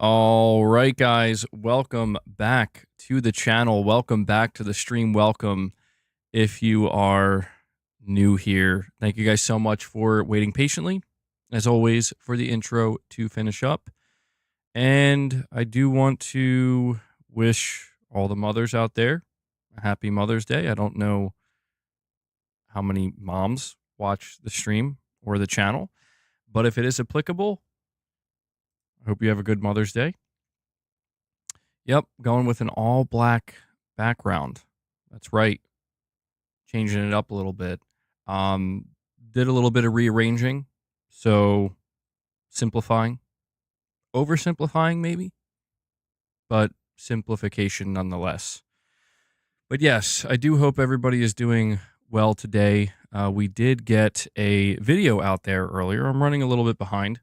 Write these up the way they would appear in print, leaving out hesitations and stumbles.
All right, guys, welcome back to the channel. Welcome back to the stream. Welcome if you are new here. Thank you guys so much for waiting patiently, as always, for the intro to finish up. And I do want to wish all the mothers out there a happy Mother's Day. I don't know how many moms watch the stream or the channel, but if it is applicable, I hope you have a good Mother's Day. Yep, going with an all black background. That's right. Changing it up a little bit. Um, did a little bit of rearranging. So simplifying. Oversimplifying maybe, but simplification nonetheless. But yes, I do hope everybody is doing well today. We did get a video out there earlier. I'm running a little bit behind.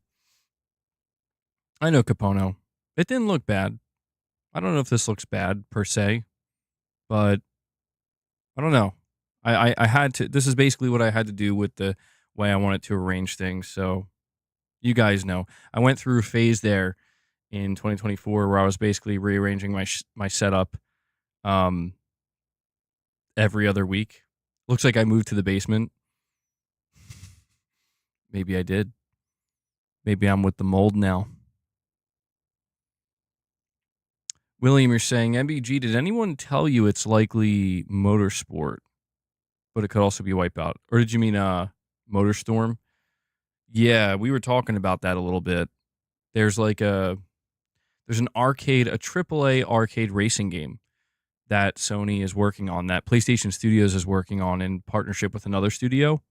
I know, Capono. It didn't look bad. I don't know if this looks bad per se, but I don't know. I had to. This is basically what I had to do with the way I wanted to arrange things. So you guys know, I went through a phase there in 2024 where I was basically rearranging my setup every other week. Looks like I moved to the basement. Maybe I did. Maybe I'm with the mold now. William, you're saying, MBG, did anyone tell you it's likely Motorsport, but it could also be Wipeout? Or did you mean Motorstorm? Yeah, we were talking about that a little bit. There's like there's an arcade, a AAA arcade racing game that Sony is working on, that PlayStation Studios is working on in partnership with another studio.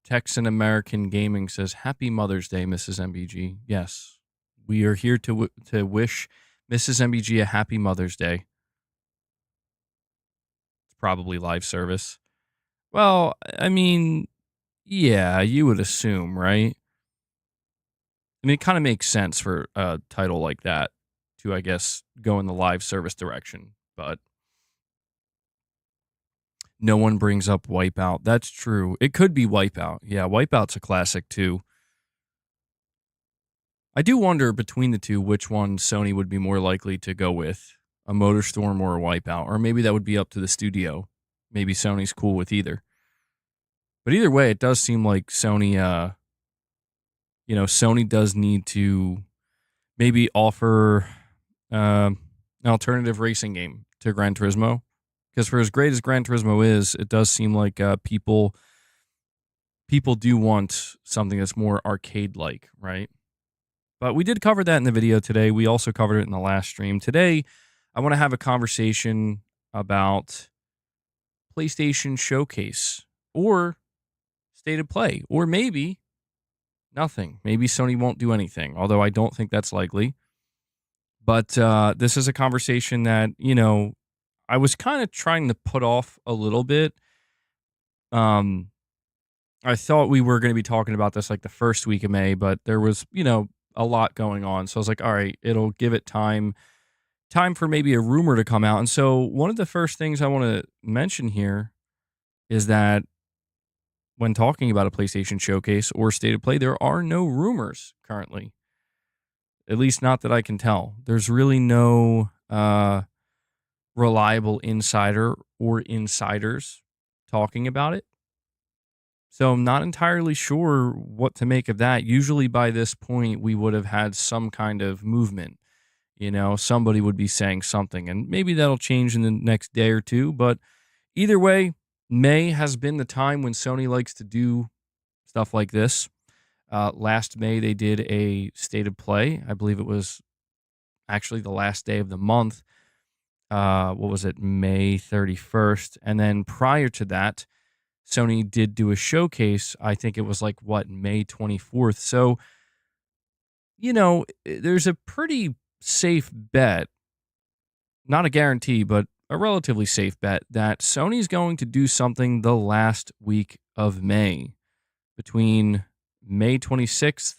Texan American Gaming says, "Happy Mother's Day, Mrs. MBG." Yes, we are here to wish Mrs. MBG a happy Mother's Day. It's probably live service. Well, I mean, yeah, you would assume, right? I mean, it kind of makes sense for a title like that to, I guess, go in the live service direction, but no one brings up Wipeout. That's true. It could be Wipeout. Yeah, Wipeout's a classic too. I do wonder between the two which one Sony would be more likely to go with, a Motorstorm or a Wipeout, or maybe that would be up to the studio. Maybe Sony's cool with either. But either way, it does seem like Sony, Sony does need to maybe offer an alternative racing game to Gran Turismo. Because for as great as Gran Turismo is, it does seem like people do want something that's more arcade-like, right? But we did cover that in the video today. We also covered it in the last stream. Today, I want to have a conversation about PlayStation Showcase or State of Play, or maybe nothing. Maybe Sony won't do anything, although I don't think that's likely. But this is a conversation that, I was kind of trying to put off a little bit. I thought we were going to be talking about this like the first week of May, but there was, a lot going on. So I was like, all right, it'll give it time for maybe a rumor to come out. And so one of the first things I want to mention here is that when talking about a PlayStation Showcase or State of Play, there are no rumors currently. At least not that I can tell. There's really no reliable insider or insiders talking about it. So I'm not entirely sure what to make of that. Usually by this point, we would have had some kind of movement. Somebody would be saying something, and maybe that'll change in the next day or two. But either way, May has been the time when Sony likes to do stuff like this. Last May, they did a State of Play. I believe it was actually the last day of the month. What was it? May 31st. And then prior to that, Sony did do a showcase. I think it was May 24th. So, there's a pretty safe bet, not a guarantee, but a relatively safe bet that Sony's going to do something the last week of May, between May 26th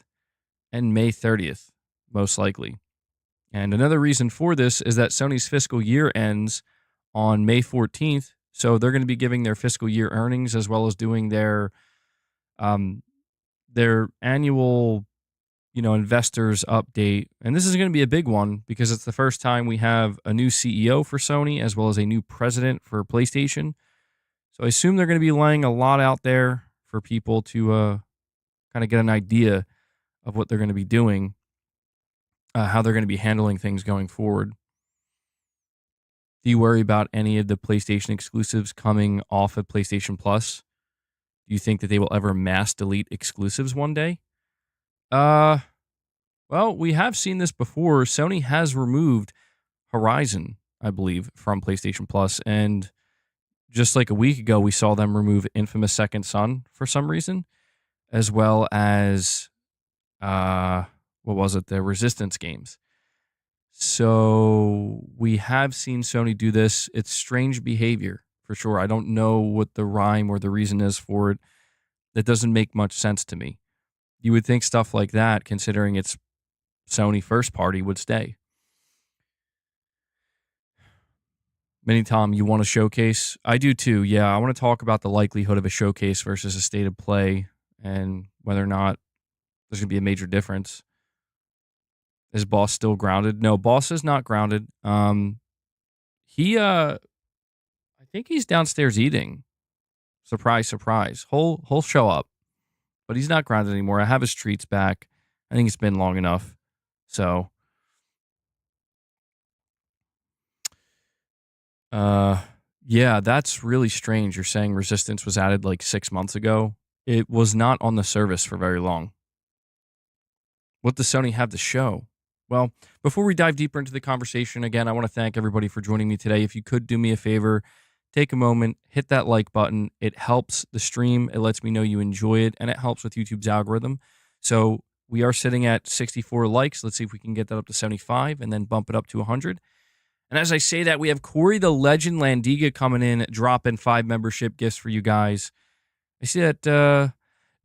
and May 30th, most likely. And another reason for this is that Sony's fiscal year ends on May 14th, So they're going to be giving their fiscal year earnings as well as doing um, their annual, investors update. And this is going to be a big one because it's the first time we have a new CEO for Sony as well as a new president for PlayStation. So I assume they're going to be laying a lot out there for people to kind of get an idea of what they're going to be doing, how they're going to be handling things going forward. Do you worry about any of the PlayStation exclusives coming off of PlayStation Plus? Do you think that they will ever mass delete exclusives one day? Uh, well, we have seen this before. Sony has removed Horizon, I believe, from PlayStation Plus, and just like a week ago, we saw them remove Infamous Second Son for some reason, as well as what was it? The Resistance games. So we have seen Sony do this. It's strange behavior for sure. I don't know what the rhyme or the reason is for it. That doesn't make much sense to me. You would think stuff like that, considering it's Sony first party, would stay. Mini Tom, you want a showcase? I do too. Yeah, I want to talk about the likelihood of a showcase versus a state of play and whether or not there's going to be a major difference. Is Boss still grounded? No, Boss is not grounded. I think he's downstairs eating. Surprise, surprise. He'll show up, but he's not grounded anymore. I have his treats back. I think it's been long enough. So, yeah, that's really strange. You're saying Resistance was added like 6 months ago. It was not on the service for very long. What does Sony have to show? Well, before we dive deeper into the conversation, again, I want to thank everybody for joining me today. If you could do me a favor, take a moment, hit that like button. It helps the stream. It lets me know you enjoy it, and it helps with YouTube's algorithm. So we are sitting at 64 likes. Let's see if we can get that up to 75 and then bump it up to 100. And as I say that, we have Corey the Legend Landiga coming in, dropping 5 membership gifts for you guys. I see that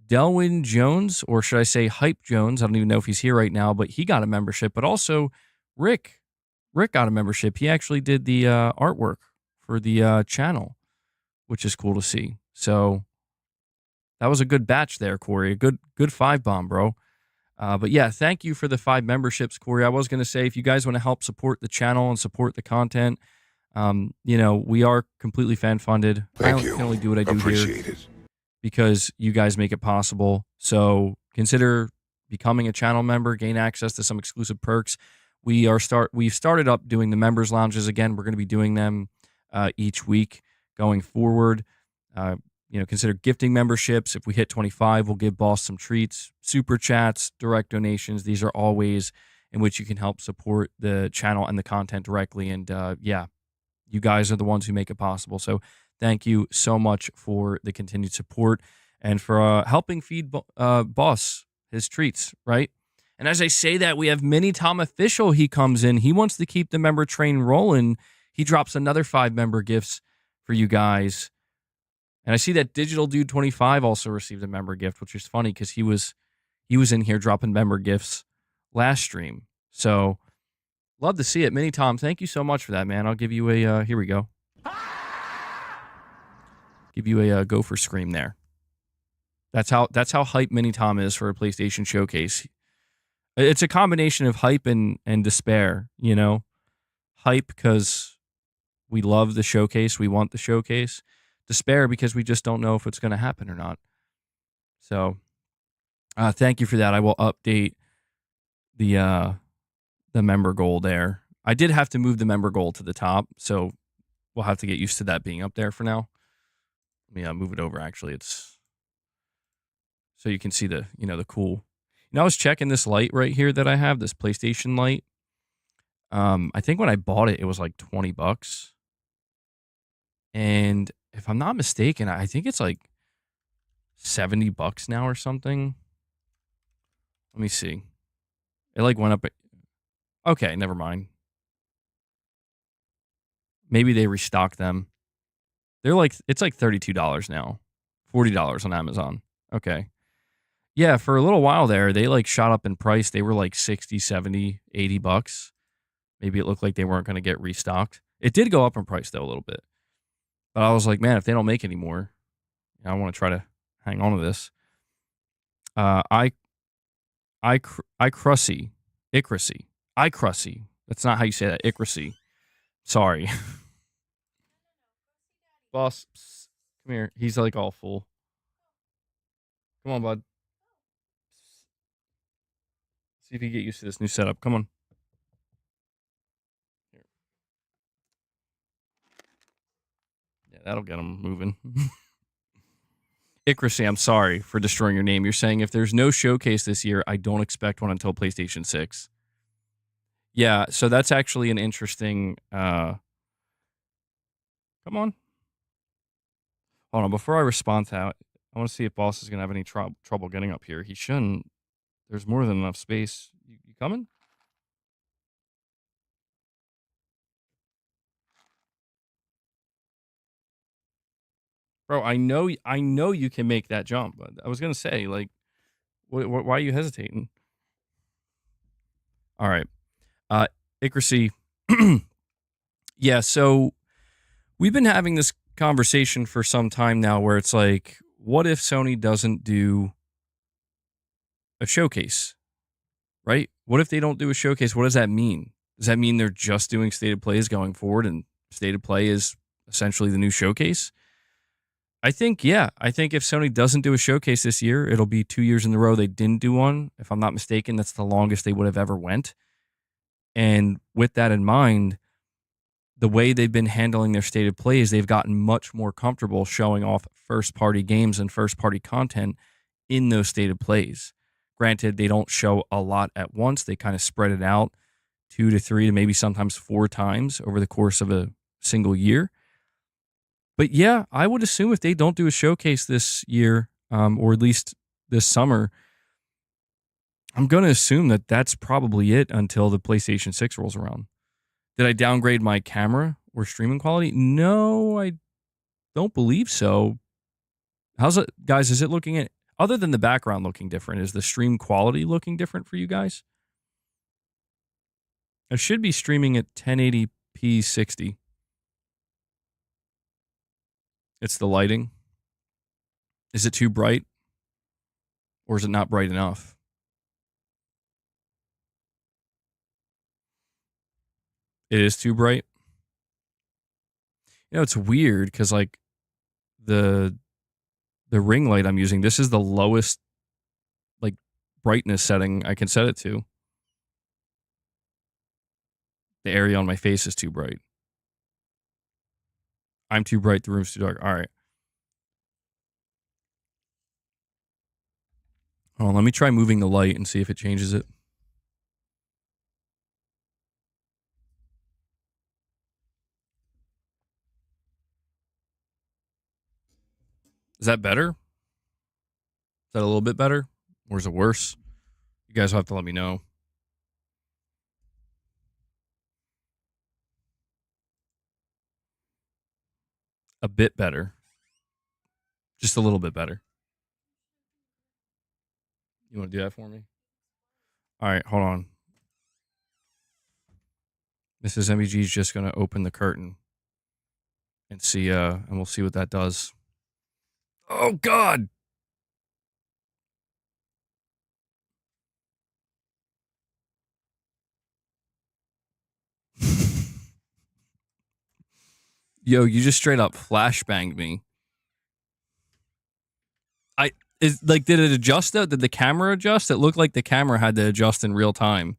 Delwyn Jones, or should I say Hype Jones? I don't even know if he's here right now, but he got a membership. But also Rick got a membership. He actually did the artwork for the channel, which is cool to see. So that was a good batch there, Corey. A good 5 bomb, bro. But yeah, thank you for the 5 memberships, Corey. I was going to say, if you guys want to help support the channel and support the content, we are completely fan funded. I can only do what I do here because you guys make it possible. So consider becoming a channel member, gain access to some exclusive perks. We've started up doing the members lounges again. We're going to be doing them each week going forward. Consider gifting memberships. If we hit 25, we'll give Boss some treats, super chats, direct donations. These are all ways in which you can help support the channel and the content directly. And you guys are the ones who make it possible. So thank you so much for the continued support and for helping feed Boss his treats, right? And as I say that, we have Mini Tom Official. He comes in. He wants to keep the member train rolling. He drops another 5 member gifts for you guys. And I see that Digital Dude 25 also received a member gift, which is funny because he was in here dropping member gifts last stream. So love to see it. Mini Tom, thank you so much for that, man. I'll give you a here we go. Give you a gopher scream there. That's how hype Mini Tom is for a PlayStation showcase. It's a combination of hype and despair, Hype because we love the showcase, we want the showcase. Despair because we just don't know if it's going to happen or not. So, thank you for that. I will update the member goal there. I did have to move the member goal to the top, so we'll have to get used to that being up there for now. Let me move it over. Actually, it's so you can see the cool. I was checking this light right here that I have, this PlayStation light. I think when I bought it, it was like $20, and if I'm not mistaken, I think it's like $70 now or something. Let me see. It like went up. Okay, never mind. Maybe they restocked them. It's like $32 now. $40 on Amazon. Okay. Yeah, for a little while there, they like shot up in price. They were like 60, 70, $80. Maybe it looked like they weren't going to get restocked. It did go up in price though a little bit. But I was like, man, if they don't make any more, I want to try to hang on to this. I Crusy, Icrusy. That's not how you say that. Icrusy. Sorry, boss. Psst, come here. He's like all full. Come on, bud. See if you get used to this new setup. Come on. Here. Yeah, that'll get him moving. Icrusy, I'm sorry for destroying your name. You're saying if there's no showcase this year, I don't expect one until PlayStation 6. Yeah, so that's actually an interesting come on. Hold on, before I respond to that, I want to see if boss is going to have any trouble getting up here. He shouldn't. There's more than enough space. You coming? Bro, I know you can make that jump. But I was going to say like why are you hesitating? All right. Icrusy. Yeah, so we've been having this conversation for some time now where it's like, what if Sony doesn't do a showcase, right? What if they don't do a showcase? What does that mean? Does that mean they're just doing stated plays going forward and stated play is essentially the new showcase? I think, yeah. I think if Sony doesn't do a showcase this year, it'll be 2 years in a row they didn't do one. If I'm not mistaken, that's the longest they would have ever went. And with that in mind, the way they've been handling their stated plays, they've gotten much more comfortable showing off first party games and first party content in those stated plays. Granted, they don't show a lot at once. They kind of spread it out 2 to 3 to maybe sometimes 4 times over the course of a single year. But yeah, I would assume if they don't do a showcase this year, or at least this summer, I'm going to assume that that's probably it until the PlayStation 6 rolls around. Did I downgrade my camera or streaming quality? No, I don't believe so. How's it, guys? Is it looking at, other than the background looking different, is the stream quality looking different for you guys? I should be streaming at 1080p 60. It's the lighting. Is it too bright? Or is it not bright enough? It is too bright. You know, it's weird because like the ring light I'm using, this is the lowest like brightness setting I can set it to. The area on my face is too bright. I'm too bright, the room's too dark. All right. Hold on, let me try moving the light and see if it changes it. Is that better? Is that a little bit better? Or is it worse? You guys will have to let me know. A bit better. Just a little bit better. You want to do that for me? All right, hold on. Mrs. MBG is just going to open the curtain and see, and we'll see what that does. Oh, God. Yo, you just straight up flashbanged me. Did it adjust though? Did the camera adjust? It looked like the camera had to adjust in real time.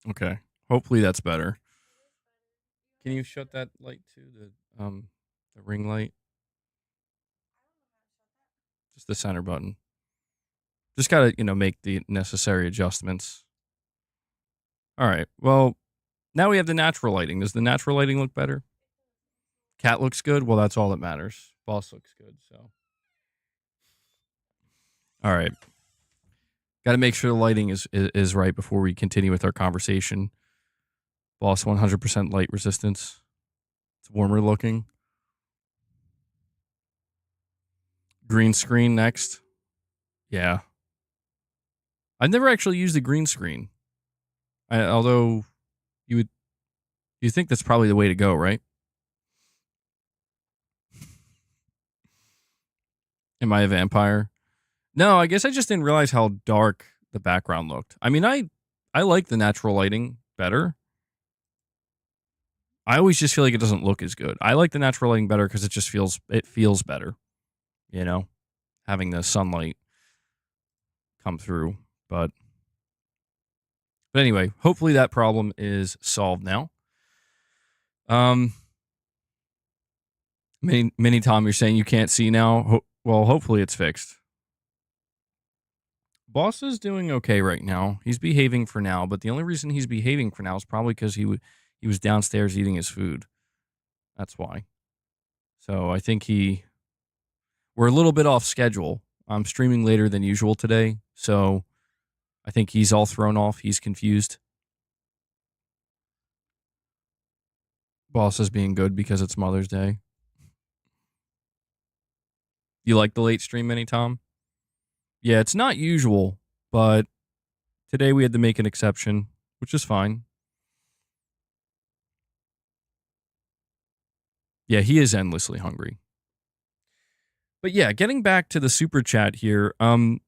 Okay. Hopefully that's better. Can you shut that light too? The ring light? Just the center button. Just gotta, make the necessary adjustments. All right. Well, now we have the natural lighting. Does the natural lighting look better? Cat looks good. Well, that's all that matters. Boss looks good. So, all right. Got to make sure the lighting is right before we continue with our conversation. Boss 100% light resistance. It's warmer looking. Green screen next. Yeah. I've never actually used the green screen. Although you would you think that's probably the way to go, right? Am I a vampire? No, I guess I just didn't realize how dark the background looked. I mean, I like the natural lighting better. I always just feel like it doesn't look as good. I like the natural lighting better because it feels better, you know, having the sunlight come through. But anyway, hopefully that problem is solved now. Um, many Tom, you're saying you can't see now. Well, hopefully it's fixed. Boss is doing okay right now. He's behaving for now, but the only reason he's behaving for now is probably because he was downstairs eating his food. That's why. So I think we're a little bit off schedule. I'm streaming later than usual today, so I think he's all thrown off. He's confused. Boss is being good because it's Mother's Day. You like the late stream, Mini Tom? Yeah, it's not usual, but today we had to make an exception, which is fine. Yeah, he is endlessly hungry. But yeah, getting back to the super chat here, Sony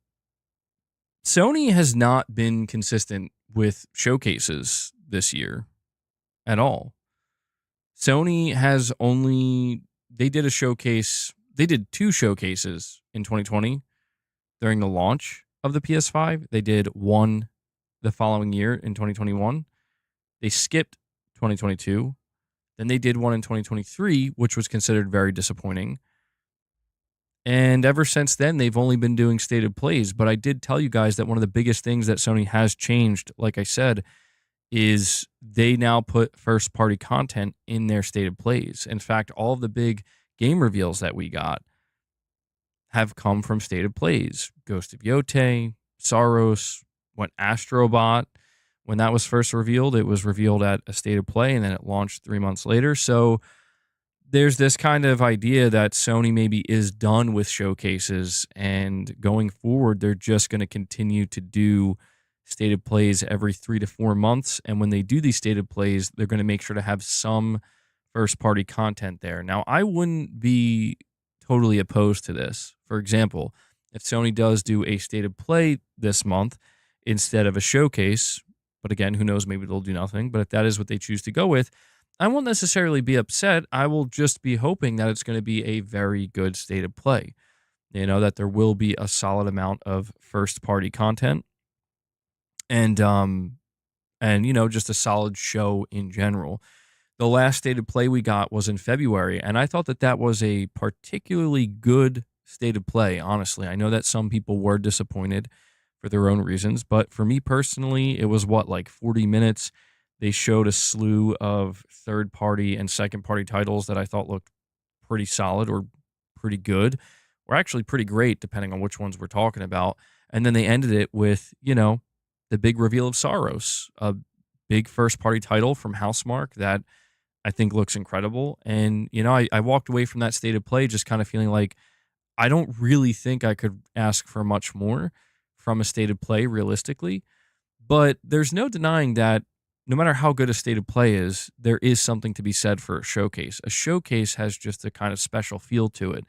has not been consistent with showcases this year at all. Sony has only they did a showcase, they did two showcases in 2020 during the launch of the PS5. They did one the following year in 2021. They skipped 2022. Then they did one in 2023, which was considered very disappointing. And ever since then, they've only been doing stated plays. But I did tell you guys that one of the biggest things that Sony has changed, like I said, is they now put first party content in their stated plays. In fact, all of the big game reveals that we got have come from stated plays. Ghost of Yote, Saros, went Astrobot. When that was first revealed, it was revealed at a stated play and then it launched 3 months later. So there's this kind of idea that Sony maybe is done with showcases and going forward, they're just going to continue to do stated plays every 3 to 4 months. And when they do these stated plays, they're going to make sure to have some first party content there. Now, I wouldn't be totally opposed to this. For example, if Sony does do a stated play this month instead of a showcase, but again, who knows, maybe they'll do nothing. But if that is what they choose to go with, I won't necessarily be upset. I will just be hoping that it's going to be a very good stated play. You know, that there will be a solid amount of first party content and you know, just a solid show in general. The last stated play we got was in February, and I thought that that was a particularly good stated play, honestly. I know that some people were disappointed for their own reasons, but for me personally, it was like 40 minutes. They showed a slew of third party and second party titles that I thought looked pretty solid or pretty good, or actually pretty great, depending on which ones we're talking about. And then they ended it with, you know, the big reveal of Saros, a big first party title from Housemarque that I think looks incredible. And, you know, I walked away from that stated play just kind of feeling like I don't really think I could ask for much more from a stated play realistically. But there's no denying that no matter how good a stated play is, there is something to be said for a showcase. A showcase has just a kind of special feel to it.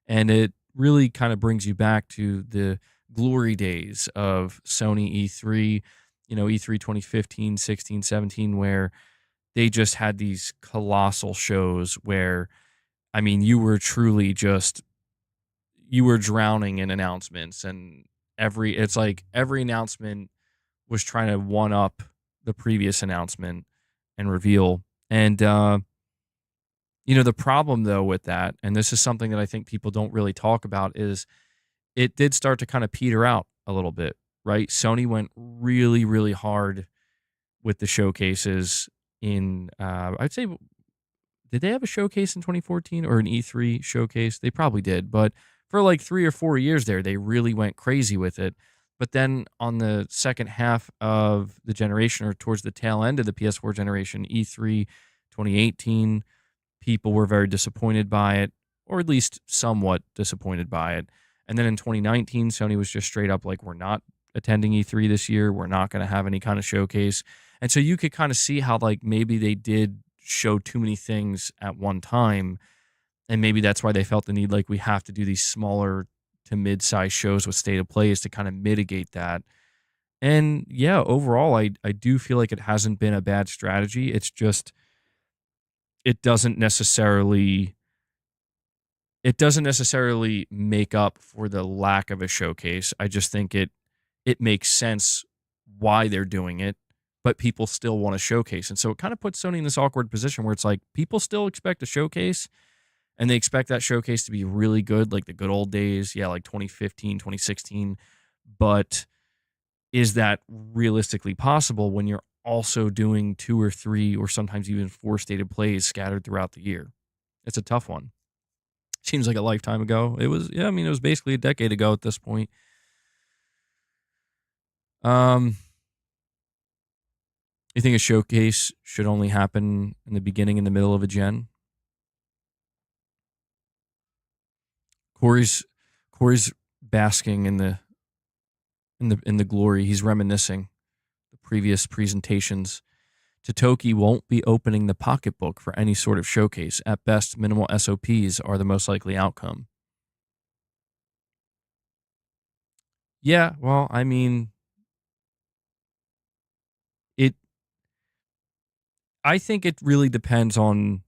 And it really kind of brings you back to the glory days of Sony E3, you know, E3 2015, 16, 17, where they just had these colossal shows where, I mean, you were truly just, you were drowning in announcements. And it's like every announcement was trying to one up the previous announcement and reveal. And, you know, the problem though with that, and this is something that I think people don't really talk about, is it did start to kind of peter out a little bit, right? Sony went really, really hard with the showcases in, I'd say, did they have a showcase in 2014 or an E3 showcase? They probably did, but for like 3 or 4 years there, they really went crazy with it. But then on the second half of the generation, or towards the tail end of the PS4 generation, E3 2018, people were very disappointed by it, or at least somewhat disappointed by it. And then in 2019, Sony was just straight up like, we're not attending E3 this year. We're not going to have any kind of showcase. And so you could kind of see how like maybe they did show too many things at one time, and maybe that's why they felt the need like we have to do these smaller to mid-size shows with state of plays to kind of mitigate that. And yeah, overall I do feel like it hasn't been a bad strategy. It's just it doesn't necessarily it doesn't necessarily make up for the lack of a showcase. I just think it makes sense why they're doing it, but people still want to showcase. And so it kind of puts Sony in this awkward position where it's like people still expect a showcase, and they expect that showcase to be really good, like the good old days. Yeah, like 2015, 2016. But is that realistically possible when you're also doing 2 or 3 or sometimes even 4 stated plays scattered throughout the year? It's a tough one. Seems like a lifetime ago. It was, yeah, I mean, it was basically a decade ago at this point. Um, you think a showcase should only happen in the beginning and the middle of a gen? Corey's Corey's basking in the glory. He's reminiscing the previous presentations. Totoki won't be opening the pocketbook for any sort of showcase. At best, minimal SOPs are the most likely outcome. Yeah, well, I mean, it. I think it really depends on.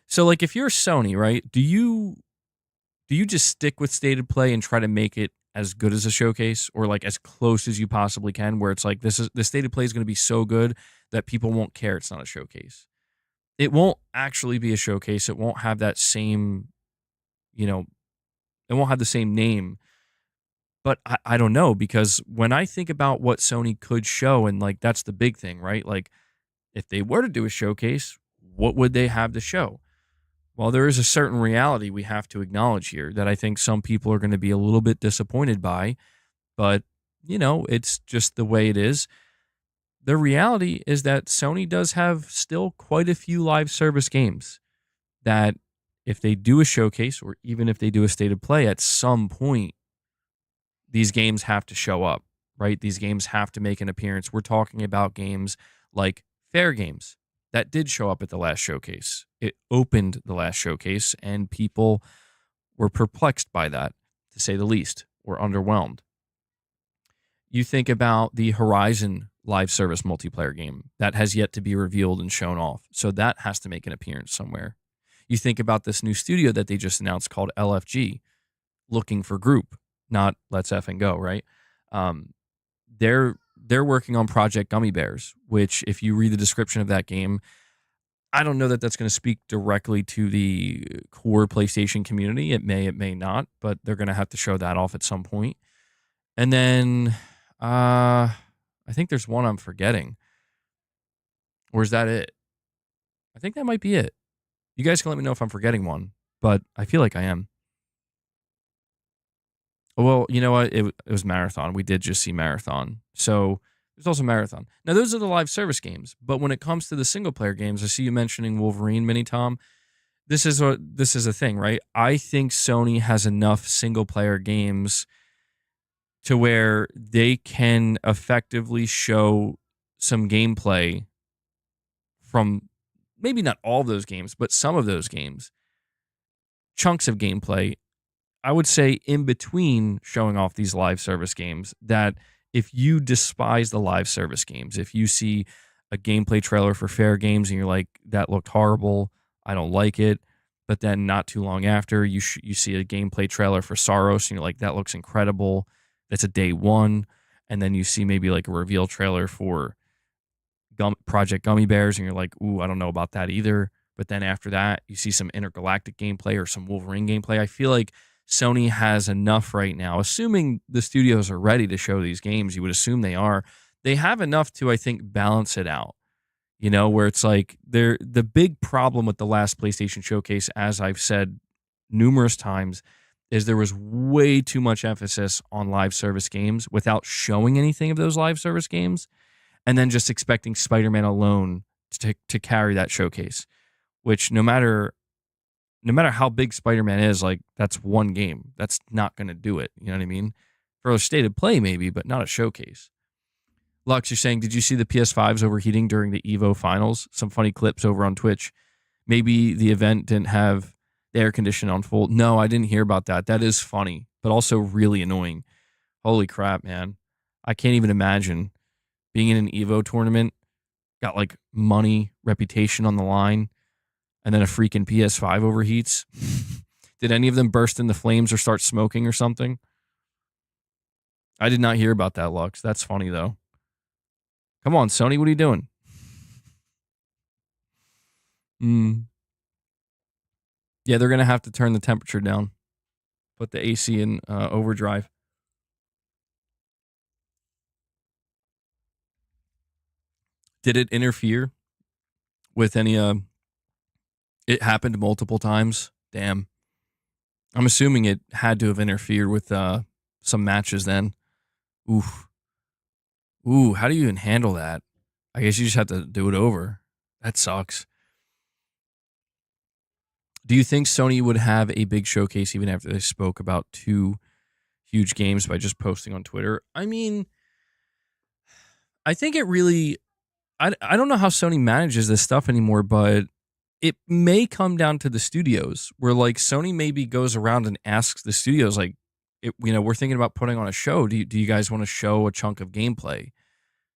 So, like, if you're Sony, right? Do you just stick with stated play and try to make it as good as a showcase, or like as close as you possibly can, where it's like the stated play is going to be so good that people won't care it's not a showcase. It won't actually be a showcase. It won't have that same, you know, it won't have the same name. But I don't know, because when I think about what Sony could show, and like that's the big thing, right? Like if they were to do a showcase, what would they have to show? Well, there is a certain reality we have to acknowledge here that I think some people are going to be a little bit disappointed by, but it's just the way it is. The reality is that Sony does have still quite a few live service games that if they do a showcase or even if they do a state of play at some point, these games have to show up, right? These games have to make an appearance. We're talking about games like Fair Games that did show up at the last showcase. It opened the last showcase, and people were perplexed by that, to say the least, or underwhelmed. You think about the Horizon live service multiplayer game that has yet to be revealed and shown off. So that has to make an appearance somewhere. You think about this new studio that they just announced called LFG, looking for group, not let's effing go, right? Um, they're working on Project Gummy Bears, which if you read the description of that game, I don't know that that's going to speak directly to the core PlayStation community. It may not, but they're going to have to show that off at some point. And then I think there's one I'm forgetting. Or is that it? I think that might be it. You guys can let me know if I'm forgetting one, but I feel like I am. Well, you know what? It was Marathon. We did just see Marathon. So there's also Marathon. Now, those are the live service games. But when it comes to the single player games, I see you mentioning Wolverine, Mini Tom. This is a thing, right? I think Sony has enough single player games to where they can effectively show some gameplay from maybe not all of those games, but some of those games, chunks of gameplay, I would say in between showing off these live service games, that if you despise the live service games, if you see a gameplay trailer for Fair Games and you're like, that looked horrible, I don't like it, but then not too long after you see a gameplay trailer for Saros and you're like, that looks incredible, that's a day one, and then you see maybe like a reveal trailer for Project Gummy Bears and you're like, ooh, I don't know about that either, but then after that you see some intergalactic gameplay or some Wolverine gameplay. I feel like Sony has enough right now, assuming the studios are ready to show these games. You would assume they are. They have enough to, I think, balance it out, where it's like the big problem with the last PlayStation showcase, as I've said numerous times, is there was way too much emphasis on live service games without showing anything of those live service games, and then just expecting Spider-Man alone to carry that showcase, which no matter how big Spider-Man is, like that's one game. That's not going to do it. You know what I mean? For a state of play, maybe, but not a showcase. Lux, you're saying, did you see the PS5s overheating during the EVO finals? Some funny clips over on Twitch. Maybe the event didn't have the air conditioning on full. No, I didn't hear about that. That is funny, but also really annoying. Holy crap, man. I can't even imagine being in an EVO tournament, got like money, reputation on the line, and then a freaking PS5 overheats. Did any of them burst into flames or start smoking or something? I did not hear about that, Lux. That's funny, though. Come on, Sony, what are you doing? Yeah, they're going to have to turn the temperature down. Put the AC in overdrive. Did it interfere with any... it happened multiple times? Damn. I'm assuming it had to have interfered with some matches then. Oof. Ooh, how do you even handle that? I guess you just have to do it over. That sucks. Do you think Sony would have a big showcase even after they spoke about 2 huge games by just posting on Twitter? I mean, I think it really... I don't know how Sony manages this stuff anymore, but it may come down to the studios where like Sony maybe goes around and asks the studios like, we're thinking about putting on a show. Do you guys want to show a chunk of gameplay?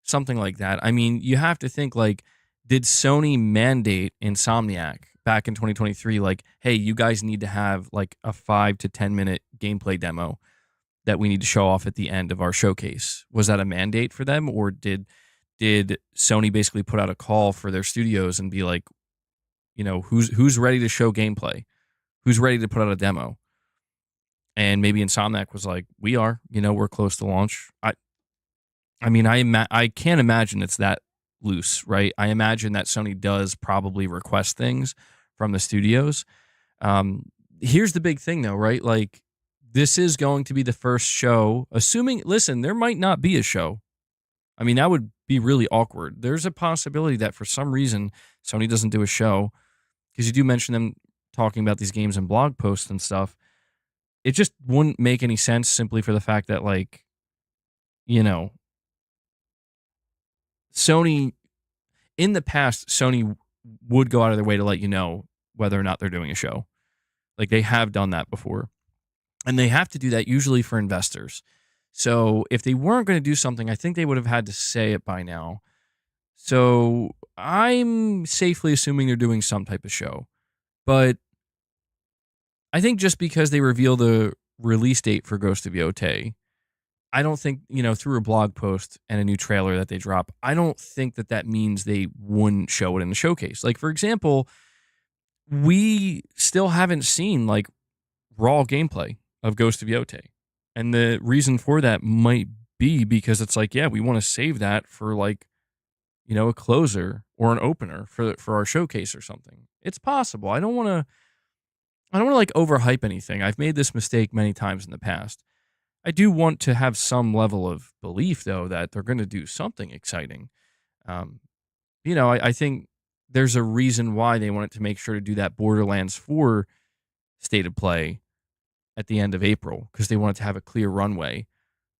Something like that. I mean, you have to think like, did Sony mandate Insomniac back in 2023 like, hey, you guys need to have like a 5 to 10 minute gameplay demo that we need to show off at the end of our showcase? Was that a mandate for them, or did Sony basically put out a call for their studios and be like, who's ready to show gameplay? Who's ready to put out a demo? And maybe Insomniac was like, we are, we're close to launch. I mean, I can't imagine it's that loose, right? I imagine that Sony does probably request things from the studios. Here's the big thing though, right? Like, this is going to be the first show, listen, there might not be a show. I mean, that would be really awkward. There's a possibility that for some reason Sony doesn't do a show, because you do mention them talking about these games in blog posts and stuff. It just wouldn't make any sense simply for the fact that, like, Sony, in the past, Sony would go out of their way to let you know whether or not they're doing a show. Like, they have done that before. And they have to do that usually for investors. So if they weren't going to do something, I think they would have had to say it by now. So I'm safely assuming they're doing some type of show. But I think just because they reveal the release date for Ghost of Yotei, I don't think, through a blog post and a new trailer that they drop, I don't think that means they wouldn't show it in the showcase. Like, for example, we still haven't seen, like, raw gameplay of Ghost of Yotei. And the reason for that might be because it's like, yeah, we want to save that for, like, a closer or an opener for our showcase or something. It's possible. I don't want to like overhype anything. I've made this mistake many times in the past. I do want to have some level of belief, though, that they're going to do something exciting. I think there's a reason why they wanted to make sure to do that Borderlands 4 state of play at the end of April, because they wanted to have a clear runway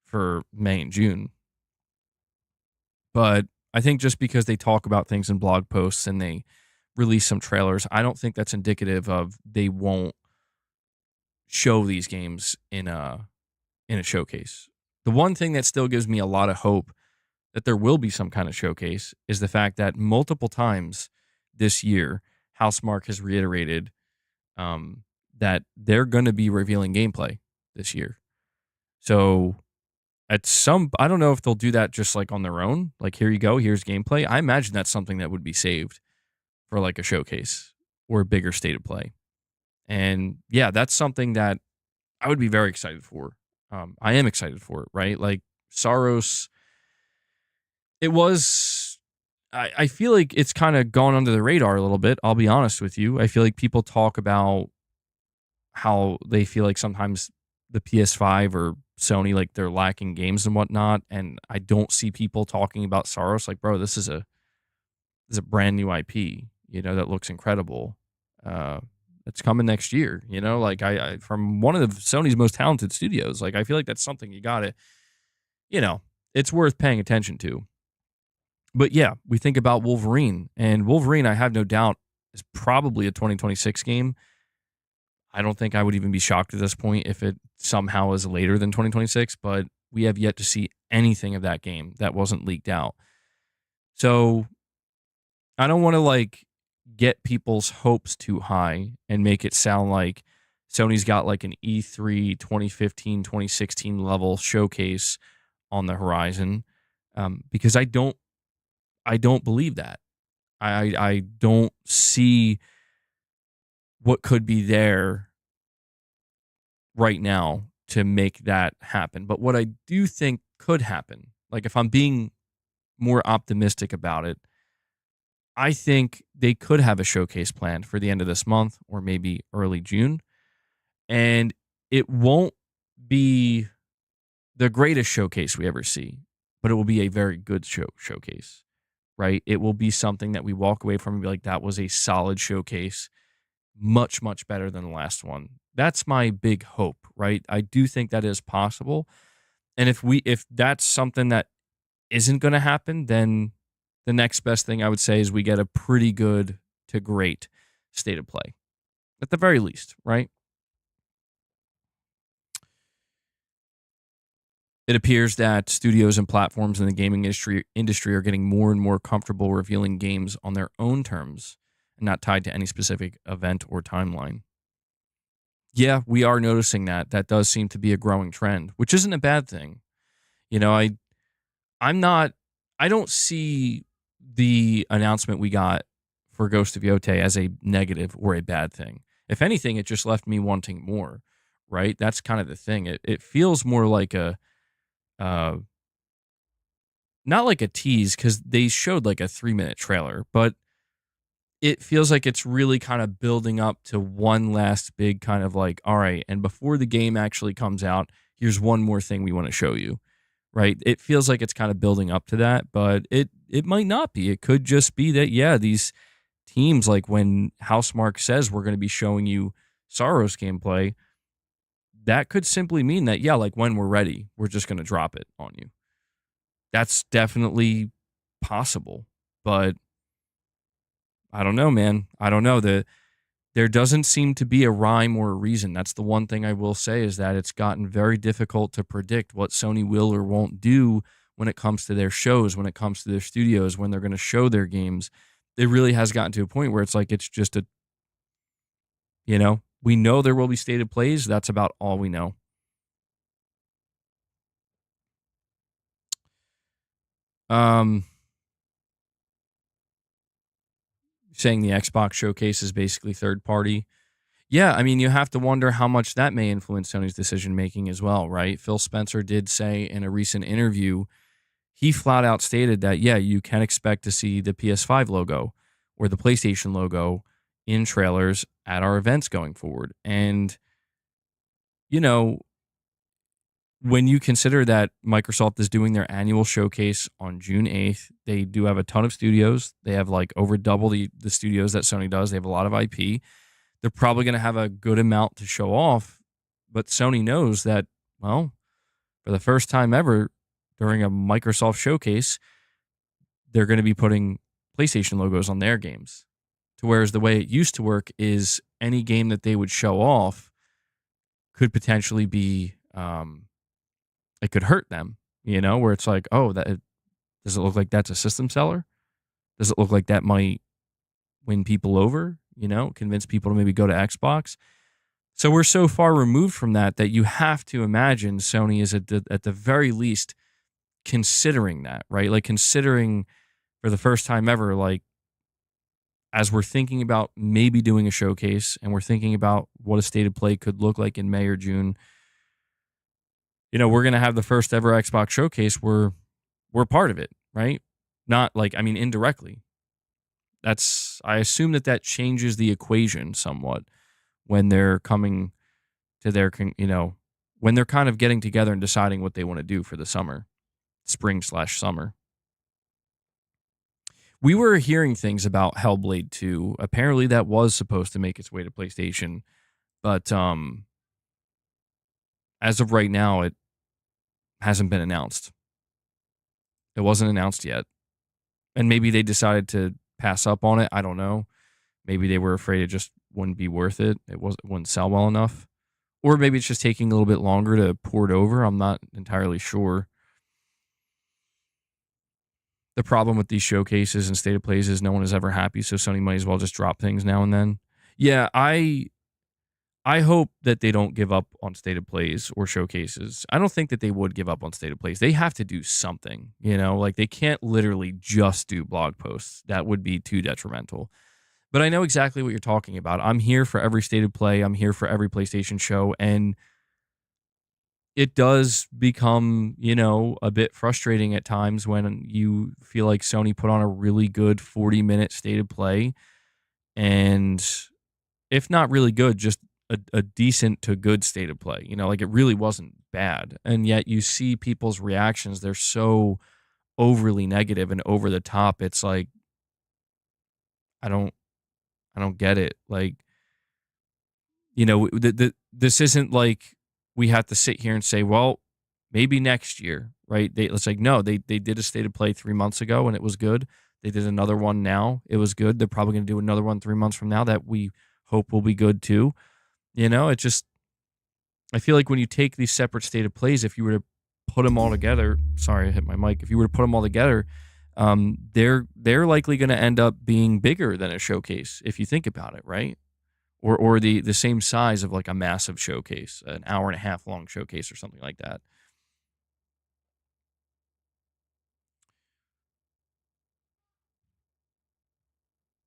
for May and June. But I think just because they talk about things in blog posts and they release some trailers, I don't think that's indicative of they won't show these games in a showcase. The one thing that still gives me a lot of hope that there will be some kind of showcase is the fact that multiple times this year, Housemarque has reiterated that they're going to be revealing gameplay this year. So I don't know if they'll do that just like on their own. Like, here you go, here's gameplay. I imagine that's something that would be saved for like a showcase or a bigger state of play. And yeah, that's something that I would be very excited for. I am excited for it, right? Like, Saros, I feel like it's kind of gone under the radar a little bit. I'll be honest with you. I feel like people talk about how they feel like sometimes the PS5 or Sony, like, they're lacking games and whatnot. And I don't see people talking about Saros. Like, bro, this is a brand new IP, that looks incredible. that's coming next year. Like I from one of Sony's most talented studios. Like I feel like that's something you got to, you know, it's worth paying attention to. But yeah, we think about Wolverine, and Wolverine, I have no doubt, is probably a 2026 game. I don't think I would even be shocked at this point if it somehow is later than 2026, but we have yet to see anything of that game that wasn't leaked out. So I don't want to like get people's hopes too high and make it sound like Sony's got like an E3 2015, 2016 level showcase on the horizon, because I don't believe that. I don't see what could be there right now to make that happen. But what I do think could happen, like if I'm being more optimistic about it, I think they could have a showcase planned for the end of this month or maybe early June. And it won't be the greatest showcase we ever see, but it will be a very good showcase, right? It will be something that we walk away from and be like, that was a solid showcase, much, much better than the last one. That's my big hope, right? I do think that is possible. And if that's something that isn't going to happen, then the next best thing I would say is we get a pretty good to great state of play at the very least, right? It appears that studios and platforms in the gaming industry are getting more and more comfortable revealing games on their own terms and not tied to any specific event or timeline. Yeah, we are noticing that. That does seem to be a growing trend, which isn't a bad thing. You know, I'm not I don't see the announcement we got for Ghost of Yote as a negative or a bad thing. If anything, it just left me wanting more, right? That's kind of the thing. It feels more like a uh not like a tease cuz they showed like a 3-minute trailer, but it feels like it's really kind of building up to one last big kind of like, all right, and before the game actually comes out, here's one more thing we want to show you, right? It feels like it's kind of building up to that, but it might not be. It could just be that, yeah, these teams, like when Housemark says we're going to be showing you Saros gameplay, that could simply mean that, yeah, like when we're ready, we're just going to drop it on you. That's definitely possible, but I don't know, man. I don't know. There doesn't seem to be a rhyme or a reason. That's the one thing I will say is that it's gotten very difficult to predict what Sony will or won't do when it comes to their shows, when it comes to their studios, when they're going to show their games. It really has gotten to a point where it's like it's just we know there will be stated plays. That's about all we know. Um, Saying the Xbox showcase is basically third party. Yeah, I mean, you have to wonder how much that may influence Sony's decision making as well, right? Phil Spencer did say in a recent interview, he flat out stated that, yeah, you can expect to see the PS5 logo or the PlayStation logo in trailers at our events going forward. And, you know, when you consider that Microsoft is doing their annual showcase on June 8th, they do have a ton of studios. They have like over double the studios that Sony does. They have a lot of IP. They're probably going to have a good amount to show off, but Sony knows that, well, for the first time ever during a Microsoft showcase, they're going to be putting PlayStation logos on their games. To whereas the way it used to work is any game that they would show off could potentially be, it could hurt them, where it's like, oh, does it look like that's a system seller? Does it look like that might win people over, convince people to maybe go to Xbox? So we're so far removed from that you have to imagine Sony is at the very least considering that, right? Like considering for the first time ever, like as we're thinking about maybe doing a showcase and we're thinking about what a state of play could look like in May or June, we're going to have the first ever Xbox showcase where we're part of it, right? Not like, I mean, indirectly. I assume that changes the equation somewhat when they're coming to when they're kind of getting together and deciding what they want to do for the spring/summer. We were hearing things about Hellblade 2. Apparently that was supposed to make its way to PlayStation, but as of right now it hasn't been announced. It wasn't announced yet. And maybe they decided to pass up on it. I don't know. Maybe they were afraid it just wouldn't be worth it. It wouldn't sell well enough. Or maybe it's just taking a little bit longer to port over. I'm not entirely sure. The problem with these showcases and state of plays is no one is ever happy, so Sony might as well just drop things now and then. Yeah, I hope that they don't give up on state of plays or showcases. I don't think that they would give up on state of plays. They have to do something, like they can't literally just do blog posts. That would be too detrimental. But I know exactly what you're talking about. I'm here for every state of play. I'm here for every PlayStation show. And it does become, a bit frustrating at times when you feel like Sony put on a really good 40-minute state of play. And if not really good, just a decent to good state of play. Like it really wasn't bad. And yet you see people's reactions. They're so overly negative and over the top. It's like, I don't get it. Like, this isn't like we have to sit here and say, well, maybe next year, right? It's like, no, they did a state of play 3 months ago and it was good. They did another one now. It was good. They're probably going to do another one 3 months from now that we hope will be good too. It just, I feel like when you take these separate state of plays, if you were to put them all together, sorry, I hit my mic. If you were to put them all together, they're likely going to end up being bigger than a showcase if you think about it, right? Or the same size of like a massive showcase, an hour and a half long showcase or something like that.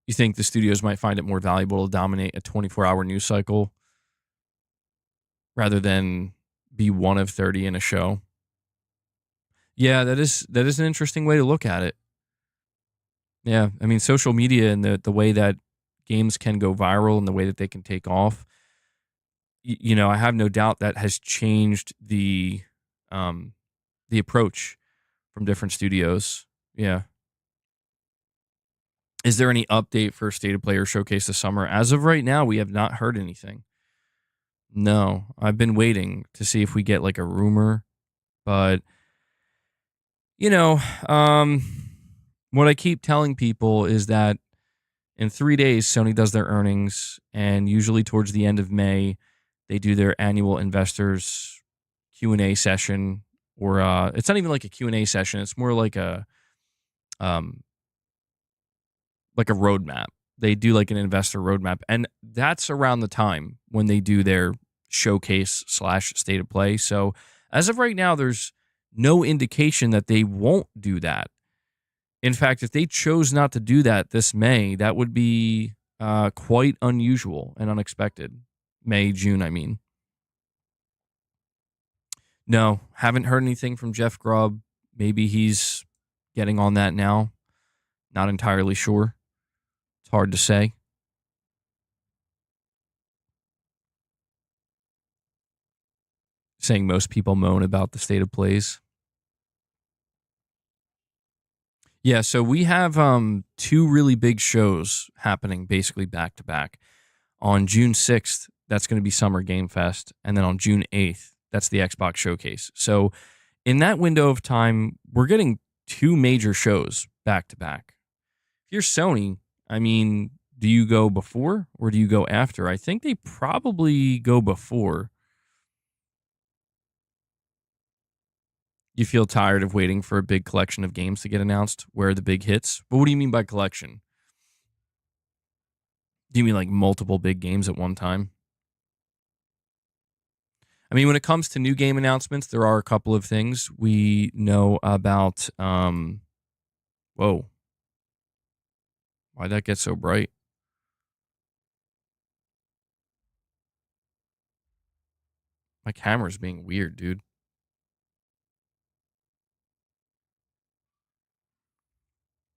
You think the studios might find it more valuable to dominate a 24-hour news cycle rather than be one of 30 in a show? Yeah, that is an interesting way to look at it. Yeah, I mean, social media and the way that games can go viral and the way that they can take off, I have no doubt that has changed the approach from different studios. Yeah. Is there any update for State of Player Showcase this summer? As of right now, we have not heard anything. No, I've been waiting to see if we get like a rumor, but you know, um, what I keep telling people is that in 3 days, Sony does their earnings, and usually towards the end of May, they do their annual investors Q&A session, or it's not even like a Q&A session. It's more um, like a roadmap. They do like an investor roadmap, and that's around the time when they do their showcase slash state of play. So as of right now, there's no indication that they won't do that. In fact, if they chose not to do that this May, that would be quite unusual and unexpected. May, June, I mean. No, haven't heard anything from Jeff Grubb. Maybe he's getting on that now. Not entirely sure. It's hard to say. Saying most people moan about the state of plays. Yeah, so we have two really big shows happening basically back to back. On June 6th, that's going to be Summer Game Fest, and then on June 8th, that's the Xbox Showcase. So in that window of time, we're getting two major shows back to back. If you're Sony, I mean, do you go before or do you go after? I think they probably go before. You feel tired of waiting for a big collection of games to get announced? Where are the big hits? But what do you mean by collection? Do you mean like multiple big games at one time? I mean, when it comes to new game announcements, there are a couple of things we know about. Whoa, why'd that get so bright? My camera's being weird, dude.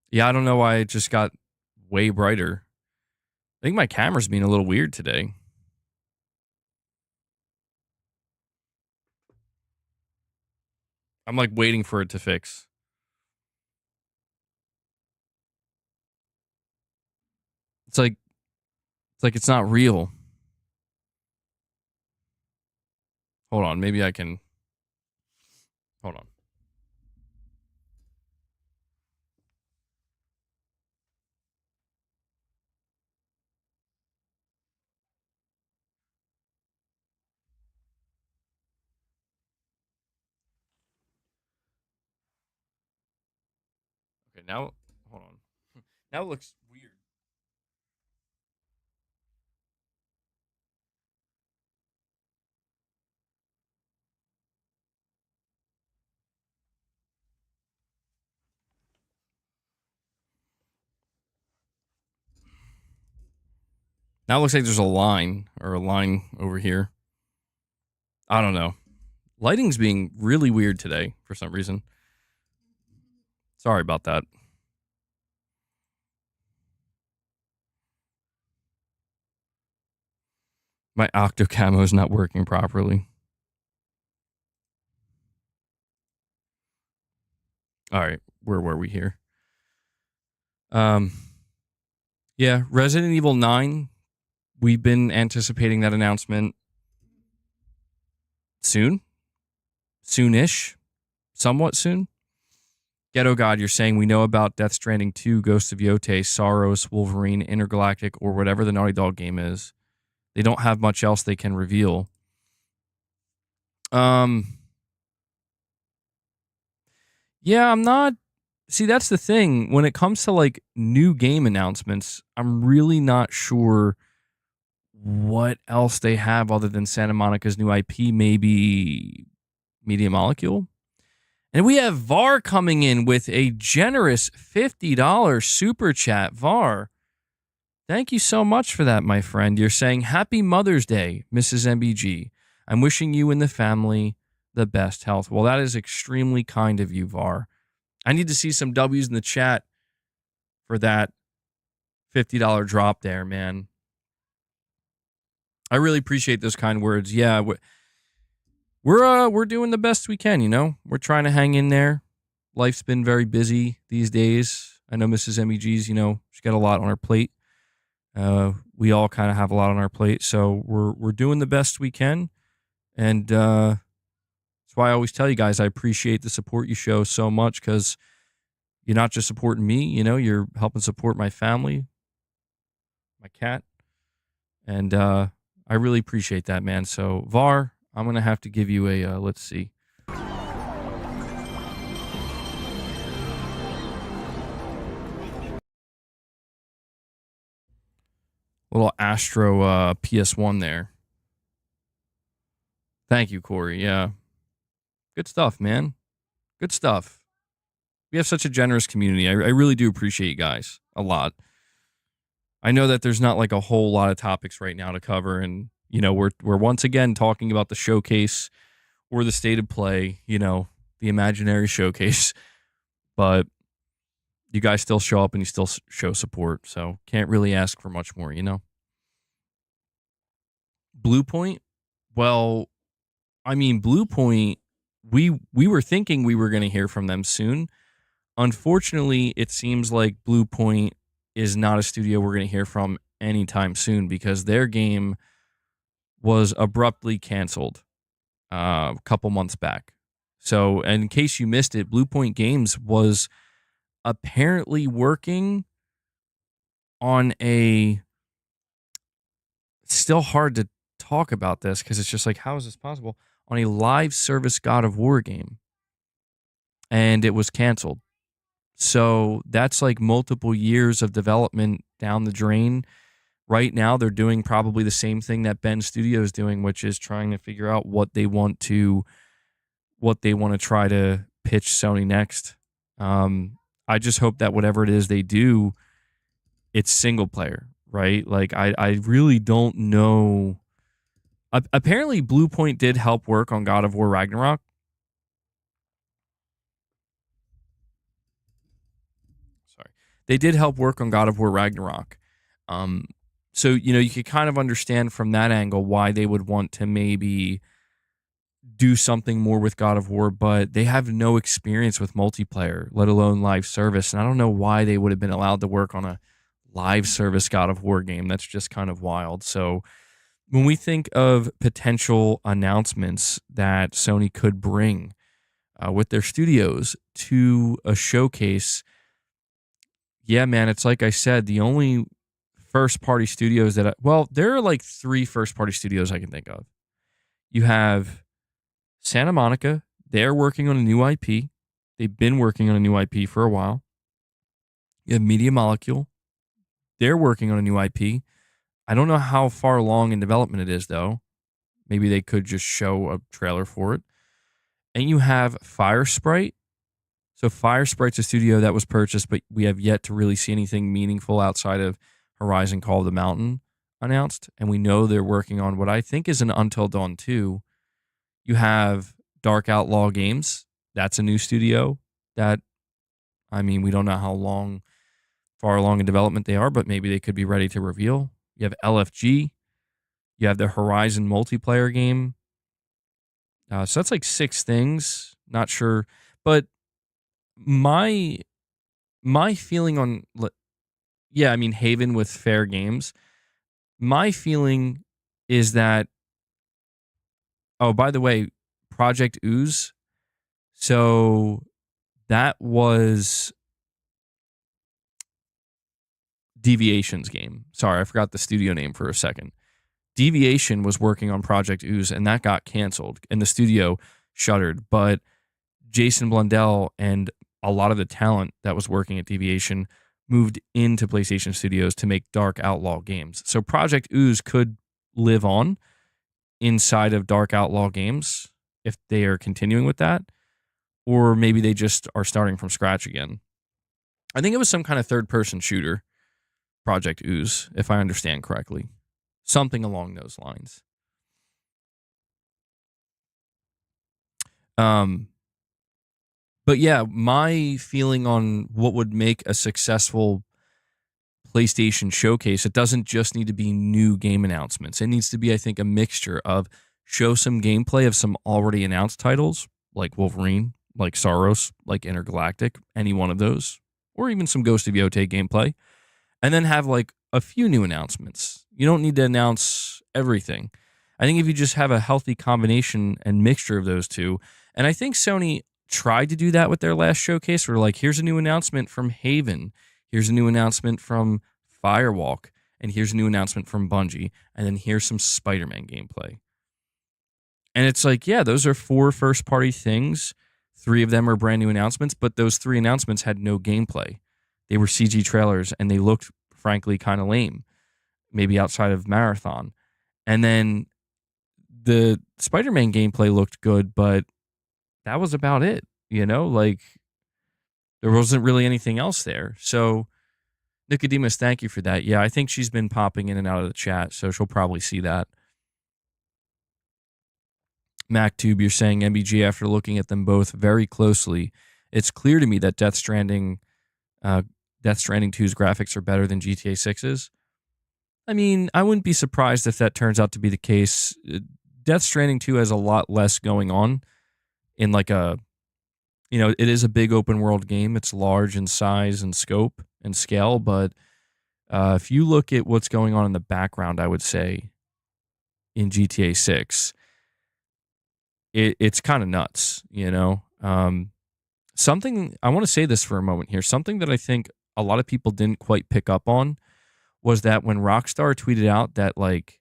Yeah, I don't know why it just got way brighter. I think my camera's being a little weird today. I'm like waiting for it to fix. It's like it's not real. Hold on, maybe I can. Hold on. Okay, now hold on. Now it looks weird. Now it looks like there's a line over here. I don't know. Lighting's being really weird today for some reason. Sorry about that. My octo camo is not working properly. All right, where were we here? Yeah, Resident Evil 9. We've been anticipating that announcement soonish, somewhat soon. Ghetto God, you're saying we know about Death Stranding 2, Ghost of Yote, Soros, Wolverine, Intergalactic, or whatever the Naughty Dog game is. They don't have much else they can reveal. Yeah, I'm not. See, that's the thing. When it comes to like new game announcements, I'm really not sure what else they have other than Santa Monica's new IP, maybe Media Molecule. And we have VAR coming in with a generous $50 super chat. VAR, thank you so much for that, my friend. You're saying, Happy Mother's Day, Mrs. MBG. I'm wishing you and the family the best health. Well, that is extremely kind of you, VAR. I need to see some W's in the chat for that $50 drop there, man. I really appreciate those kind words. Yeah, we're doing the best we can, you know? We're trying to hang in there. Life's been very busy these days. I know Mrs. MEG's, you know, she's got a lot on her plate. We all kind of have a lot on our plate, so we're doing the best we can. And that's why I always tell you guys I appreciate the support you show so much, because you're not just supporting me, you know, you're helping support my family, my cat. And I really appreciate that, man. So, VAR, I'm going to have to give you a, let's see. Little Astro PS1 there. Thank you, Corey. Yeah. Good stuff, man. Good stuff. We have such a generous community. I really do appreciate you guys a lot. I know that there's not like a whole lot of topics right now to cover, and you know, we're once again talking about the showcase or the state of play, you know, the imaginary showcase. But you guys still show up and you still show support, so can't really ask for much more, you know. Blue Point, well, I mean, Blue Point, we were thinking we were going to hear from them soon. Unfortunately, it seems like Blue Point is not a studio we're going to hear from anytime soon, because their game was abruptly canceled a couple months back. So, in case you missed it, Blue Point Games was apparently working on a, it's still hard to talk about this because it's just like, how is this possible? On a live service God of War game. And it was canceled. So that's like multiple years of development down the drain. Right now, they're doing probably the same thing that Ben Studio is doing, which is trying to figure out what they want to try to pitch Sony next. I just hope that whatever it is they do, it's single player, right? Like I really don't know. Apparently, Blue Point did help work on God of War Ragnarok. Sorry, they did help work on God of War Ragnarok. So you know, you could kind of understand from that angle why they would want to maybe do something more with God of War, but they have no experience with multiplayer, let alone live service. And I don't know why they would have been allowed to work on a live service God of War game. That's just kind of wild. So when we think of potential announcements that Sony could bring with their studios to a showcase, yeah, man, it's like I said, the only first party studios well, there are like three first party studios I can think of. You have Santa Monica, they're working on a new IP. They've been working on a new IP for a while. You have Media Molecule, they're working on a new IP. I don't know how far along in development it is, though. Maybe they could just show a trailer for it. And you have Firesprite. So Firesprite's a studio that was purchased, but we have yet to really see anything meaningful outside of Horizon Call of the Mountain announced. And we know they're working on what I think is an Until Dawn 2. You have Dark Outlaw Games. That's a new studio that, I mean, we don't know how far along in development they are, but maybe they could be ready to reveal. You have LFG. You have the Horizon multiplayer game. So that's like 6 things. Not sure. But my feeling on, yeah, I mean, Haven with Fair Games. My feeling is that, oh, by the way, Project Ooze. So that was Deviation's game. Sorry, I forgot the studio name for a second. Deviation was working on Project Ooze, and that got canceled, and the studio shuttered. But Jason Blundell and a lot of the talent that was working at Deviation moved into PlayStation Studios to make Dark Outlaw games. So Project Ooze could live on inside of Dark Outlaw games if they are continuing with that, or maybe they just are starting from scratch again. I think it was some kind of third-person shooter, Project Ooze, if I understand correctly. Something along those lines. But yeah, my feeling on what would make a successful PlayStation showcase, it doesn't just need to be new game announcements. It needs to be, I think, a mixture of show some gameplay of some already announced titles, like Wolverine, like Saros, like Intergalactic, any one of those, or even some Ghost of Yotei gameplay, and then have like a few new announcements. You don't need to announce everything. I think if you just have a healthy combination and mixture of those two, and I think Sony tried to do that with their last showcase, where like, here's a new announcement from Haven, here's a new announcement from Firewalk, and here's a new announcement from Bungie, and then here's some Spider-Man gameplay. And it's like, yeah, those are 4 first-party things. 3 of them are brand new announcements, but those 3 announcements had no gameplay. They were CG trailers, and they looked, frankly, kind of lame, maybe outside of Marathon. And then the Spider-Man gameplay looked good, but that was about it. Like, there wasn't really anything else there. So, Nicodemus, thank you for that. Yeah, I think she's been popping in and out of the chat, so she'll probably see that. MacTube, you're saying MBG, after looking at them both very closely, it's clear to me that Death Stranding 2's graphics are better than GTA 6's. I mean, I wouldn't be surprised if that turns out to be the case. Death Stranding 2 has a lot less going on in like it is a big open world game. It's large in size and scope and scale, but if you look at what's going on in the background, I would say in GTA 6, it's kind of nuts, Something, I want to say this for a moment here, something that I think a lot of people didn't quite pick up on was that when Rockstar tweeted out that like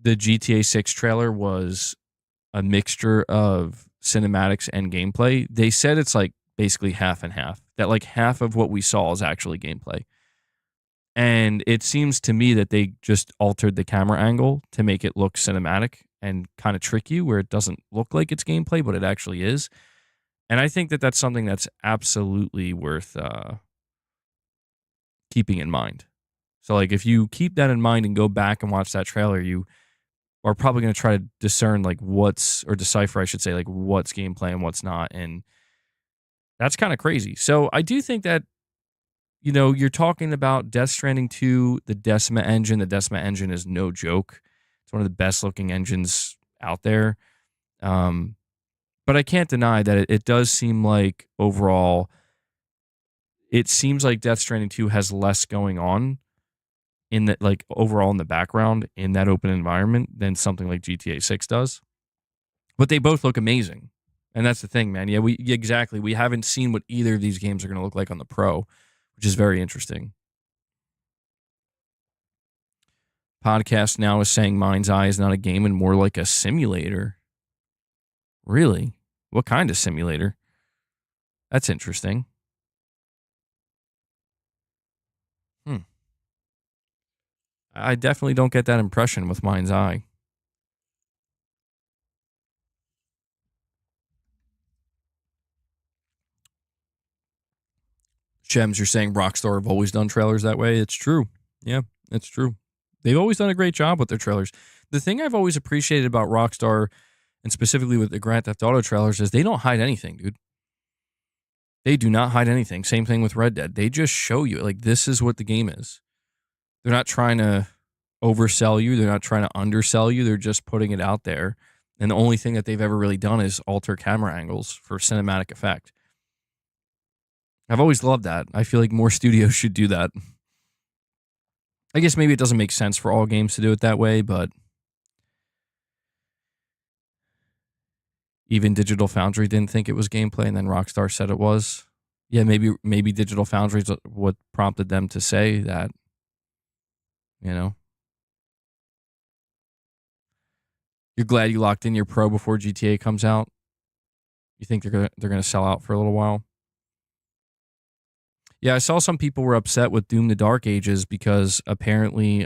the GTA 6 trailer was a mixture of cinematics and gameplay, they said it's like basically half and half, that like half of what we saw is actually gameplay. And it seems to me that they just altered the camera angle to make it look cinematic and kind of trick you where it doesn't look like it's gameplay, but it actually is. And I think that that's something that's absolutely worth keeping in mind. So, like, if you keep that in mind and go back and watch that trailer, you are probably going to try to discern, like, decipher, I should say, like, what's gameplay and what's not. And that's kind of crazy. So, I do think that, you're talking about Death Stranding 2, the Decima engine. The Decima engine is no joke. It's one of the best looking engines out there. But I can't deny that it does seem like overall it seems like Death Stranding 2 has less going on in that, like, overall in the background in that open environment than something like GTA 6 does. But they both look amazing. And that's the thing, man. Yeah, exactly. We haven't seen what either of these games are going to look like on the Pro, which is very interesting. Podcast now is saying Mind's Eye is not a game and more like a simulator. Really? What kind of simulator? That's interesting. I definitely don't get that impression with Mind's Eye. Shems, you're saying Rockstar have always done trailers that way? It's true. Yeah, it's true. They've always done a great job with their trailers. The thing I've always appreciated about Rockstar, and specifically with the Grand Theft Auto trailers, is they don't hide anything, dude. They do not hide anything. Same thing with Red Dead. They just show you, like, this is what the game is. They're not trying to oversell you. They're not trying to undersell you. They're just putting it out there. And the only thing that they've ever really done is alter camera angles for cinematic effect. I've always loved that. I feel like more studios should do that. I guess maybe it doesn't make sense for all games to do it that way, but even Digital Foundry didn't think it was gameplay, and then Rockstar said it was. Yeah, maybe Digital Foundry is what prompted them to say that, you know. You're glad you locked in your Pro before GTA comes out? You think they're gonna sell out for a little while? Yeah, I saw some people were upset with Doom: The Dark Ages because apparently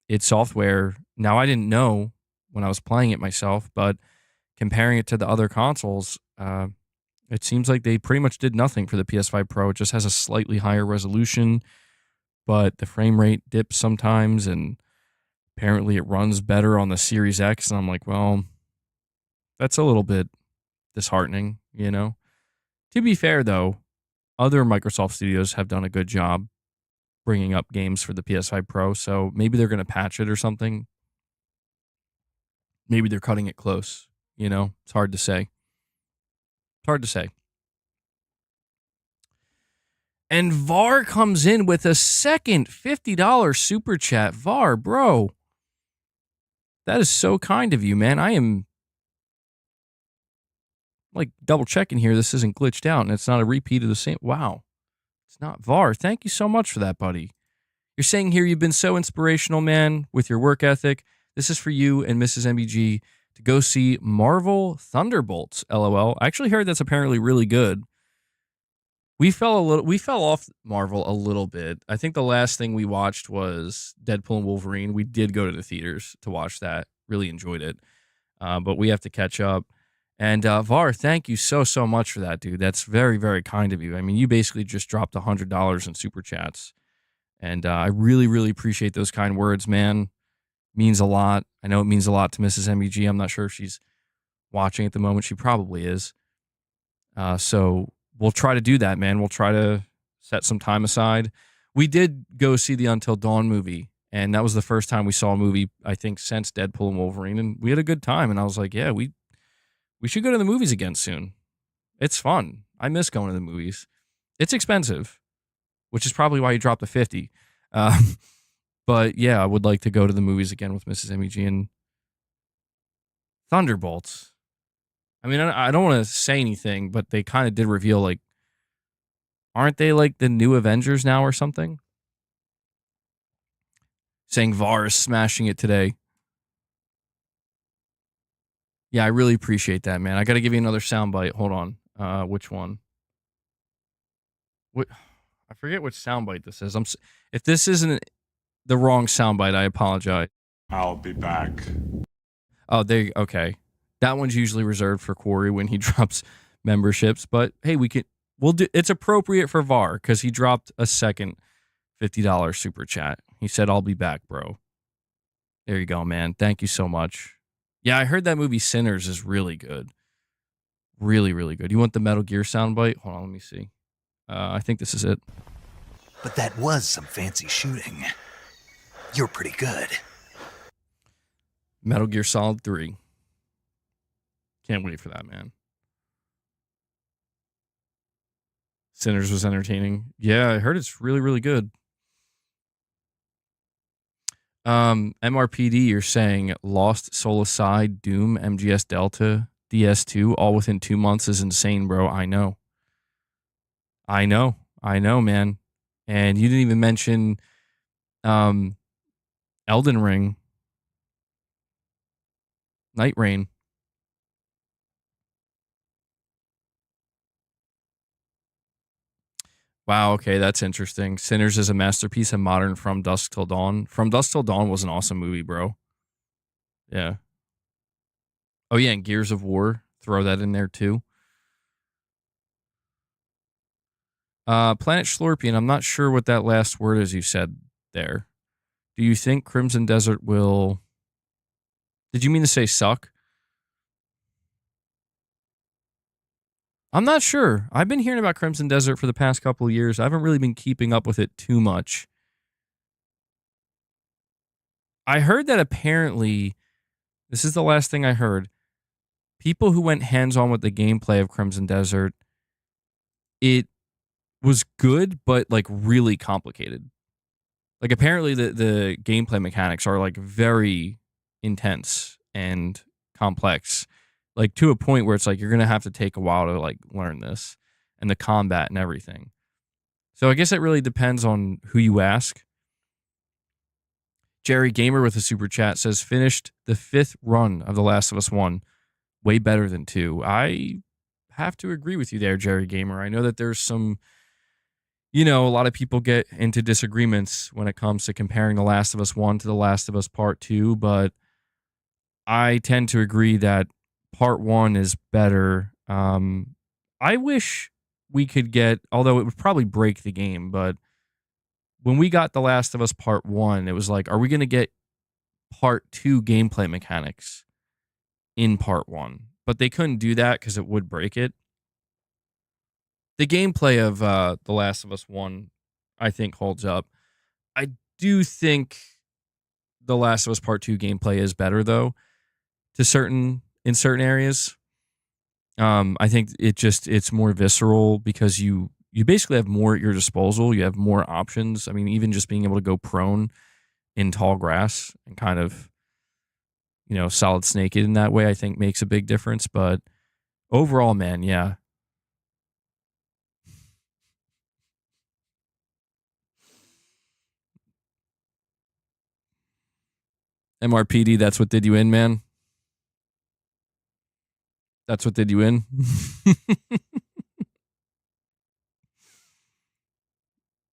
its software. Now, I didn't know when I was playing it myself, but comparing it to the other consoles, it seems like they pretty much did nothing for the PS5 Pro. It just has a slightly higher resolution, but the frame rate dips sometimes, and apparently it runs better on the Series X. And I'm like, well, that's a little bit disheartening, you know? To be fair, though, other Microsoft studios have done a good job bringing up games for the PS5 Pro, so maybe they're going to patch it or something. Maybe they're cutting it close, you know? It's hard to say. It's hard to say. And VAR comes in with a second $50 super chat. VAR, bro. That is so kind of you, man. I am like double checking here. This isn't glitched out and it's not a repeat of the same. Wow. It's not VAR. Thank you so much for that, buddy. You're saying here you've been so inspirational, man, with your work ethic. This is for you and Mrs. MBG to go see Marvel Thunderbolts, LOL. I actually heard that's apparently really good. We fell off Marvel a little bit. I think the last thing we watched was Deadpool and Wolverine. We did go to the theaters to watch that. Really enjoyed it. But we have to catch up. And VAR, thank you so much for that, dude. That's very, very kind of you. I mean, you basically just dropped $100 in super chats. And I really, really appreciate those kind words, man. Means a lot. I know it means a lot to Mrs. MBG. I'm not sure if she's watching at the moment. She probably is. So we'll try to do that, man. We'll try to set some time aside. We did go see the Until Dawn movie, and that was the first time we saw a movie, I think, since Deadpool and Wolverine, and we had a good time. And I was like, yeah, we should go to the movies again soon. It's fun. I miss going to the movies. It's expensive, which is probably why you dropped the 50. But yeah, I would like to go to the movies again with Mrs. MEG and Thunderbolts. I mean, I don't want to say anything, but they kind of did reveal, like, aren't they like the new Avengers now or something? Saying VAR is smashing it today. Yeah, I really appreciate that, man. I got to give you another soundbite. Hold on. Which one? What? I forget which soundbite this is. If this isn't the wrong soundbite, I apologize. I'll be back. Oh, okay. That one's usually reserved for Corey when he drops memberships, but hey, we'll do. It's appropriate for VAR because he dropped a second $50 super chat. He said, "I'll be back, bro." There you go, man. Thank you so much. Yeah, I heard that movie Sinners is really good. Really, really good. You want the Metal Gear soundbite? Hold on, let me see. I think this is it. But that was some fancy shooting. You're pretty good. Metal Gear Solid 3. Can't wait for that, man. Sinners was entertaining. Yeah, I heard it's really, really good. MRPD, you're saying Lost, Soul Aside, Doom, MGS Delta, DS2, all within 2 months is insane, bro. I know. I know, man. And you didn't even mention um Elden Ring, Night Rain. Wow, okay, that's interesting. Sinners is a masterpiece and modern From Dusk Till Dawn. From Dusk Till Dawn was an awesome movie, bro. Yeah. Oh yeah, and Gears of War. Throw that in there too. Planet Schlorpian, I'm not sure what that last word is you said there. Do you think Crimson Desert will... Did you mean to say suck? I'm not sure. I've been hearing about Crimson Desert for the past couple of years. I haven't really been keeping up with it too much. I heard that apparently, this is the last thing I heard, people who went hands-on with the gameplay of Crimson Desert, it was good, but like really complicated. Like apparently the gameplay mechanics are like very intense and complex, like to a point where it's like you're gonna have to take a while to like learn this and the combat and everything. So I guess it really depends on who you ask. Jerry Gamer with a super chat says finished the 5th run of The Last of Us 1. Way better than 2. I have to agree with you there, Jerry Gamer. I know that there's some, a lot of people get into disagreements when it comes to comparing The Last of Us 1 to The Last of Us Part 2, but I tend to agree that Part 1 is better. I wish we could get, although it would probably break the game, but when we got The Last of Us Part 1, it was like, are we going to get Part 2 gameplay mechanics in Part 1? But they couldn't do that because it would break it. The gameplay of The Last of Us 1, I think, holds up. I do think The Last of Us Part 2 gameplay is better, though, in certain areas. I think it's more visceral because you basically have more at your disposal. You have more options. I mean, even just being able to go prone in tall grass and kind of, solid snake it in that way, I think makes a big difference. But overall, man, yeah. MRPD, that's what did you in, man. That's what did you in.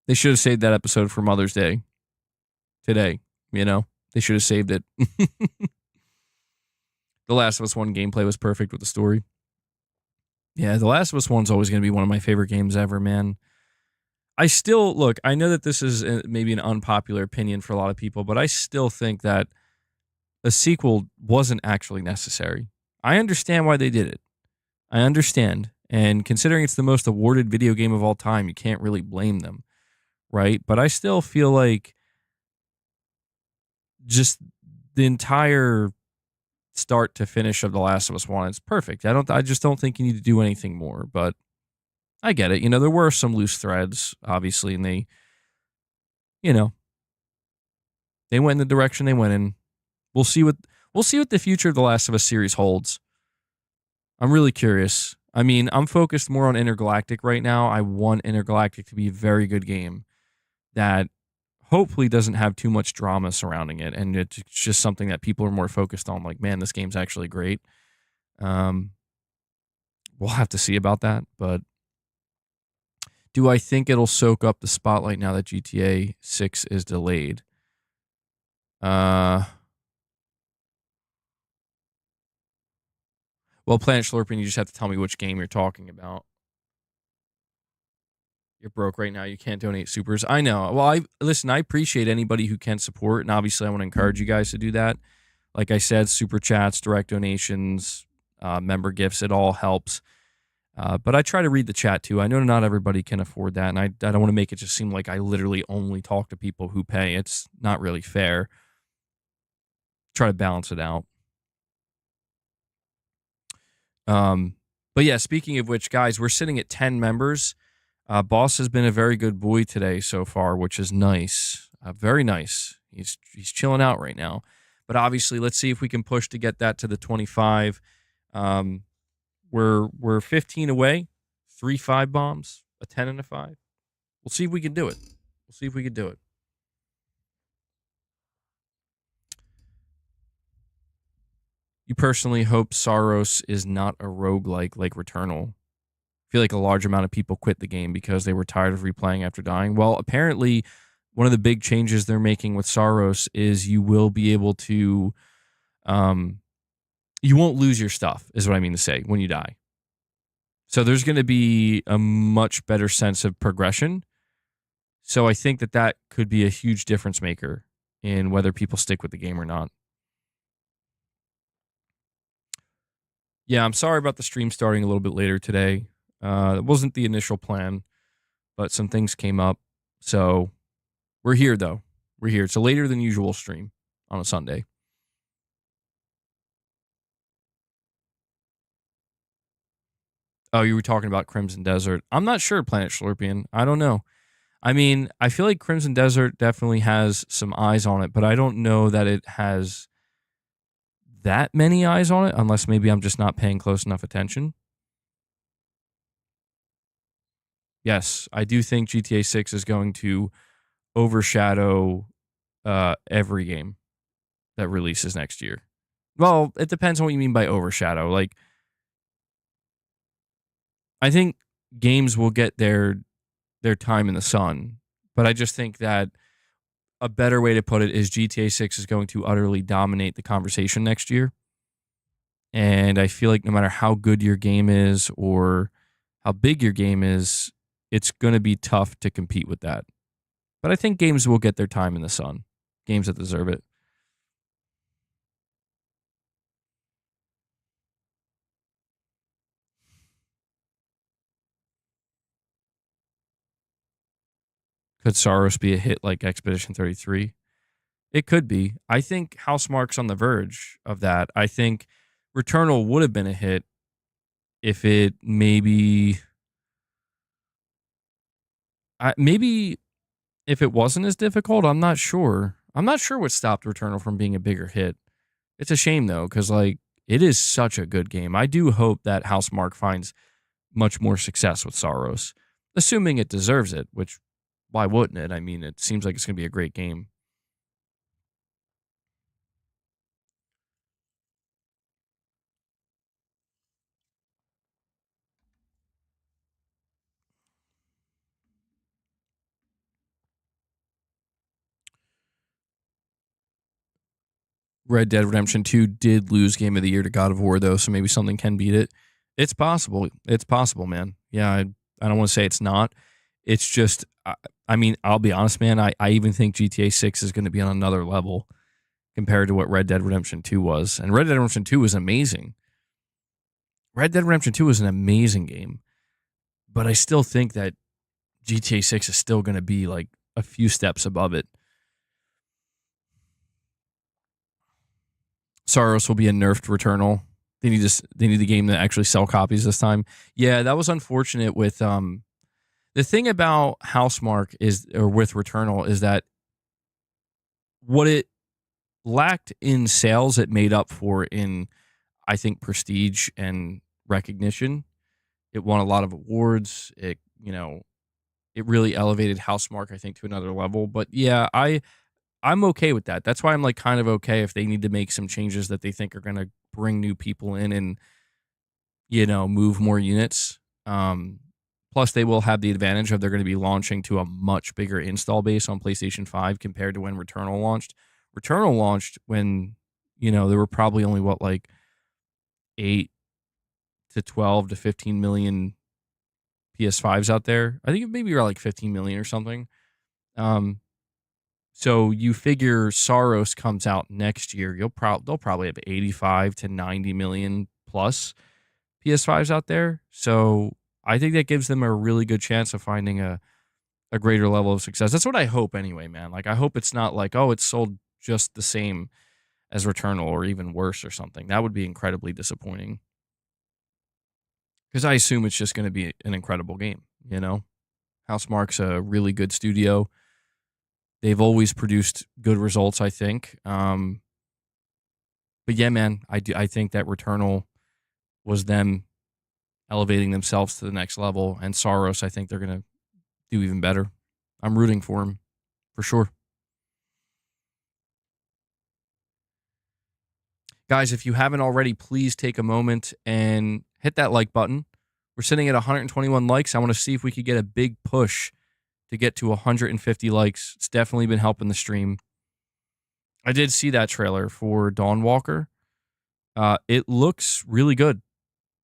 They should have saved that episode for Mother's Day today. They should have saved it. The Last of Us 1 gameplay was perfect with the story. Yeah, The Last of Us 1's always going to be one of my favorite games ever, man. I know that this is maybe an unpopular opinion for a lot of people, but I still think that a sequel wasn't actually necessary. I understand why they did it. I understand. And considering it's the most awarded video game of all time, you can't really blame them, right? But I still feel like just the entire start to finish of The Last of Us 1 is perfect. I just don't think you need to do anything more, but I get it. There were some loose threads, obviously, and they went in the direction they went in. We'll see what the future of the Last of Us series holds. I'm really curious. I mean, I'm focused more on Intergalactic right now. I want Intergalactic to be a very good game that hopefully doesn't have too much drama surrounding it, and it's just something that people are more focused on. Like, man, this game's actually great. We'll have to see about that, but do I think it'll soak up the spotlight now that GTA 6 is delayed? Well, Planet Schlorpian, you just have to tell me which game you're talking about. You're broke right now. You can't donate supers. I know. Well, I appreciate anybody who can support, and obviously I want to encourage you guys to do that. Like I said, super chats, direct donations, member gifts, it all helps. But I try to read the chat too. I know not everybody can afford that, and I don't want to make it just seem like I literally only talk to people who pay. It's not really fair. Try to balance it out. But yeah, speaking of which, guys, we're sitting at 10 members. Boss has been a very good boy today so far, which is nice. Very nice. He's chilling out right now. But obviously, let's see if we can push to get that to the 25. Um, we're 15 away, 3 5 bombs, a 10 and a 5. We'll see if we can do it. We'll see if we can do it. You personally hope Saros is not a roguelike like Returnal. I feel like a large amount of people quit the game because they were tired of replaying after dying. Well, apparently, one of the big changes they're making with Saros is you will be able to, you won't lose your stuff, is what I mean to say, when you die. So there's going to be a much better sense of progression. So I think that that could be a huge difference maker in whether people stick with the game or not. Yeah, I'm sorry about the stream starting a little bit later today. It wasn't the initial plan, but some things came up. So we're here, though. We're here. It's a later than usual stream on a Sunday. Oh, you were talking about Crimson Desert. I'm not sure, Planet Schlorpian. I don't know. I mean, I feel like Crimson Desert definitely has some eyes on it, but I don't know that it has that many eyes on it, unless maybe I'm just not paying close enough attention. Yes, I do think GTA 6 is going to overshadow every game that releases next year. Well, it depends on what you mean by overshadow. Like, I think games will get their time in the sun, but I just think that a better way to put it is GTA 6 is going to utterly dominate the conversation next year. And I feel like no matter how good your game is or how big your game is, it's going to be tough to compete with that. But I think games will get their time in the sun. Games that deserve it. Could Saros be a hit like Expedition 33? It could be. I think Housemarque's on the verge of that. I think Returnal would have been a hit if it maybe if it wasn't as difficult. I'm not sure. I'm not sure what stopped Returnal from being a bigger hit. It's a shame though, because like it is such a good game. I do hope that Housemarque finds much more success with Saros, assuming it deserves it. Which why wouldn't it? I mean, it seems like it's going to be a great game. Red Dead Redemption 2 did lose Game of the Year to God of War, though, so maybe something can beat it. It's possible. It's possible, man. Yeah, I don't want to say it's not. It's just, I mean, I'll be honest, man. I even think GTA 6 is going to be on another level compared to what Red Dead Redemption 2 was. And Red Dead Redemption 2 was amazing. Red Dead Redemption 2 was an amazing game. But I still think that GTA 6 is still going to be like a few steps above it. Saros will be a nerfed Returnal. They need the game to actually sell copies this time. Yeah, that was unfortunate with the thing about Housemarque is or with Returnal is that what it lacked in sales it made up for in I think prestige and recognition. It won a lot of awards. It really elevated Housemarque I think to another level. But yeah, I'm okay with that. That's why I'm like kind of okay if they need to make some changes that they think are going to bring new people in and move more units. Plus, they will have the advantage of they're going to be launching to a much bigger install base on PlayStation 5 compared to when Returnal launched. Returnal launched when there were probably only like 8 to 12 to 15 million PS5s out there. I think maybe you're like 15 million or something. So you figure Saros comes out next year, they'll probably have 85 to 90 million plus PS5s out there. So I think that gives them a really good chance of finding a greater level of success. That's what I hope anyway, man. Like I hope it's not like, oh, it's sold just the same as Returnal or even worse or something. That would be incredibly disappointing. Because I assume it's just going to be an incredible game, Housemarque's a really good studio. They've always produced good results, I think. But yeah, man, I think that Returnal was them elevating themselves to the next level, and Saros, I think they're gonna do even better. I'm rooting for him for sure. Guys, if you haven't already, please take a moment and hit that like button. We're sitting at 121 likes. I want to see if we could get a big push to get to 150 likes. It's definitely been helping the stream. I did see that trailer for Dawnwalker. It looks really good.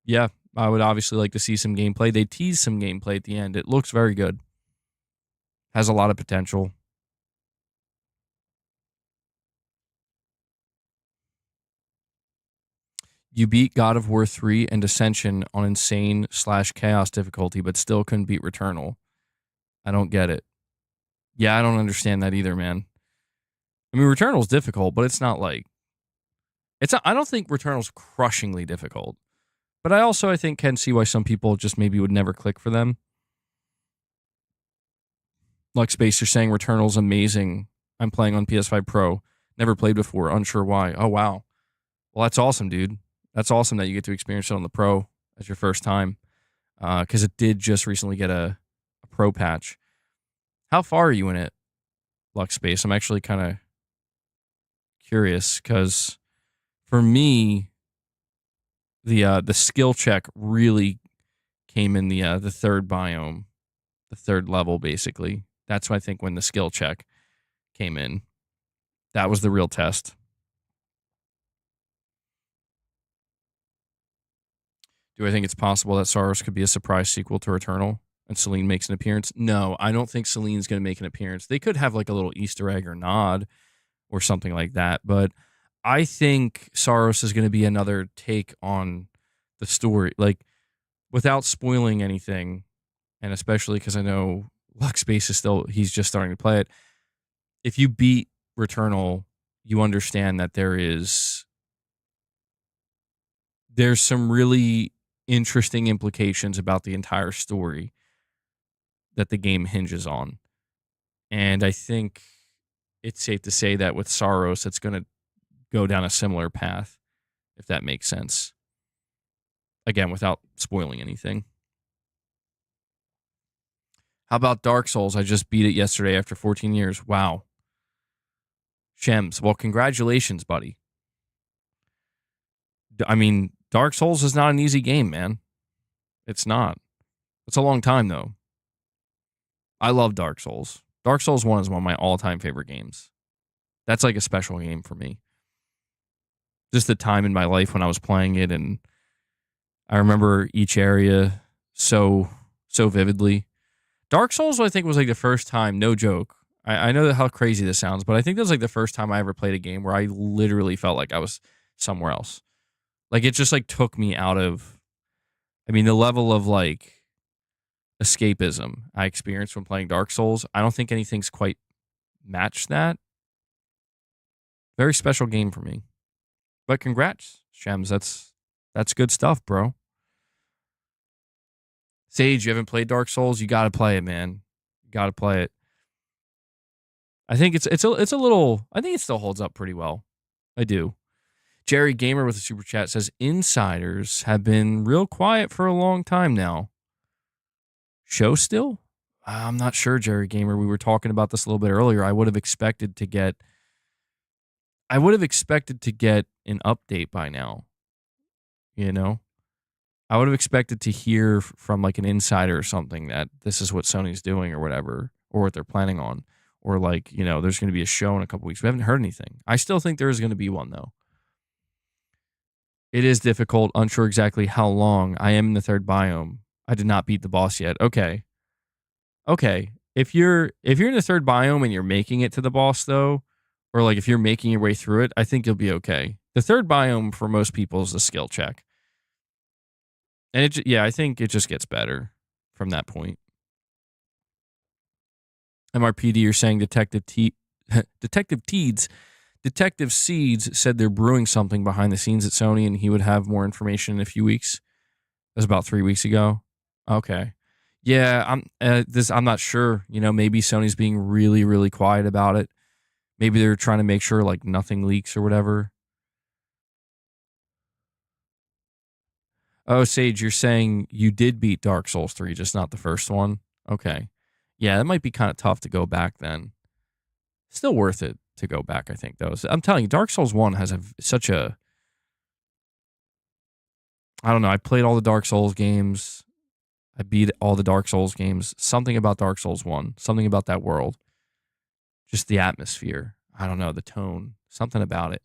Yeah, I would obviously like to see some gameplay. They teased some gameplay at the end. It looks very good. Has a lot of potential. You beat God of War 3 and Ascension on insane/chaos difficulty, but still couldn't beat Returnal. I don't get it. Yeah, I don't understand that either, man. I mean, Returnal's difficult, but it's not like I don't think Returnal's crushingly difficult. But I think can see why some people just maybe would never click for them. Like Space, you're saying Returnal's amazing. I'm playing on PS5 Pro. Never played before. Unsure why. Oh, wow. Well, that's awesome, dude. That's awesome that you get to experience it on the Pro as your first time. Because it did just recently get a Pro patch. How far are you in it, Lux Space? I'm actually kind of curious because for me, the skill check really came in the third biome, the third level, basically. That's I think when the skill check came in. That was the real test. Do I think it's possible that Saros could be a surprise sequel to Returnal and Celine makes an appearance? No, I don't think Celine's going to make an appearance. They could have like a little Easter egg or nod or something like that, but I think Saros is going to be another take on the story, like without spoiling anything, and especially because I know Lux Space is he's just starting to play it. If you beat Returnal, you understand that there's some really interesting implications about the entire story that the game hinges on. And I think it's safe to say that with Saros, it's going to go down a similar path, if that makes sense. Again, without spoiling anything. How about Dark Souls? I just beat it yesterday after 14 years. Wow. Shems, well, congratulations, buddy. I mean, Dark Souls is not an easy game, man. It's not. It's a long time, though. I love Dark Souls. Dark Souls 1 is one of my all-time favorite games. That's like a special game for me. Just the time in my life when I was playing it, and I remember each area so vividly. Dark Souls, I think, was like the first time, no joke. I know how crazy this sounds, but I think that was like the first time I ever played a game where I literally felt like I was somewhere else. Like it just like took me out of, I mean, the level of like escapism I experienced when playing Dark Souls, I don't think anything's quite matched that. Very special game for me. But congrats, Shems. That's good stuff, bro. Sage, you haven't played Dark Souls? You got to play it, man. You got to play it. I think it's a little. I think it still holds up pretty well. I do. Jerry Gamer with a super chat says insiders have been real quiet for a long time now. Show still? I'm not sure, Jerry Gamer. We were talking about this a little bit earlier. I would have expected to get an update by now. You know? I would have expected to hear from like an insider or something that this is what Sony's doing or whatever, or what they're planning on. Or like, you know, there's going to be a show in a couple weeks. We haven't heard anything. I still think there is going to be one, though. It is difficult. Unsure exactly how long. I am in the third biome. I did not beat the boss yet. Okay. If you're in the third biome and you're making it to the boss, though, or like if you're making your way through it, I think you'll be okay. The third biome for most people is a skill check. And I think it just gets better from that point. MRPD, you're saying Detective Seeds said they're brewing something behind the scenes at Sony and he would have more information in a few weeks. That was about 3 weeks ago. Okay. Yeah, I'm not sure. You know, maybe Sony's being really, really quiet about it. Maybe they're trying to make sure like nothing leaks or whatever. Oh, Sage, you're saying you did beat Dark Souls 3, just not the first one? Okay. Yeah, that might be kind of tough to go back then. Still worth it to go back, I think, though. So I'm telling you, Dark Souls 1 has such a. I don't know. I played all the Dark Souls games. I beat all the Dark Souls games. Something about Dark Souls 1, something about that world, just the atmosphere. I don't know, the tone, something about it.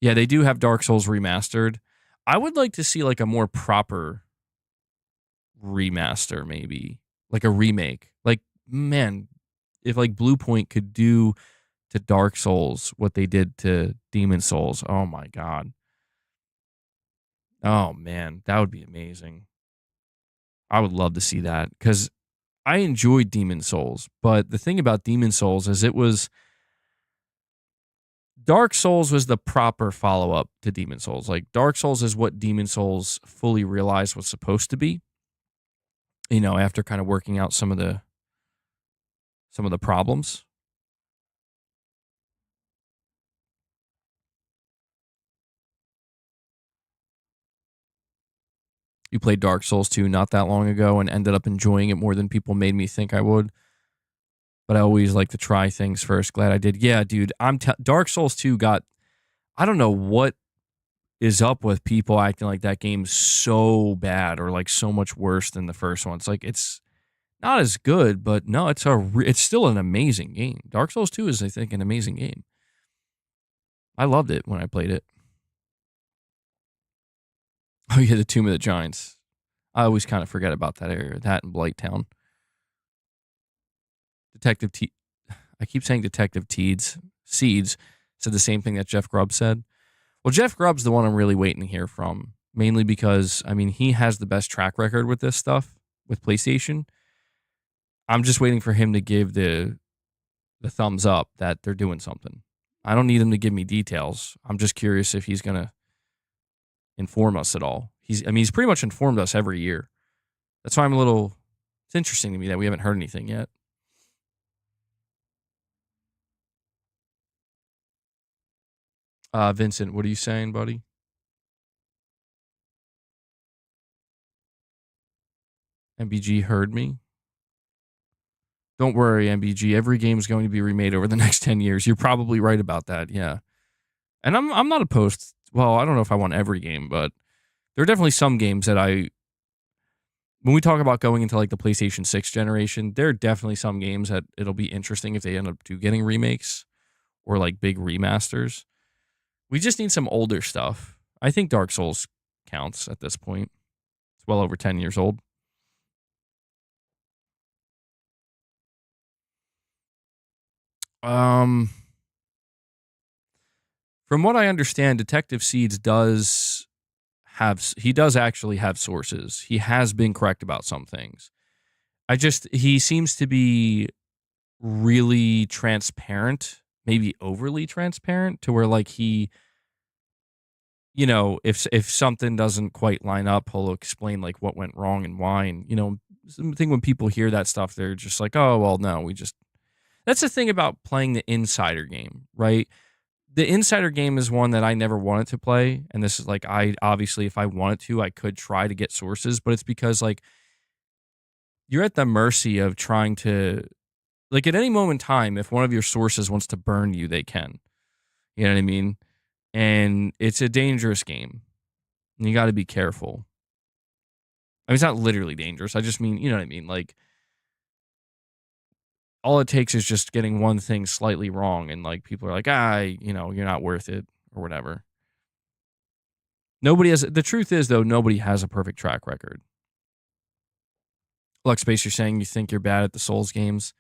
Yeah, they do have Dark Souls remastered. I would like to see like a more proper remaster, maybe like a remake. Like, man, if like Blue Point could do to Dark Souls what they did to Demon Souls, oh my god, oh man, that would be amazing. I would love to see that because I enjoyed Demon Souls, but the thing about Demon Souls is it was Dark Souls was the proper follow up to Demon Souls. Like Dark Souls is what Demon Souls fully realized was supposed to be. You know, after kind of working out some of the problems. You played Dark Souls 2 not that long ago and ended up enjoying it more than people made me think I would. But I always like to try things first. Glad I did. Yeah, dude, Dark Souls 2 got I don't know what is up with people acting like that game's so bad or like so much worse than the first one. It's like it's not as good, but no, it's still an amazing game. Dark Souls 2 is I think an amazing game. I loved it when I played it. Oh yeah, the Tomb of the Giants. I always kind of forget about that area. That and Blighttown. Detective T I keep saying Detective Seeds said the same thing that Jeff Grubb said. Well, Jeff Grubb's the one I'm really waiting to hear from, mainly because I mean he has the best track record with this stuff with PlayStation. I'm just waiting for him to give the thumbs up that they're doing something. I don't need him to give me details. I'm just curious if he's gonna inform us at all. He's pretty much informed us every year. That's why I'm a little. It's interesting to me that we haven't heard anything yet. Vincent, what are you saying, buddy? MBG heard me. Don't worry, MBG. Every game is going to be remade over the next 10 years. You're probably right about that. Yeah. And I'm not opposed. Well, I don't know if I want every game, but there are definitely some games that when we talk about going into like the PlayStation 6 generation, there are definitely some games that it'll be interesting if they end up getting remakes or like big remasters. We just need some older stuff. I think Dark Souls counts at this point. It's well over 10 years old. Um, from what I understand, Detective Seeds does actually have sources. He has been correct about some things. He seems to be really transparent, maybe overly transparent to where like he if something doesn't quite line up, he'll explain like what went wrong and why. And I think when people hear that stuff, they're just like, oh well, no, we just. That's the thing about playing the insider game, right? The insider game is one that I never wanted to play, and this is like I obviously, if I wanted to, I could try to get sources, but it's because like you're at the mercy of trying to like at any moment in time, if one of your sources wants to burn you, they can. You know what I mean? And it's a dangerous game. And you got to be careful. I mean, it's not literally dangerous. I just mean, you know what I mean? Like, all it takes is just getting one thing slightly wrong, and like people are like, you're not worth it or whatever. The truth is, though, nobody has a perfect track record. Luckspace, you're saying you think you're bad at the Souls games.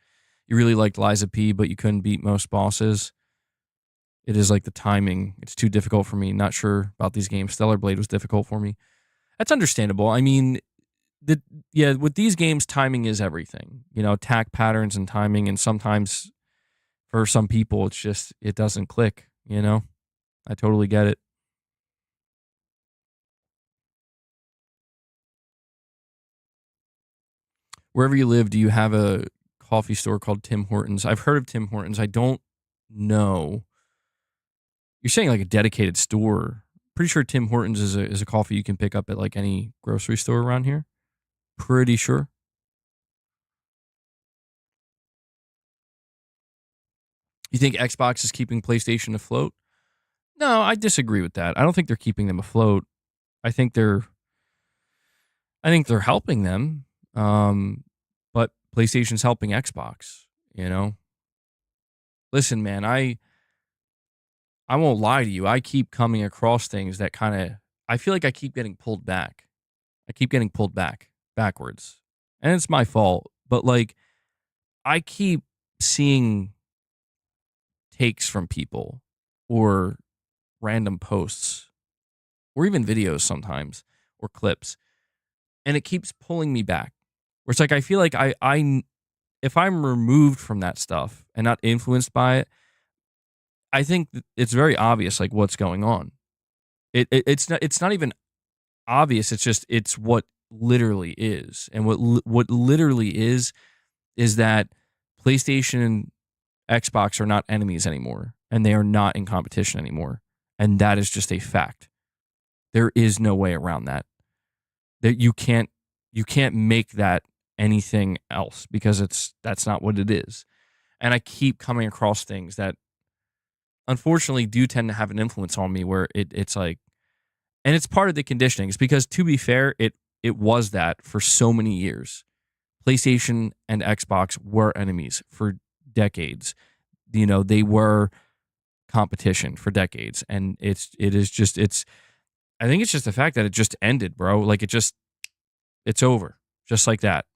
You really liked Liza P, but you couldn't beat most bosses. It is like the timing. It's too difficult for me. Not sure about these games. Stellar Blade was difficult for me. That's understandable. I mean, with these games, timing is everything. Attack patterns and timing, and sometimes for some people, it doesn't click. I totally get it. Wherever you live, do you have a coffee store called Tim Hortons? I've heard of Tim Hortons. I don't know. You're saying like a dedicated store. Pretty sure Tim Hortons is a coffee you can pick up at like any grocery store around here. Pretty sure. You think Xbox is keeping PlayStation afloat? No, I disagree with that. I don't think they're keeping them afloat. I think they're helping them. But PlayStation's helping Xbox, you know? Listen, man, I won't lie to you. I keep coming across things that kind of I feel like I keep getting pulled back. I keep getting pulled backwards. And it's my fault, but like I keep seeing takes from people or random posts or even videos sometimes or clips, and it keeps pulling me back. Where it's like I feel like I if I'm removed from that stuff and not influenced by it, I think it's very obvious like what's going on. It's not even obvious. It's just it's what literally is, and what literally is that PlayStation and Xbox are not enemies anymore, and they are not in competition anymore, and that is just a fact. There is no way around that. That you can't make that anything else because that's not what it is. And I keep coming across things that unfortunately do tend to have an influence on me where it's like, and it's part of the conditioning. It's because to be fair, it was that for so many years. PlayStation and Xbox were enemies for decades. You know, they were competition for decades. And it's I think it's just the fact that it just ended, bro. Like it's over. Just like that.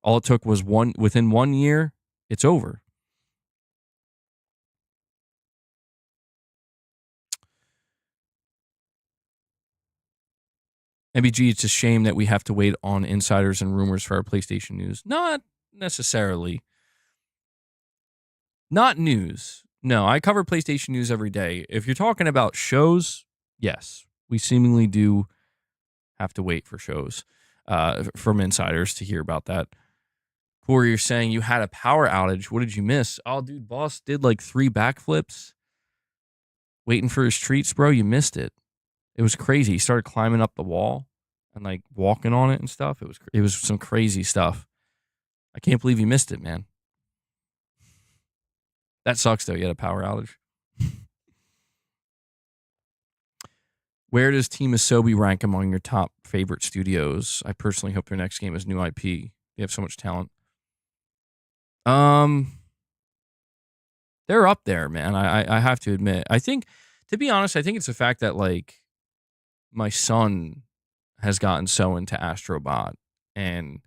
All it took was within 1 year, it's over. MBG, it's a shame that we have to wait on insiders and rumors for our PlayStation news. Not necessarily. Not news. No, I cover PlayStation news every day. If you're talking about shows, yes, we seemingly do have to wait for shows from insiders to hear about that. Corey, you're saying you had a power outage. What did you miss? Oh, dude, boss did like 3 backflips waiting for his treats, bro. You missed it. It was crazy. He started climbing up the wall and like walking on it and stuff. It was some crazy stuff. I can't believe you missed it, man. That sucks though. You had a power outage. Where does Team Asobi rank among your top favorite studios? I personally hope their next game is new IP. They have so much talent. They're up there, man. I have to admit. I think, to be honest, I think it's the fact that like my son has gotten so into Astrobot, and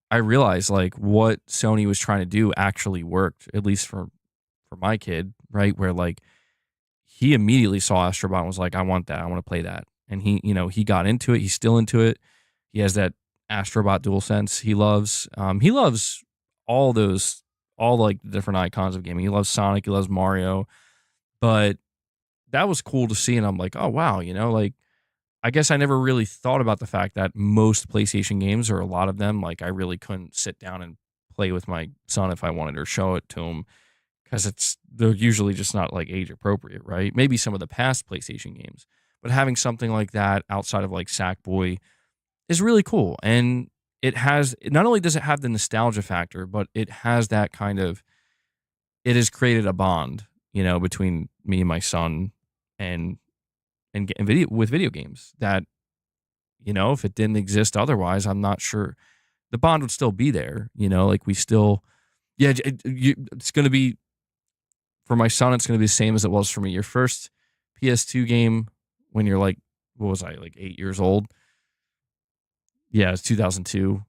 I realized like what Sony was trying to do actually worked, at least for my kid, right? Where like he immediately saw Astrobot and was like, I want that. I want to play that. And he got into it. He's still into it. He has that Astrobot DualSense he loves. He loves all like the different icons of gaming. He loves Sonic. He loves Mario. But that was cool to see. And I'm like, oh, wow. Like, I guess I never really thought about the fact that most PlayStation games, or a lot of them, like I really couldn't sit down and play with my son if I wanted or show it to him because they're usually just not like age appropriate, right? Maybe some of the past PlayStation games, but having something like that outside of like Sackboy is really cool. And it has, not only does it have the nostalgia factor, but it has that kind of, it has created a bond, between me and my son and video games that, if it didn't exist otherwise, I'm not sure the bond would still be there, like we still, yeah, it's going to be, for my son, it's going to be the same as it was for me. Your first PS2 game when you're like, what was I, like 8 years old? Yeah, it's 2002.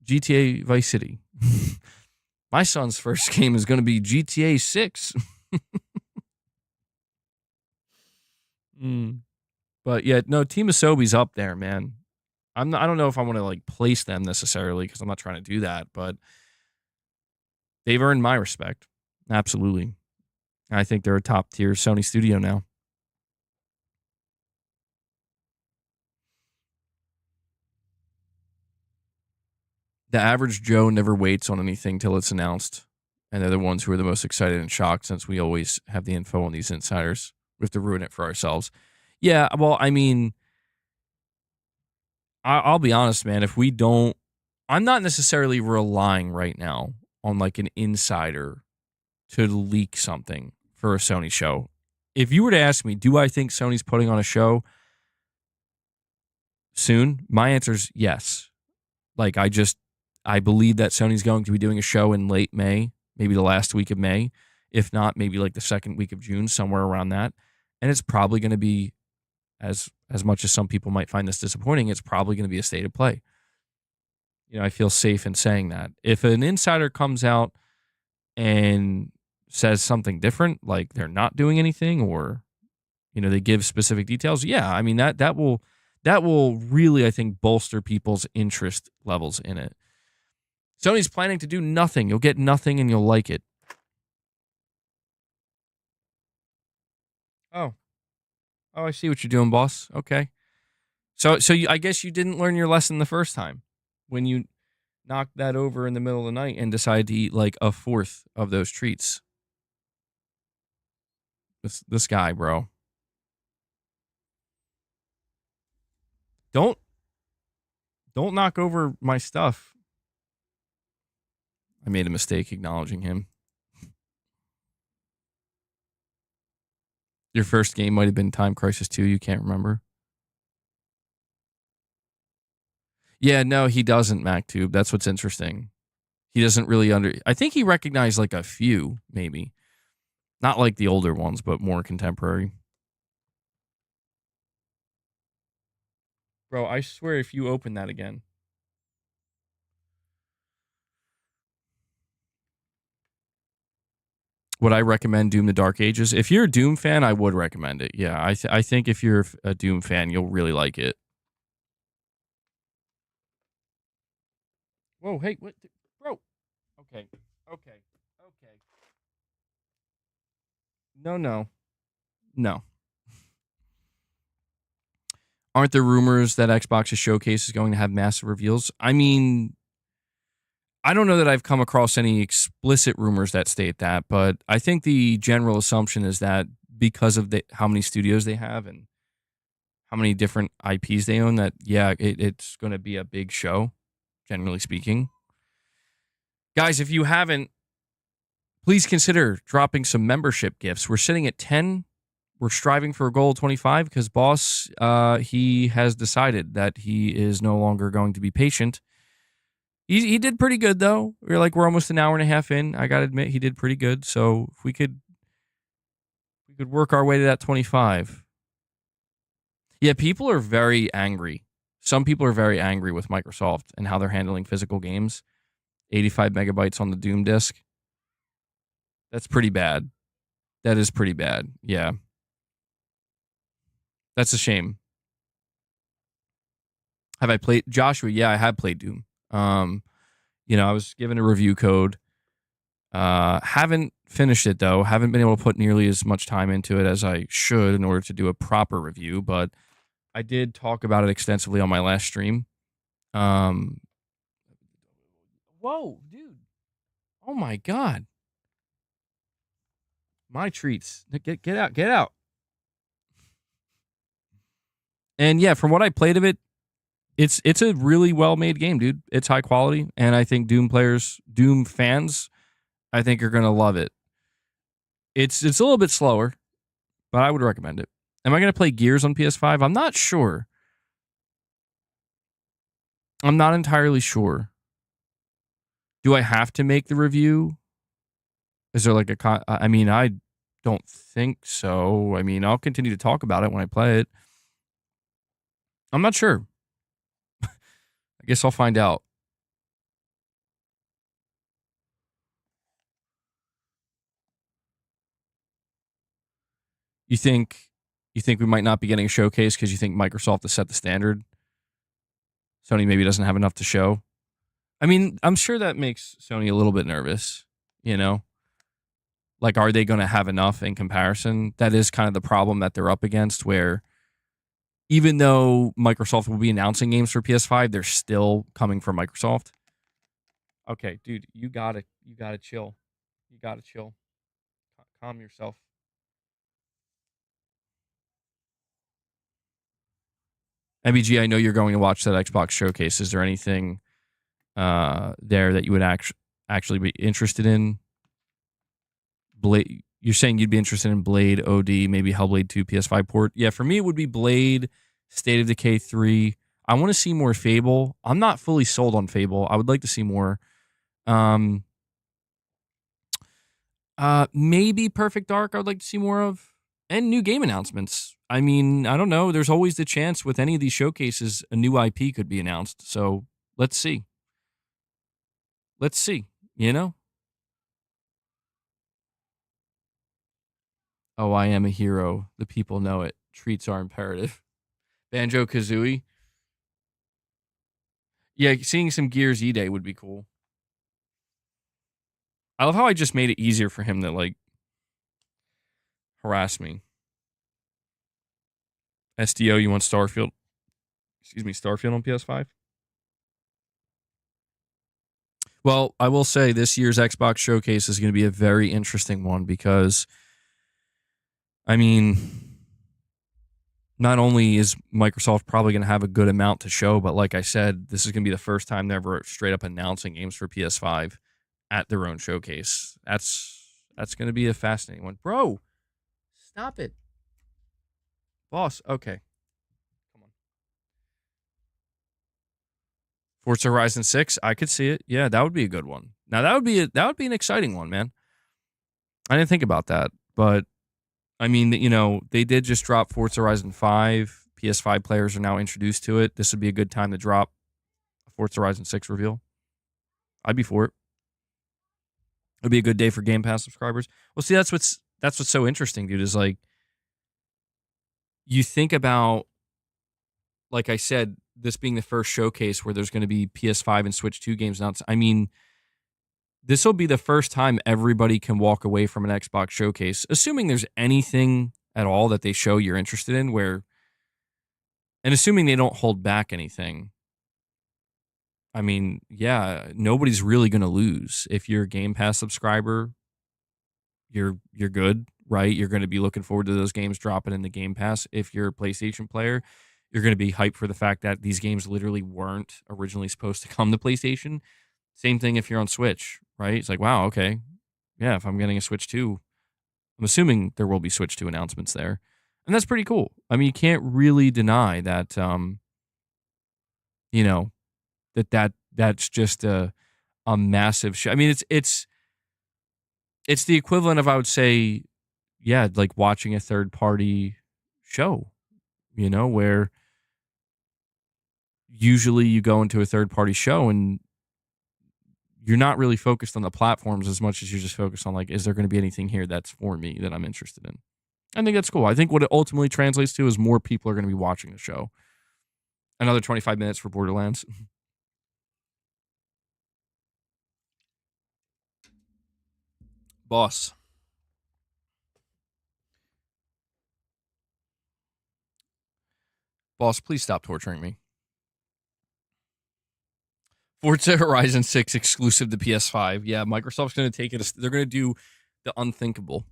GTA Vice City. My son's first game is going to be GTA 6. But yeah, no, Team Asobi's up there, man. I don't know if I want to like place them necessarily because I'm not trying to do that, but they've earned my respect. Absolutely. I think they're a top tier Sony studio now. The average Joe never waits on anything till it's announced. And they're the ones who are the most excited and shocked since we always have the info on these insiders. We have to ruin it for ourselves. Yeah, well, I mean, I'll be honest, man. If we don't, I'm not necessarily relying right now on like an insider to leak something for a Sony show. If you were to ask me, do I think Sony's putting on a show soon? My answer is yes. Like, I believe that Sony's going to be doing a show in late May, maybe the last week of May. If not, maybe like the second week of June, somewhere around that. And it's probably going to be, as much as some people might find this disappointing, it's probably going to be a state of play. You know, I feel safe in saying that. If an insider comes out and says something different, like they're not doing anything, or you know, they give specific details, yeah, I mean that will really, I think, bolster people's interest levels in it. Sony's planning to do nothing. You'll get nothing and you'll like it. Oh, I see what you're doing, boss. Okay. So I guess you didn't learn your lesson the first time when you knocked that over in the middle of the night and decided to eat like a fourth of those treats. This guy, bro. Don't knock over my stuff. I made a mistake acknowledging him. Your first game might have been Time Crisis 2. You can't remember. Yeah, no, he doesn't, MacTube. That's what's interesting. He doesn't really I think he recognized like a few, maybe. Not like the older ones, but more contemporary. Bro, I swear if you open that again. Would I recommend Doom: The Dark Ages? If you're a Doom fan, I would recommend it. Yeah, I think if you're a Doom fan, you'll really like it. Whoa, hey, what? Bro. Okay. No. Aren't there rumors that Xbox's showcase is going to have massive reveals? I mean, I don't know that I've come across any explicit rumors that state that, but I think the general assumption is that because of how many studios they have and how many different IPs they own, that, yeah, it's going to be a big show, generally speaking. Guys, if you haven't, please consider dropping some membership gifts. We're sitting at 10. We're striving for a goal of 25 because boss, he has decided that he is no longer going to be patient. He did pretty good, though. We're almost an hour and a half in. I got to admit, he did pretty good. So if we could work our way to that 25. Yeah, people are very angry. Some people are very angry with Microsoft and how they're handling physical games. 85 megabytes on the Doom disk. That's pretty bad. That is pretty bad. Yeah. That's a shame. Have I played Joshua? Yeah, I have played Doom. You know, I was given a review code. Haven't finished it though. Haven't been able to put nearly as much time into it as I should in order to do a proper review, but I did talk about it extensively on my last stream. Whoa, dude. Oh my God. My treats. Get out. And yeah, from what I played of it, it's a really well-made game, dude. It's high quality, and I think Doom fans, I think are gonna love it. It's a little bit slower, but I would recommend it. Am I gonna play Gears on PS5? I'm not sure. I'm not entirely sure. Do I have to make the review? Is there like I mean, I don't think so. I mean, I'll continue to talk about it when I play it. I'm not sure. I guess I'll find out. You think we might not be getting a showcase because you think Microsoft has set the standard? Sony maybe doesn't have enough to show. I mean, I'm sure that makes Sony a little bit nervous, you know? Like, are they going to have enough in comparison? That is kind of the problem that they're up against, where even though Microsoft will be announcing games for PS5, they're still coming from Microsoft. Okay, dude, you gotta chill. You gotta chill. Calm yourself. MBG, I know you're going to watch that Xbox showcase. Is there anything there that you would actually be interested in? Blade, you're saying you'd be interested in Blade, OD, maybe Hellblade 2 PS5 port. Yeah, for me it would be Blade, State of Decay 3. I want to see more Fable. I'm not fully sold on Fable. I would like to see more. Um maybe Perfect Dark I would like to see more of. And new game announcements. I mean, I don't know. There's always the chance with any of these showcases a new IP could be announced. So let's see. Let's see, you know? Oh, I am a hero. The people know it. Treats are imperative. Banjo Kazooie. Yeah, seeing some Gears E Day would be cool. I love how I just made it easier for him to like harass me. SDO, you want Starfield? Excuse me, Starfield on PS5? Well, I will say this year's Xbox showcase is going to be a very interesting one because, I mean, not only is Microsoft probably going to have a good amount to show, but like I said, this is going to be the first time they're ever straight up announcing games for PS5 at their own showcase. That's going to be a fascinating one. Bro, stop it. Boss, okay. Come on. Forza Horizon 6, I could see it. Yeah, that would be a good one. Now that would be an exciting one, man. I didn't think about that, but I mean, you know, they did just drop Forza Horizon 5. PS5 players are now introduced to it. This would be a good time to drop a Forza Horizon 6 reveal. I'd be for it. It'd be a good day for Game Pass subscribers. Well, see, that's what's so interesting, dude, is like you think about, like I said, this being the first showcase where there's going to be PS5 and Switch 2 games announced. I mean, this will be the first time everybody can walk away from an Xbox showcase, assuming there's anything at all that they show you're interested in, where, and assuming they don't hold back anything. I mean, yeah, nobody's really going to lose. If you're a Game Pass subscriber, you're good, right? You're going to be looking forward to those games dropping in the Game Pass. If you're a PlayStation player, you're going to be hyped for the fact that these games literally weren't originally supposed to come to PlayStation. Same thing if you're on Switch, right? It's like, wow, okay. Yeah, if I'm getting a Switch 2, I'm assuming there will be Switch 2 announcements there. And that's pretty cool. I mean, you can't really deny that you know, that's just a massive show. I mean, it's the equivalent of, I would say, yeah, like watching a third party show, you know, where usually you go into a third party show and you're not really focused on the platforms as much as you're just focused on, like, is there going to be anything here that's for me that I'm interested in? I think that's cool. I think what it ultimately translates to is more people are going to be watching the show. Another 25 minutes for Borderlands. Boss. Boss, please stop torturing me. Forza Horizon 6 exclusive to PS5. Yeah, Microsoft's going to take it. They're going to do the unthinkable.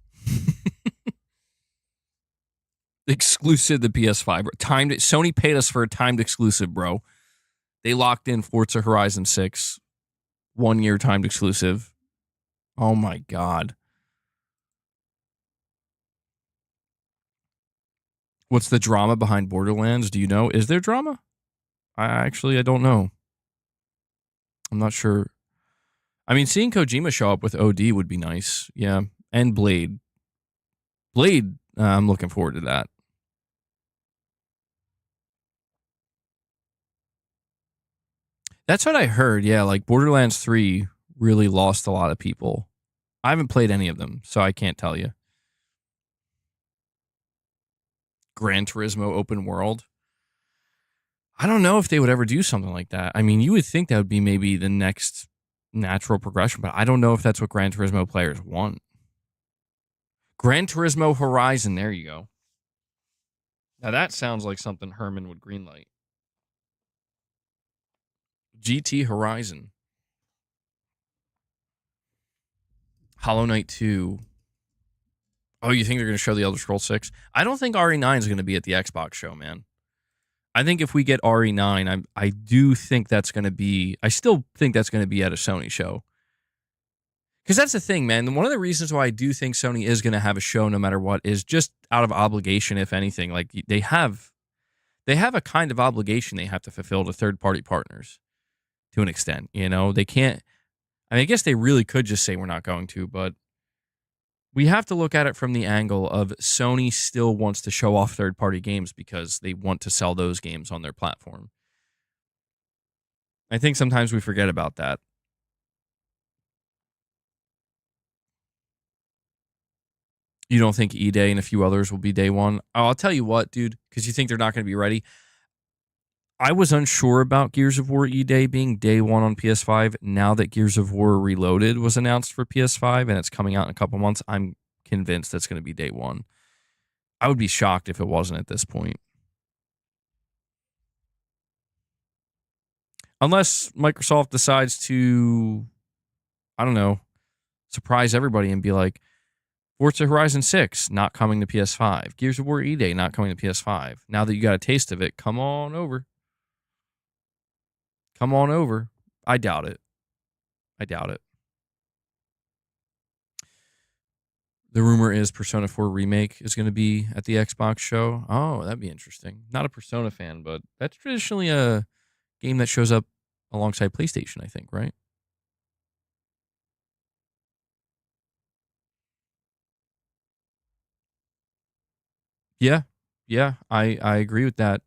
Exclusive to PS5. Timed. Sony paid us for a timed exclusive, bro. They locked in Forza Horizon 6. 1 year timed exclusive. Oh my God. What's the drama behind Borderlands? Do you know? Is there drama? I don't know. I'm not sure. I mean, seeing Kojima show up with OD would be nice. Yeah. And Blade. Blade, I'm looking forward to that. That's what I heard. Yeah. Like Borderlands 3 really lost a lot of people. I haven't played any of them, so I can't tell you. Gran Turismo open world. I don't know if they would ever do something like that. I mean, you would think that would be maybe the next natural progression, but I don't know if that's what Gran Turismo players want. Gran Turismo Horizon, there you go. Now that sounds like something Herman would greenlight. GT Horizon. Hollow Knight 2. Oh, you think they're going to show the Elder Scrolls 6? I don't think RE9 is going to be at the Xbox show, man. I think if we get RE9, I do think that's going to be. I still think that's going to be at a Sony show. Because that's the thing, man. One of the reasons why I do think Sony is going to have a show no matter what is just out of obligation, if anything. Like they have a kind of obligation they have to fulfill to third-party partners to an extent. You know, they can't. I mean, I guess they really could just say we're not going to, but we have to look at it from the angle of Sony still wants to show off third-party games because they want to sell those games on their platform. I think sometimes we forget about that. You don't think E-Day and a few others will be day one? Oh, I'll tell you what, dude, because you think they're not going to be ready. I was unsure about Gears of War E-Day being day one on PS5. Now that Gears of War Reloaded was announced for PS5 and it's coming out in a couple months, I'm convinced that's going to be day one. I would be shocked if it wasn't at this point. Unless Microsoft decides to, I don't know, surprise everybody and be like, Forza Horizon 6 not coming to PS5. Gears of War E-Day not coming to PS5. Now that you got a taste of it, come on over. Come on over. I doubt it. The rumor is Persona 4 Remake is going to be at the Xbox show. Oh, that'd be interesting. Not a Persona fan, but that's traditionally a game that shows up alongside PlayStation, I think, right? Yeah. Yeah, I agree with that.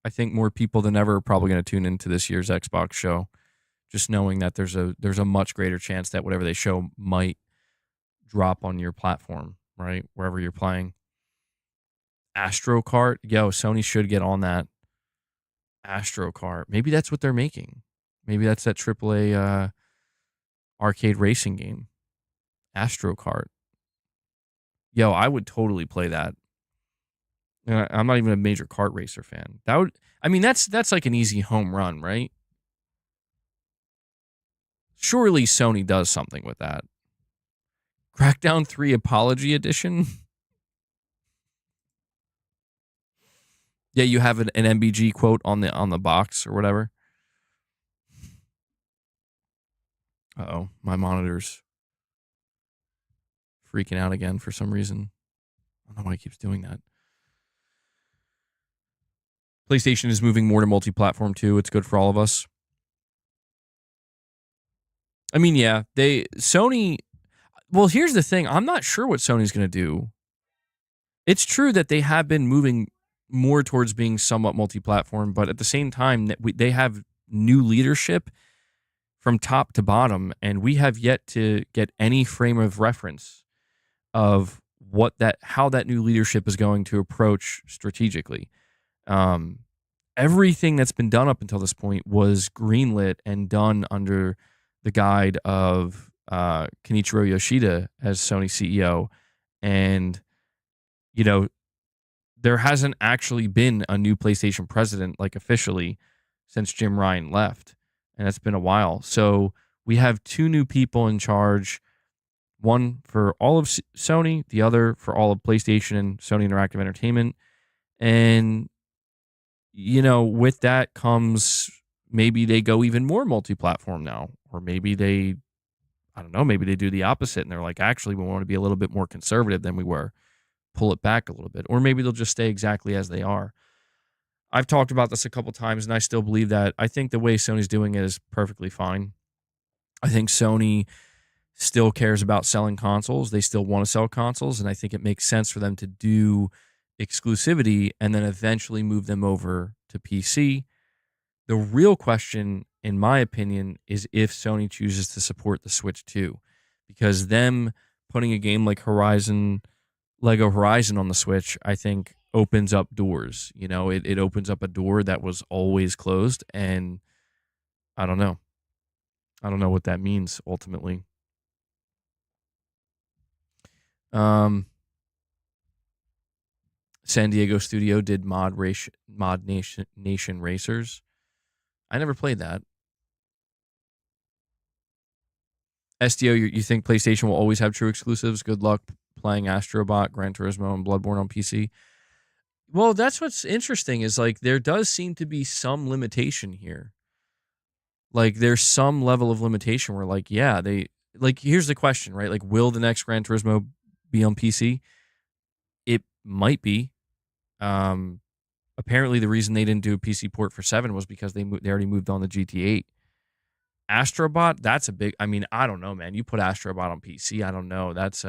I think more people than ever are probably going to tune into this year's Xbox show, just knowing that there's a much greater chance that whatever they show might drop on your platform, right? Wherever you're playing. Astro Kart, yo, Sony should get on that. Astro Kart, maybe that's what they're making. Maybe that's that AAA arcade racing game. Astro Kart. Yo, I would totally play that. I'm not even a major kart racer fan. That would, I mean, that's like an easy home run, right? Surely Sony does something with that. Crackdown 3 Apology Edition. Yeah, you have an MBG quote on the box or whatever. Uh-oh, my monitor's freaking out again for some reason. I don't know why it keeps doing that. PlayStation is moving more to multi-platform too. It's good for all of us. I mean, yeah, Sony. Well, here's the thing. I'm not sure what Sony's going to do. It's true that they have been moving more towards being somewhat multi-platform, but at the same time, they have new leadership from top to bottom, and we have yet to get any frame of reference of how that new leadership is going to approach strategically. Everything that's been done up until this point was greenlit and done under the guide of Kenichiro Yoshida as Sony CEO. And, you know, there hasn't actually been a new PlayStation president, like officially, since Jim Ryan left. And that's been a while. So we have two new people in charge, one for all of Sony, the other for all of PlayStation and Sony Interactive Entertainment. And, you know, with that comes maybe they go even more multi-platform now, or maybe I don't know, maybe they do the opposite and they're like, actually, we want to be a little bit more conservative than we were, pull it back a little bit, or maybe they'll just stay exactly as they are. I've talked about this a couple times and I still believe that. I think the way Sony's doing it is perfectly fine. I think Sony still cares about selling consoles. They still want to sell consoles, and I think it makes sense for them to do exclusivity and then eventually move them over to PC. The real question, in my opinion, is if Sony chooses to support the Switch 2, because them putting a game like Lego Horizon on the Switch, I think opens up doors. You know, it opens up a door that was always closed, and I don't know. I don't know what that means ultimately. San Diego studio did Mod Nation Racers. I never played that. SDO, you think PlayStation will always have true exclusives? Good luck playing Astrobot, Gran Turismo, and Bloodborne on PC. Well, that's what's interesting is like there does seem to be some limitation here. Like there's some level of limitation where like, yeah, they like here's the question, right? Like, will the next Gran Turismo be on PC? It might be. Apparently the reason they didn't do a PC port for 7 was because they already moved on the GT8. Astrobot, that's a big. I mean, I don't know, man. You put Astrobot on PC, I don't know. That's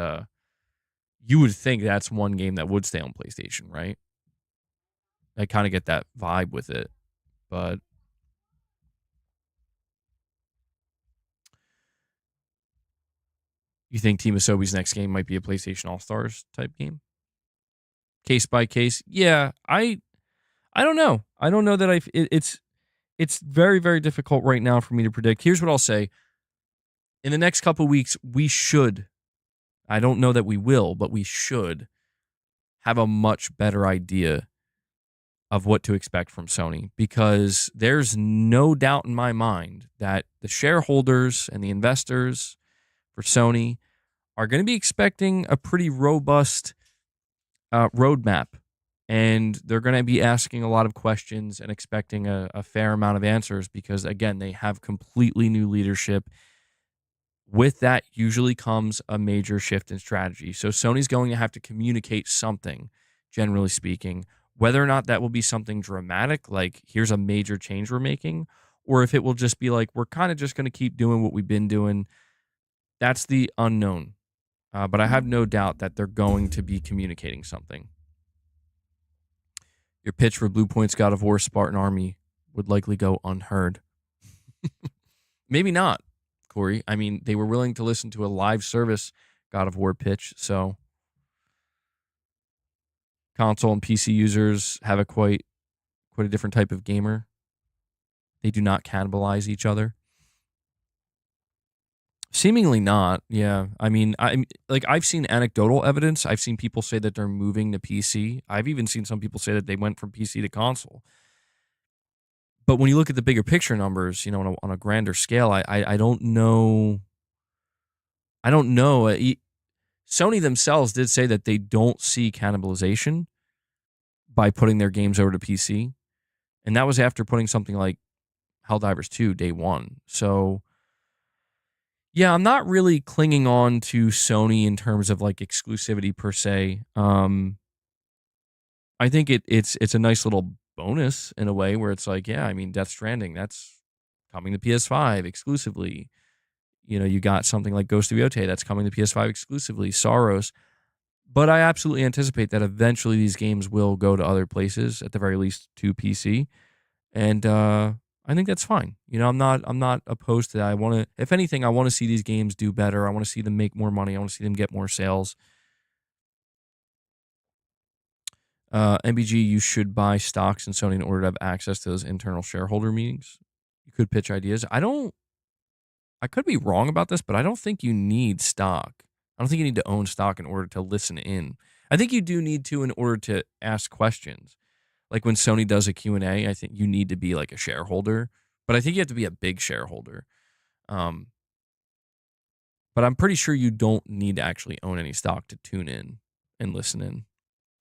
you would think that's one game that would stay on PlayStation, right? I kind of get that vibe with it, but you think Team Asobi's next game might be a PlayStation All Stars type game, case by case? Yeah, I don't know. I don't know that it's very very difficult right now for me to predict. Here's what I'll say: in the next couple weeks, we should. I don't know that we will, but we should have a much better idea of what to expect from Sony, because there's no doubt in my mind that the shareholders and the investors for Sony are going to be expecting a pretty robust roadmap, and they're going to be asking a lot of questions and expecting a fair amount of answers because, again, they have completely new leadership. With that usually comes a major shift in strategy. So Sony's going to have to communicate something, generally speaking, whether or not that will be something dramatic, like here's a major change we're making, or if it will just be like, we're kind of just going to keep doing what we've been doing. That's the unknown. But I have no doubt that they're going to be communicating something. Your pitch for Blue Point's God of War Spartan Army would likely go unheard. Maybe not, Corey. I mean, they were willing to listen to a live service God of War pitch, so console and PC users have a quite a different type of gamer. They do not cannibalize each other. Seemingly not. Yeah. I mean, I've seen anecdotal evidence. I've seen people say that they're moving to PC. I've even seen some people say that they went from PC to console. But when you look at the bigger picture numbers, you know, on a grander scale, I don't know. I don't know. Sony themselves did say that they don't see cannibalization by putting their games over to PC. And that was after putting something like Helldivers 2 day one. So, yeah, I'm not really clinging on to Sony in terms of like exclusivity per se. I think it's a nice little bonus in a way where it's like, yeah, I mean, Death Stranding, that's coming to PS5 exclusively. You know, you got something like Ghost of Yotei that's coming to PS5 exclusively, Sorrows. But I absolutely anticipate that eventually these games will go to other places, at the very least to PC. And I think that's fine. You know, I'm not opposed to that. I want to, if anything, I want to see these games do better. I want to see them make more money. I want to see them get more sales. MBG, you should buy stocks in Sony in order to have access to those internal shareholder meetings. You could pitch ideas. I could be wrong about this, but I don't think you need stock. I don't think you need to own stock in order to listen in. I think you do need to in order to ask questions. Like when Sony does a Q&A, I think you need to be like a shareholder, but I think you have to be a big shareholder. But I'm pretty sure you don't need to actually own any stock to tune in and listen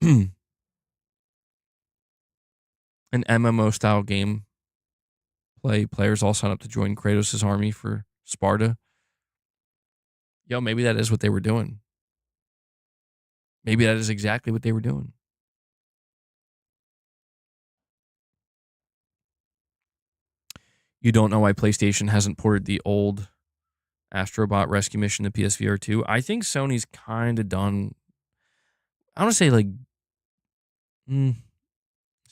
in. An MMO style game players all sign up to join Kratos' army for Sparta. Yo, maybe that is what they were doing. Maybe that is exactly what they were doing. You don't know why PlayStation hasn't ported the old Astrobot Rescue Mission to PSVR 2. I think Sony's kind of done. I want to say like, it's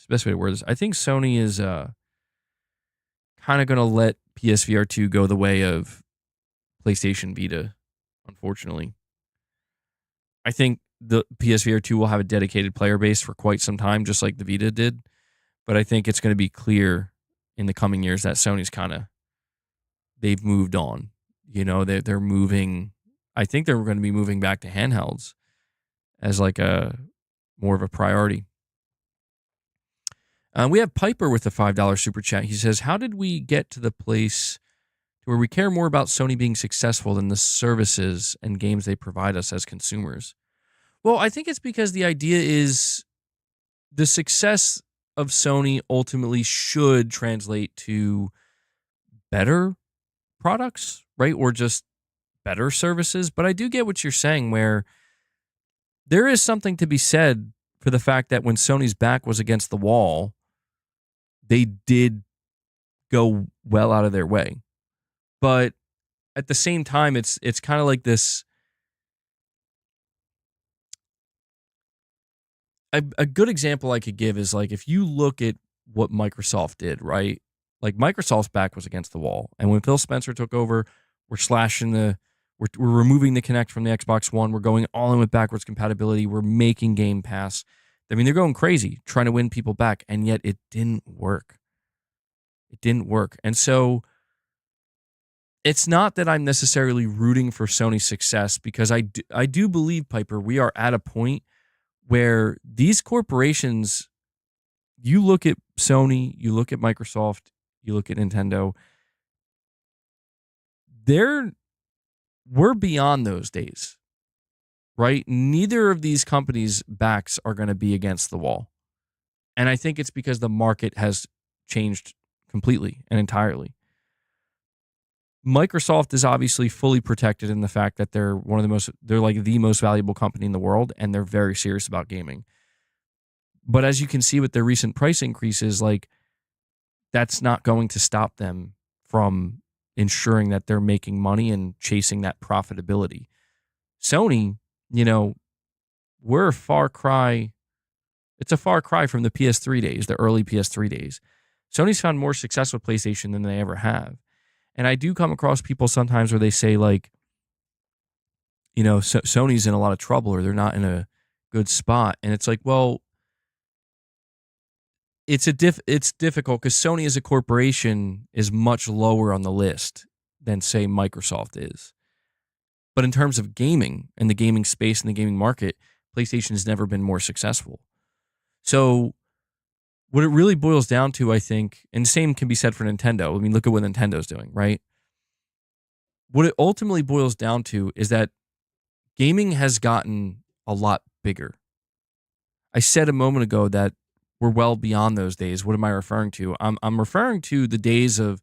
the best way to word this. I think Sony is kind of going to let PSVR 2 go the way of PlayStation Vita, unfortunately. I think the PSVR 2 will have a dedicated player base for quite some time, just like the Vita did. But I think it's going to be clear in the coming years that Sony's they've moved on. You know, they're moving. I think they're going to be moving back to handhelds as like a more of a priority. We have Piper with a $5 super chat. He says, how did we get to the place where we care more about Sony being successful than the services and games they provide us as consumers? Well, I think it's because the idea is the success of Sony ultimately should translate to better products, right? Or just better services. But I do get what you're saying, where there is something to be said for the fact that when Sony's back was against the wall, they did go well out of their way. But at the same time, it's kind of like this. A good example I could give is like if you look at what Microsoft did, right? Like Microsoft's back was against the wall, and when Phil Spencer took over, we're slashing we're removing the Kinect from the Xbox One. We're going all in with backwards compatibility. We're making Game Pass. I mean, they're going crazy trying to win people back, and yet it didn't work. It didn't work, and so it's not that I'm necessarily rooting for Sony's success, because I do believe, Piper, we are at a point where these corporations, you look at Sony, you look at Microsoft, you look at Nintendo, we're beyond those days, right? Neither of these companies' backs are going to be against the wall. And I think it's because the market has changed completely and entirely. Microsoft is obviously fully protected in the fact that they're like the most valuable company in the world, and they're very serious about gaming. But as you can see with their recent price increases, like that's not going to stop them from ensuring that they're making money and chasing that profitability. Sony, we're a far cry. It's a far cry from the PS3 days, the early PS3 days. Sony's found more success with PlayStation than they ever have. And I do come across people sometimes where they say, like, Sony's in a lot of trouble, or they're not in a good spot. And it's like, well, it's difficult because Sony as a corporation is much lower on the list than, say, Microsoft is. But in terms of gaming and the gaming space and the gaming market, PlayStation has never been more successful. So what it really boils down to, I think, and the same can be said for Nintendo. I mean, look at what Nintendo's doing, right? What it ultimately boils down to is that gaming has gotten a lot bigger. I said a moment ago that we're well beyond those days. What am I referring to? I'm referring to the days of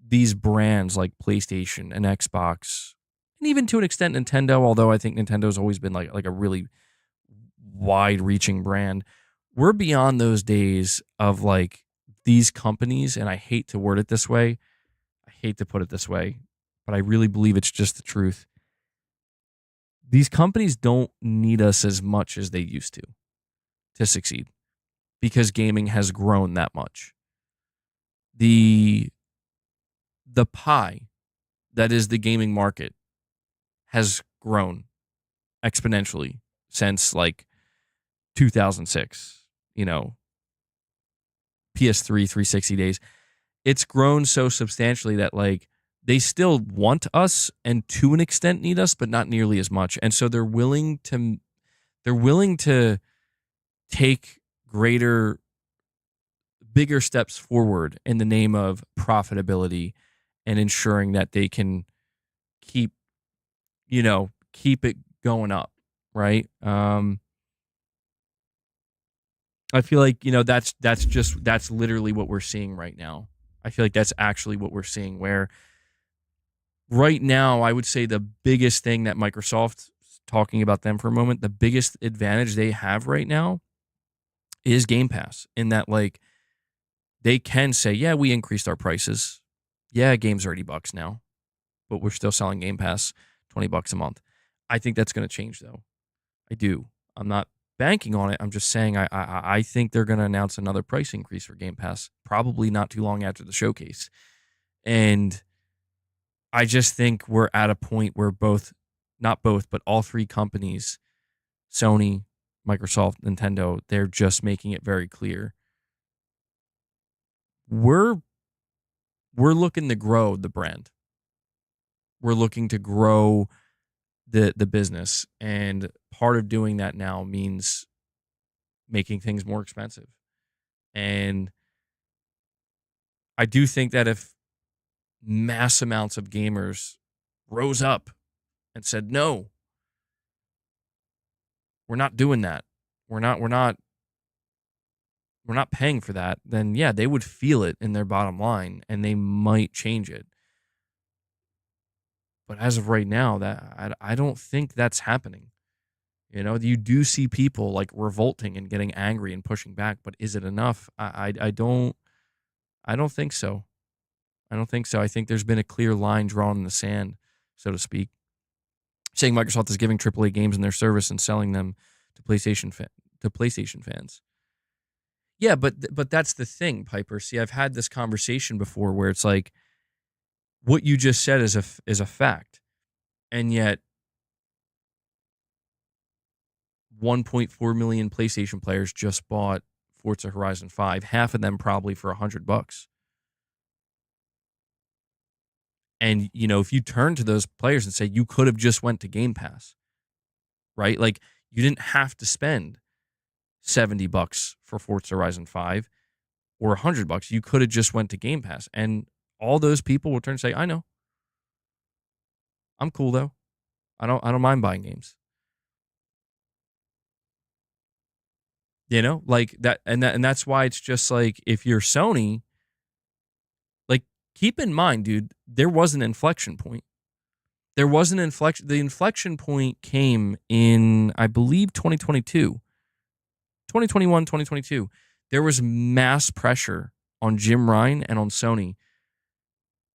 these brands like PlayStation and Xbox, and even to an extent Nintendo, although I think Nintendo's always been like a really wide-reaching brand. We're beyond those days of like these companies, and I hate to word it this way. I hate to put it this way, but I really believe it's just the truth. These companies don't need us as much as they used to succeed, because gaming has grown that much. The pie that is the gaming market has grown exponentially since like 2006, PS3 360 days. It's grown so substantially that like they still want us and to an extent need us, but not nearly as much. And so they're willing to take bigger steps forward in the name of profitability and ensuring that they can keep it going up, right? I feel like, that's literally what we're seeing right now. I feel like that's actually what we're seeing, where right now I would say the biggest thing that Microsoft, talking about them for a moment, the biggest advantage they have right now is Game Pass, in that like they can say, yeah, we increased our prices. Yeah, games are $80 now, but we're still selling Game Pass $20 a month. I think that's going to change, though. I do. I'm not banking on it. I'm just saying I think they're going to announce another price increase for Game Pass, probably not too long after the showcase. And I just think we're at a point where not both, but all three companies, Sony, Microsoft, Nintendo, they're just making it very clear. We're looking to grow the brand. We're looking to grow the business, and part of doing that now means making things more expensive. And I do think that if mass amounts of gamers rose up and said, no, we're not doing that. We're not paying for that, then yeah, they would feel it in their bottom line and they might change it. But as of right now, that I don't think that's happening. You do see people like revolting and getting angry and pushing back, but is it enough? I don't think so. I don't think so. I think there's been a clear line drawn in the sand, so to speak, saying Microsoft is giving AAA games in their service and selling them to PlayStation fans. Yeah, but that's the thing, Piper. See, I've had this conversation before where it's like what you just said is a fact, and yet 1.4 million PlayStation players just bought Forza Horizon 5. Half of them probably for $100. And if you turn to those players and say you could have just went to Game Pass, right? Like you didn't have to spend $70 for Forza Horizon 5 or $100. You could have just went to Game Pass, and all those people will turn and say, "I know, I'm cool though. I don't mind buying games." Like that, and that's why it's just like if you're Sony, like keep in mind, dude, there was an inflection point. There was an inflection. The inflection point came in, I believe, 2022. 2021, 2022, there was mass pressure on Jim Ryan and on Sony.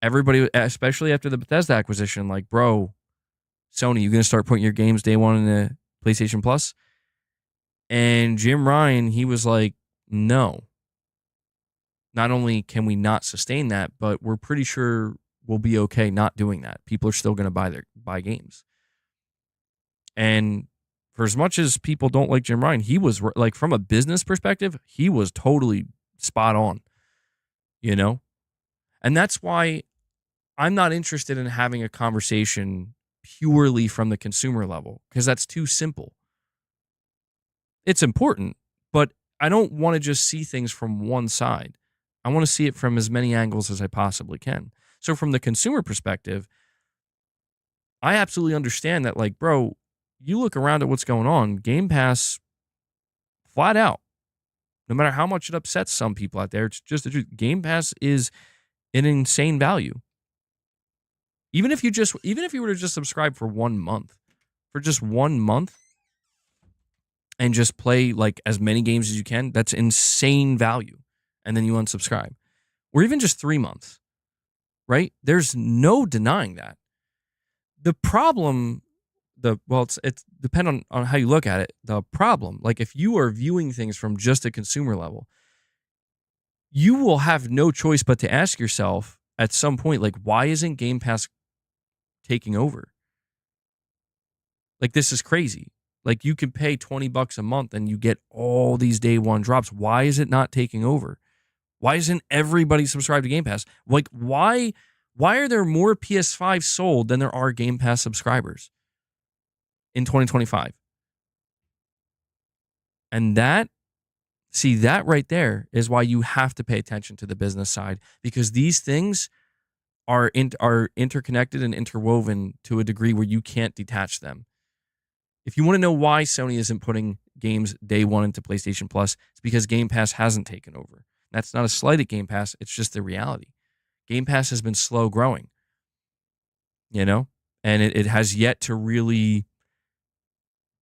Everybody, especially after the Bethesda acquisition, like, bro, Sony, you going to start putting your games day one in the PlayStation Plus? And Jim Ryan, he was like, no. Not only can we not sustain that, but we're pretty sure we'll be okay not doing that. People are still going to buy games. And for as much as people don't like Jim Ryan, he was like, from a business perspective, he was totally spot on, And that's why I'm not interested in having a conversation purely from the consumer level, because that's too simple. It's important, but I don't want to just see things from one side. I want to see it from as many angles as I possibly can. So from the consumer perspective, I absolutely understand that, like, bro, you look around at what's going on, Game Pass, flat out, no matter how much it upsets some people out there, it's just the truth. Game Pass is an insane value. Even if you were to just subscribe for 1 month, and just play like as many games as you can, that's insane value. And then you unsubscribe. Or even just 3 months, right? There's no denying that. The problem, it's depend on how you look at it. The problem, like if you are viewing things from just a consumer level, you will have no choice but to ask yourself at some point, like, why isn't Game Pass taking over? Like, this is crazy. Like, you could pay $20 a month and you get all these day one drops. Why is it not taking over? Why isn't everybody subscribed to Game Pass? Like, why are there more PS5 sold than there are Game Pass subscribers in 2025? And that right there is why you have to pay attention to the business side, because these things are interconnected and interwoven to a degree where you can't detach them. If you want to know why Sony isn't putting games day one into PlayStation Plus, it's because Game Pass hasn't taken over. That's not a slight at Game Pass. It's just the reality. Game Pass has been slow growing, and it has yet to really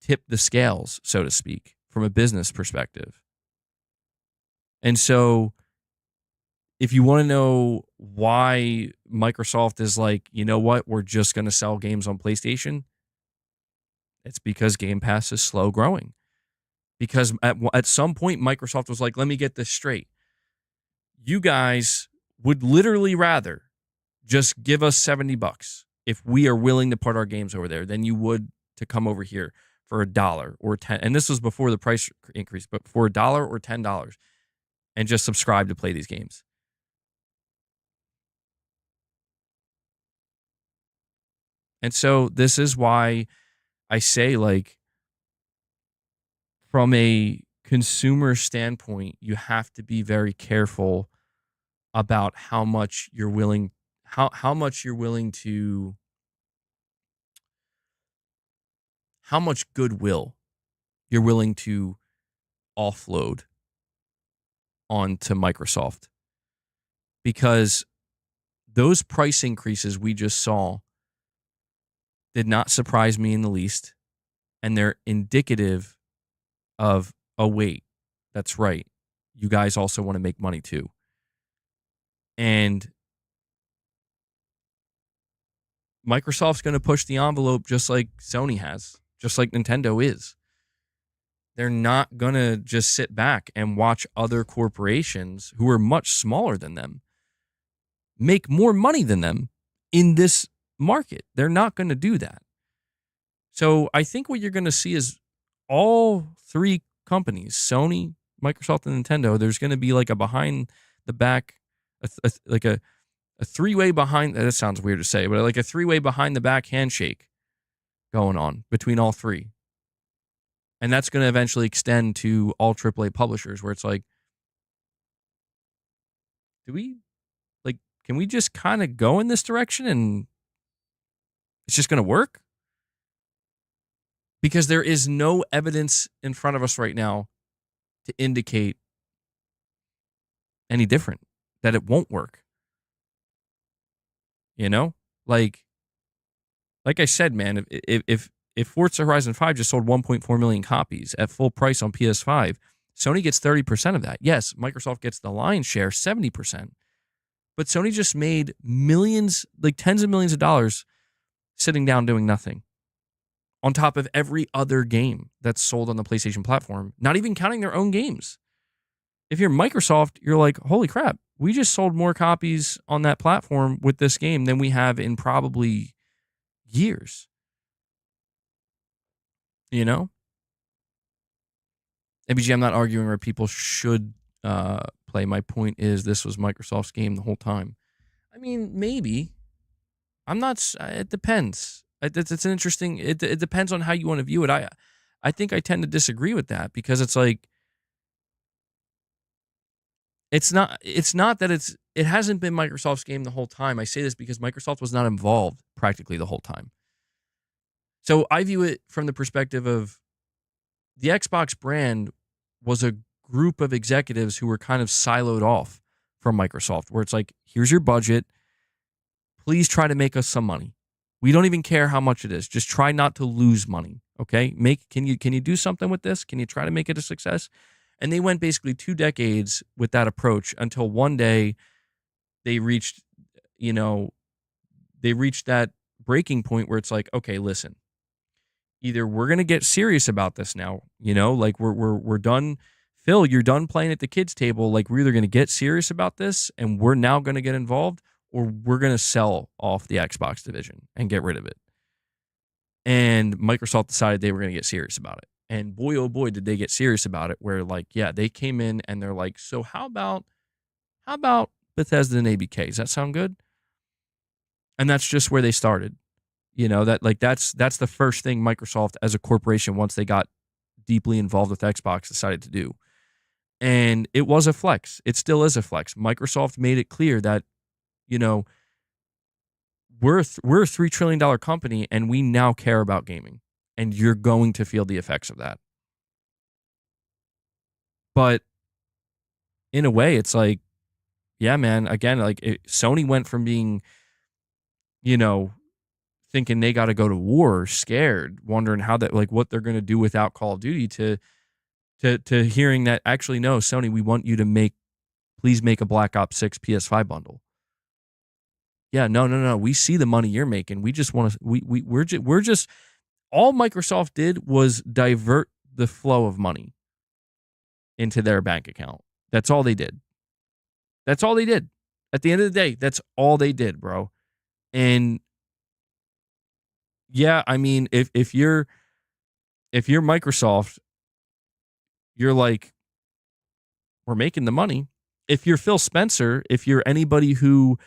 tip the scales, so to speak, from a business perspective. And so if you want to know why Microsoft is like, you know what, we're just going to sell games on PlayStation, it's because Game Pass is slow growing. Because at some point, Microsoft was like, let me get this straight. You guys would literally rather just give us $70 if we are willing to put our games over there than you would to come over here for $1 or $10. And this was before the price increase, but for $1 or $10 and just subscribe to play these games. And so this is why I say, like, from a consumer standpoint, you have to be very careful about how how much you're willing to, how much goodwill you're willing to offload onto Microsoft, because those price increases we just saw did not surprise me in the least, and they're indicative of, oh wait, that's right, you guys also want to make money too. And Microsoft's going to push the envelope just like Sony has, just like Nintendo is. They're not going to just sit back and watch other corporations who are much smaller than them make more money than them in this market. They're not going to do that. So I think what you're going to see is all three companies, Sony, Microsoft, and Nintendo, there's going to be like a behind the back, like a three-way behind, that sounds weird to say, but like a three-way behind the back handshake going on between all three. And that's going to eventually extend to all AAA publishers, where it's like, do we, like, can we just kind of go in this direction and it's just going to work? Because there is no evidence in front of us right now to indicate any different, that it won't work. You know, like I said, man, if Forza Horizon 5 just sold 1.4 million copies at full price on PS5, Sony gets 30% of that. Yes, Microsoft gets the lion's share, 70%. But Sony just made millions, like tens of millions of dollars sitting down doing nothing, on top of every other game that's sold on the PlayStation platform, not even counting their own games. If you're Microsoft, you're like, holy crap, we just sold more copies on that platform with this game than we have in probably years. You know? ABG, I'm not arguing where people should play. My point is, this was Microsoft's game the whole time. I mean, maybe. I'm not. It depends. It's an interesting. It depends on how you want to view it. I think I tend to disagree with that, because it's like, it's not that it hasn't been Microsoft's game the whole time. I say this because Microsoft was not involved practically the whole time. So I view it from the perspective of, the Xbox brand was a group of executives who were kind of siloed off from Microsoft, where it's like, here's your budget. Please try to make us some money. We don't even care how much it is. Just try not to lose money. Okay? Can you do something with this? Can you try to make it a success? And they went basically 2 decades with that approach, until one day they reached, that breaking point where it's like, okay, listen, either we're going to get serious about this now, like we're done. Phil, you're done playing at the kids' table. Like, we're either going to get serious about this and we're now going to get involved, or we're going to sell off the Xbox division and get rid of it. And Microsoft decided they were going to get serious about it. And boy, oh boy, did they get serious about it, where like, yeah, they came in and they're like, so how about Bethesda and ABK? Does that sound good? And that's just where they started. That's the first thing Microsoft as a corporation, once they got deeply involved with Xbox, decided to do. And it was a flex. It still is a flex. Microsoft made it clear that, we're a $3 trillion company and we now care about gaming, and you're going to feel the effects of that. But in a way, it's like, yeah, man, again, like Sony went from being, thinking they got to go to war, scared, wondering how that, like, what they're going to do without Call of Duty, to hearing that, actually, no, Sony, we want you to please make a Black Ops 6 PS5 bundle. Yeah, no. We see the money you're making. We just want to, we're just, all Microsoft did was divert the flow of money into their bank account. That's all they did. That's all they did. At the end of the day, that's all they did, bro. And yeah, I mean, if you're Microsoft, you're like, we're making the money. If you're Phil Spencer, if you're anybody who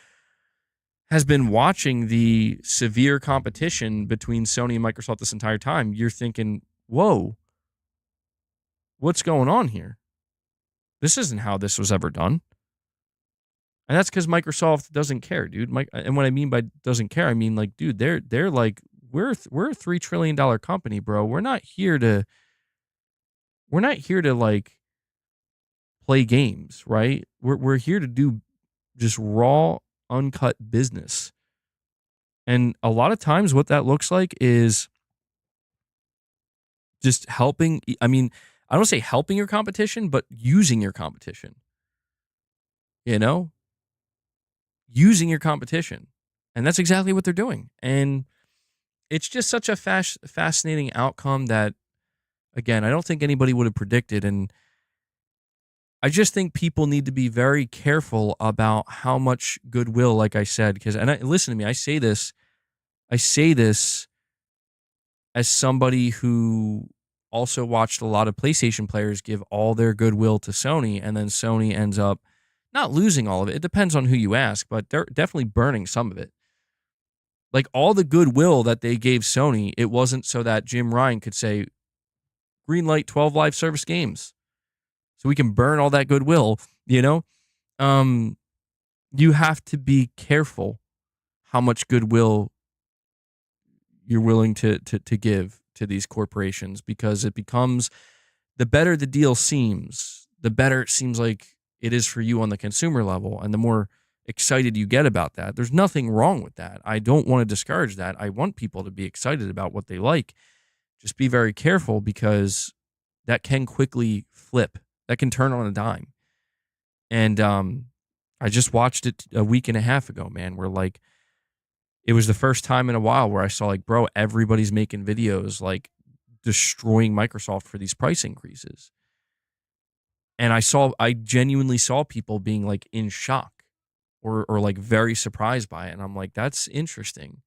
has been watching the severe competition between Sony and Microsoft this entire time, you're thinking, whoa, what's going on here? This isn't how this was ever done. And that's because Microsoft doesn't care, dude. And what I mean by doesn't care, I mean like, dude, they're like, we're a $3 trillion company, bro. We're not here to like play games, right? We're here to do just raw, uncut business. And a lot of times what that looks like is just helping. I mean, I don't say helping your competition, but using your competition, you know, using your competition. And that's exactly what they're doing. And it's just such a fascinating outcome that, again, I don't think anybody would have predicted. And I just think people need to be very careful about how much goodwill, like I said, because, listen to me, I say this as somebody who also watched a lot of PlayStation players give all their goodwill to Sony, and then Sony ends up not losing all of it. It depends on who you ask, but they're definitely burning some of it. Like all the goodwill that they gave Sony, it wasn't so that Jim Ryan could say, greenlight 12 live service games. So we can burn all that goodwill, you know? You have to be careful how much goodwill you're willing to give to these corporations, because it becomes, the better the deal seems, the better it seems like it is for you on the consumer level, and the more excited you get about that. There's nothing wrong with that. I don't want to discourage that. I want people to be excited about what they like. Just be very careful, because that can quickly flip. That can turn on a dime. And I just watched it a week and a half ago, man, where like, it was the first time in a while where I saw like, bro, everybody's making videos like destroying Microsoft for these price increases. And I genuinely saw people being like in shock or like very surprised by it. And I'm like, that's interesting.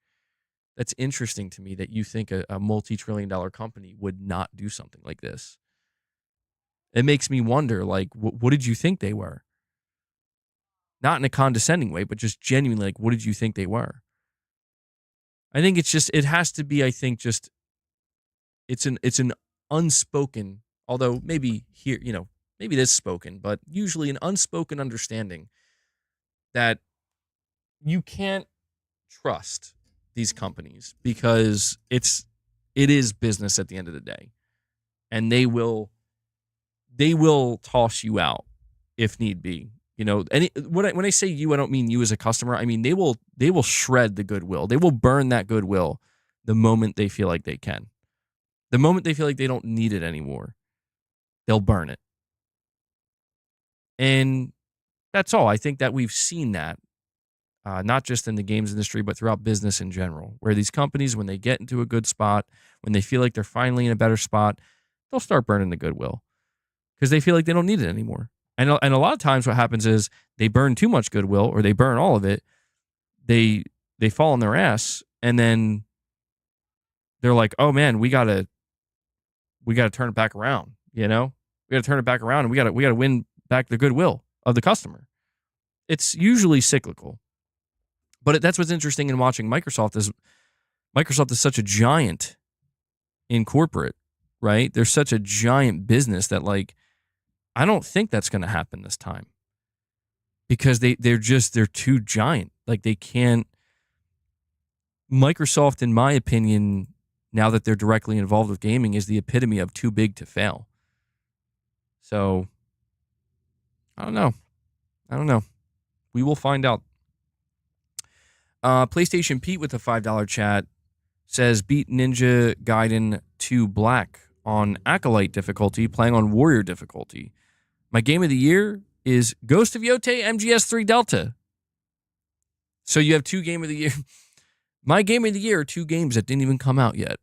That's interesting to me that you think a multi-trillion-dollar company would not do something like this. It makes me wonder, like, what did you think they were? Not in a condescending way, but just genuinely, like, what did you think they were? I think it's just, it has to be, I think, just, it's an unspoken, although maybe here, maybe it is spoken, but usually an unspoken understanding that you can't trust these companies, because it is business at the end of the day. And they will toss you out if need be. When I say you, I don't mean you as a customer. I mean they will shred the goodwill. They will burn that goodwill the moment they feel like they can. The moment they feel like they don't need it anymore, they'll burn it. And that's all. I think that we've seen that, not just in the games industry, but throughout business in general, where these companies, when they get into a good spot, when they feel like they're finally in a better spot, they'll start burning the goodwill because they feel like they don't need it anymore. And a lot of times what happens is they burn too much goodwill, or they burn all of it. They fall on their ass, and then they're like, oh man, we gotta turn it back around. We gotta turn it back around, and we gotta win back the goodwill of the customer. It's usually cyclical. But that's what's interesting in watching Microsoft is such a giant in corporate, right? They're such a giant business that like, I don't think that's going to happen this time, because they're too giant. Like they can't. Microsoft, in my opinion, now that they're directly involved with gaming, is the epitome of too big to fail. So I don't know. We will find out. PlayStation Pete with a $5 chat says, beat Ninja Gaiden 2 Black on Acolyte difficulty, playing on Warrior difficulty. My game of the year is Ghost of Yote MGS3 Delta. So you have 2 game of the year. My game of the year are 2 games that didn't even come out yet.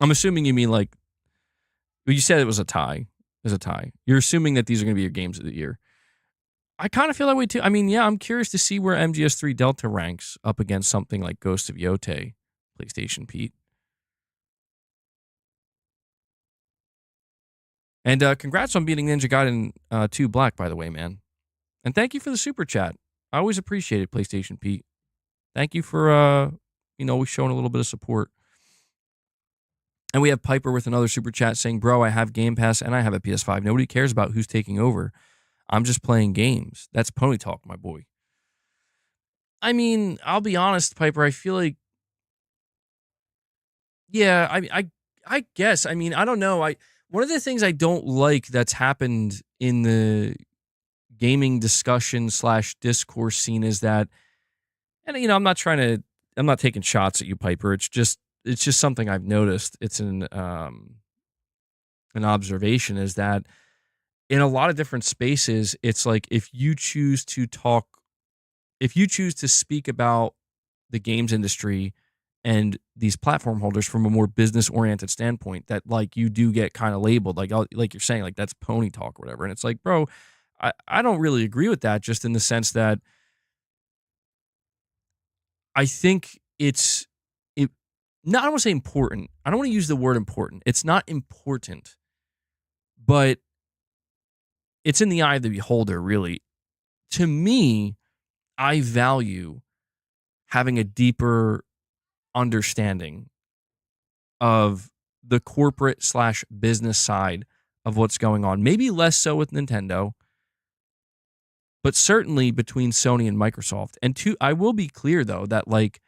I'm assuming you mean like, well, you said it was a tie. It was a tie. You're assuming that these are going to be your games of the year. I kind of feel that way too. I mean, yeah, I'm curious to see where MGS3 Delta ranks up against something like Ghost of Yote, PlayStation Pete. And congrats on beating Ninja Gaiden 2 Black, by the way, man. And thank you for the super chat. I always appreciate it, PlayStation Pete. Thank you for, always showing a little bit of support. And we have Piper with another super chat saying, bro, I have Game Pass and I have a PS5. Nobody cares about who's taking over. I'm just playing games. That's pony talk, my boy. I mean, I'll be honest, Piper. I feel like, yeah, I guess. I mean, I don't know. One of the things I don't like that's happened in the gaming discussion slash discourse scene is that, and I'm not taking shots at you, Piper. It's just something I've noticed. It's an observation is that in a lot of different spaces, it's like if you choose to speak about the games industry and these platform holders from a more business oriented standpoint, that like you do get kind of labeled like you're saying, like that's pony talk or whatever. And it's like, bro, I don't really agree with that, just in the sense that I think it not, I don't want to say important. I don't want to use the word important. It's not important, but it's in the eye of the beholder, really. To me, I value having a deeper understanding of the corporate slash business side of what's going on. Maybe less so with Nintendo, but certainly between Sony and Microsoft. And two, I will be clear though that like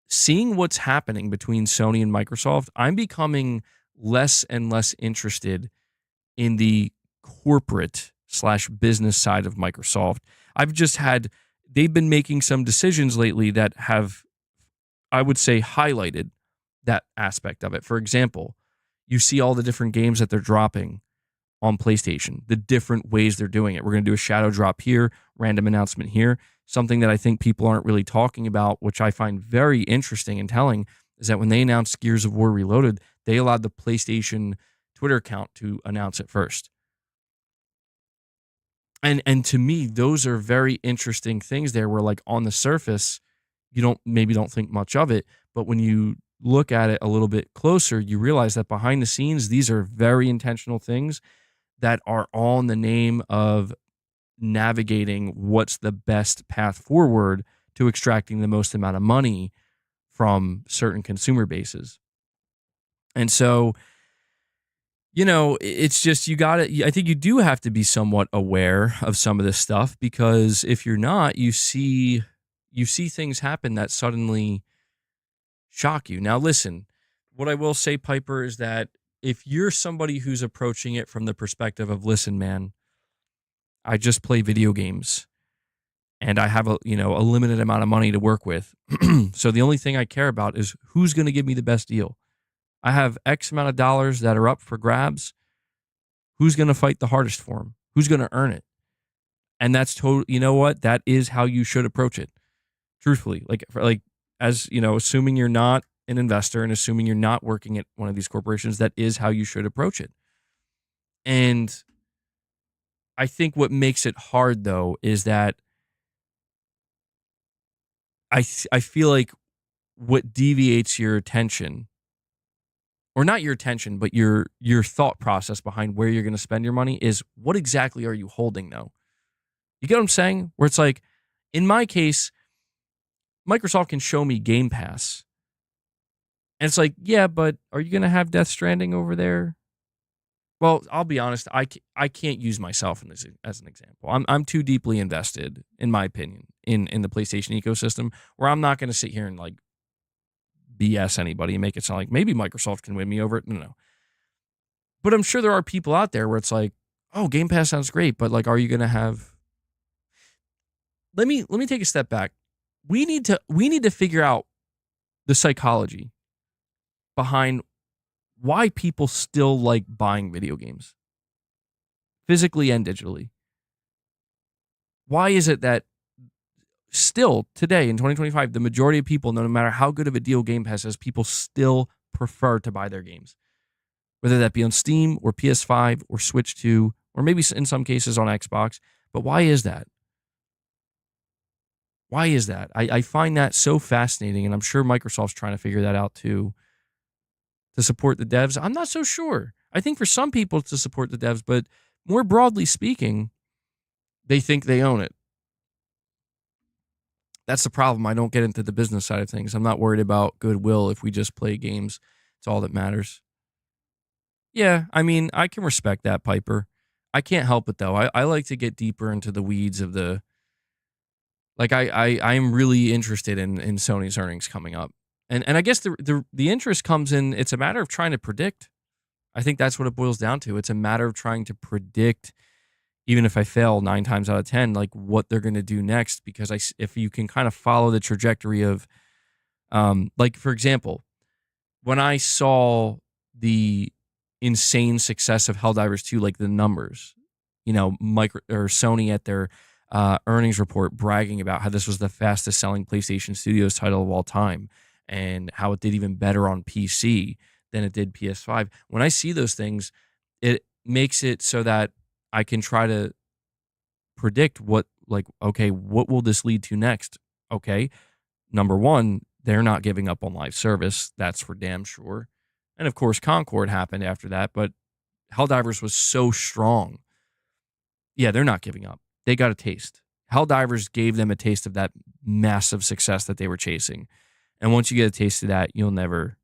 seeing what's happening between Sony and Microsoft, I'm becoming less and less interested in the corporate slash business side of Microsoft. They've been making some decisions lately that have, I would say, highlighted that aspect of it. For example, you see all the different games that they're dropping on PlayStation, the different ways they're doing it. We're going to do a shadow drop here, random announcement here. Something that I think people aren't really talking about, which I find very interesting and telling, is that when they announced Gears of War Reloaded, they allowed the PlayStation Twitter account to announce it first. And to me, those are very interesting things there where like on the surface, you don't think much of it, but when you look at it a little bit closer, you realize that behind the scenes, these are very intentional things that are all in the name of navigating what's the best path forward to extracting the most amount of money from certain consumer bases. And so, it's just I think you do have to be somewhat aware of some of this stuff, because if you're not, you see things happen that suddenly shock you. Now, listen, what I will say, Piper, is that if you're somebody who's approaching it from the perspective of, listen, man, I just play video games and I have a limited amount of money to work with. So the only thing I care about is who's going to give me the best deal. I have X amount of dollars that are up for grabs. Who's going to fight the hardest for them? Who's going to earn it? And that's totally, you know what? That is how you should approach it. Truthfully, as assuming you're not an investor and assuming you're not working at one of these corporations, that is how you should approach it. And I think what makes it hard though is that I feel like what deviates your attention, or not your attention, but your thought process behind where you're going to spend your money, is what exactly are you holding though? You get what I'm saying? Where it's like, in my case, Microsoft can show me Game Pass. And it's like, yeah, but are you going to have Death Stranding over there? Well, I'll be honest, I can't use myself in this as an example. I'm too deeply invested, in my opinion, in the PlayStation ecosystem, where I'm not going to sit here and like BS anybody and make it sound like maybe Microsoft can win me over it. No. But I'm sure there are people out there where it's like, oh, Game Pass sounds great, but like, are you going to have? Let me take a step back. We need to figure out the psychology behind why people still like buying video games, physically and digitally. Why is it that still today in 2025, the majority of people, no matter how good of a deal Game Pass is, people still prefer to buy their games, whether that be on Steam or PS5 or Switch 2, or maybe in some cases on Xbox. But why is that? Why is that? I find that so fascinating, and I'm sure Microsoft's trying to figure that out too, to support the devs. I'm not so sure. I think for some people it's to support the devs, but more broadly speaking, they think they own it. That's the problem. I don't get into the business side of things. I'm not worried about goodwill. If we just play games, it's all that matters. Yeah, I mean, I can respect that, Piper. I can't help it though. I like to get deeper into the weeds of the like I am really interested in Sony's earnings coming up. And I guess the interest comes in it's a matter of trying to predict. I think that's what it boils down to. It's a matter of trying to predict even if I fail 9 times out of 10 like what they're going to do next because if you can kind of follow the trajectory of like for example, when I saw the insane success of Helldivers 2, like the numbers, micro or Sony at their earnings report bragging about how this was the fastest selling PlayStation Studios title of all time and how it did even better on PC than it did PS5. When I see those things, it makes it so that I can try to predict okay, what will this lead to next? Okay, number one, they're not giving up on live service. That's for damn sure. And of course, Concord happened after that, but Helldivers was so strong. Yeah, they're not giving up. They got a taste. Helldivers gave them a taste of that massive success that they were chasing. And once you get a taste of that, you'll never,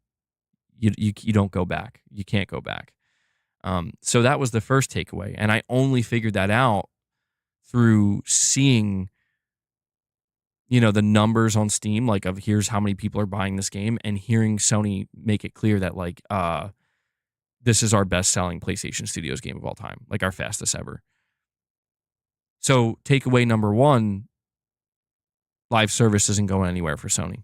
you don't go back. You can't go back. So that was the first takeaway. And I only figured that out through seeing the numbers on Steam, like of here's how many people are buying this game, and hearing Sony make it clear that like this is our best selling PlayStation Studios game of all time, like our fastest ever. So takeaway number one, live service isn't going anywhere for Sony.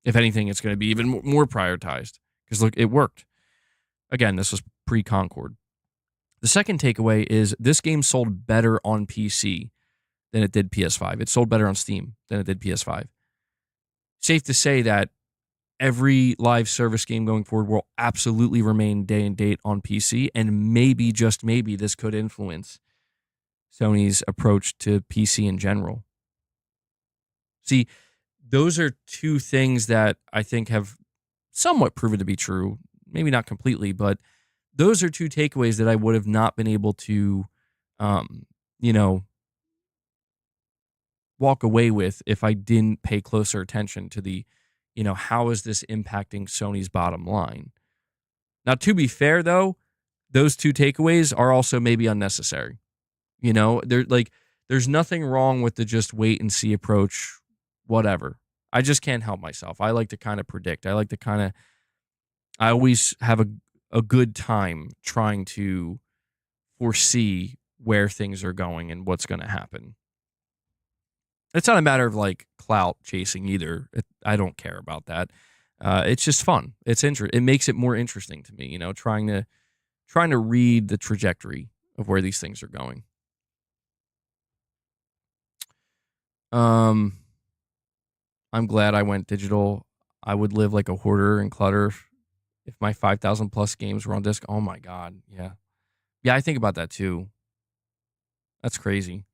If anything, it's going to be even more prioritized because look, it worked. Again, this was pre-Concord. The second takeaway is this game sold better on PC than it did PS5. It sold better on Steam than it did PS5. Safe to say that every live service game going forward will absolutely remain day and date on PC, and maybe, just maybe, this could influence Sony's approach to PC in general. See, those are two things that I think have somewhat proven to be true. Maybe not completely, but those are two takeaways that I would have not been able to, walk away with if I didn't pay closer attention to the, how is this impacting Sony's bottom line? Now, to be fair, though, those two takeaways are also maybe unnecessary. There's nothing wrong with the just wait and see approach, whatever. I just can't help myself. I like to kind of predict. I always have a good time trying to foresee where things are going and what's going to happen. It's not a matter of like clout chasing either. I don't care about that. It's just fun. It makes it more interesting to me, trying to read the trajectory of where these things are going. I'm glad I went digital. I would live like a hoarder and clutter if my 5,000 plus games were on disc. Oh my God. Yeah. Yeah, I think about that too. That's crazy.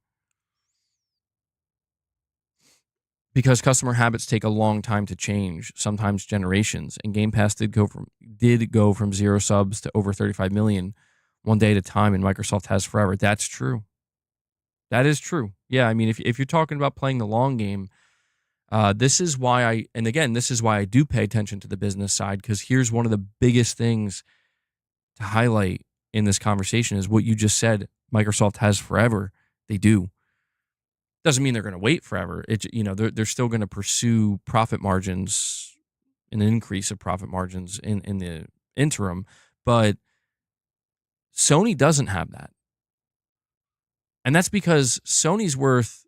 Because customer habits take a long time to change, sometimes generations, and Game Pass did go from 0 subs to over 35 million one day at a time, and Microsoft has forever. That's true. That is true. Yeah, I mean, if you're talking about playing the long game, this is why I do pay attention to the business side, because here's one of the biggest things to highlight in this conversation is what you just said. Microsoft has forever. They do. Doesn't mean they're going to wait forever. They're still going to pursue profit margins, an increase of profit margins in the interim, but Sony doesn't have that. And that's because Sony's worth,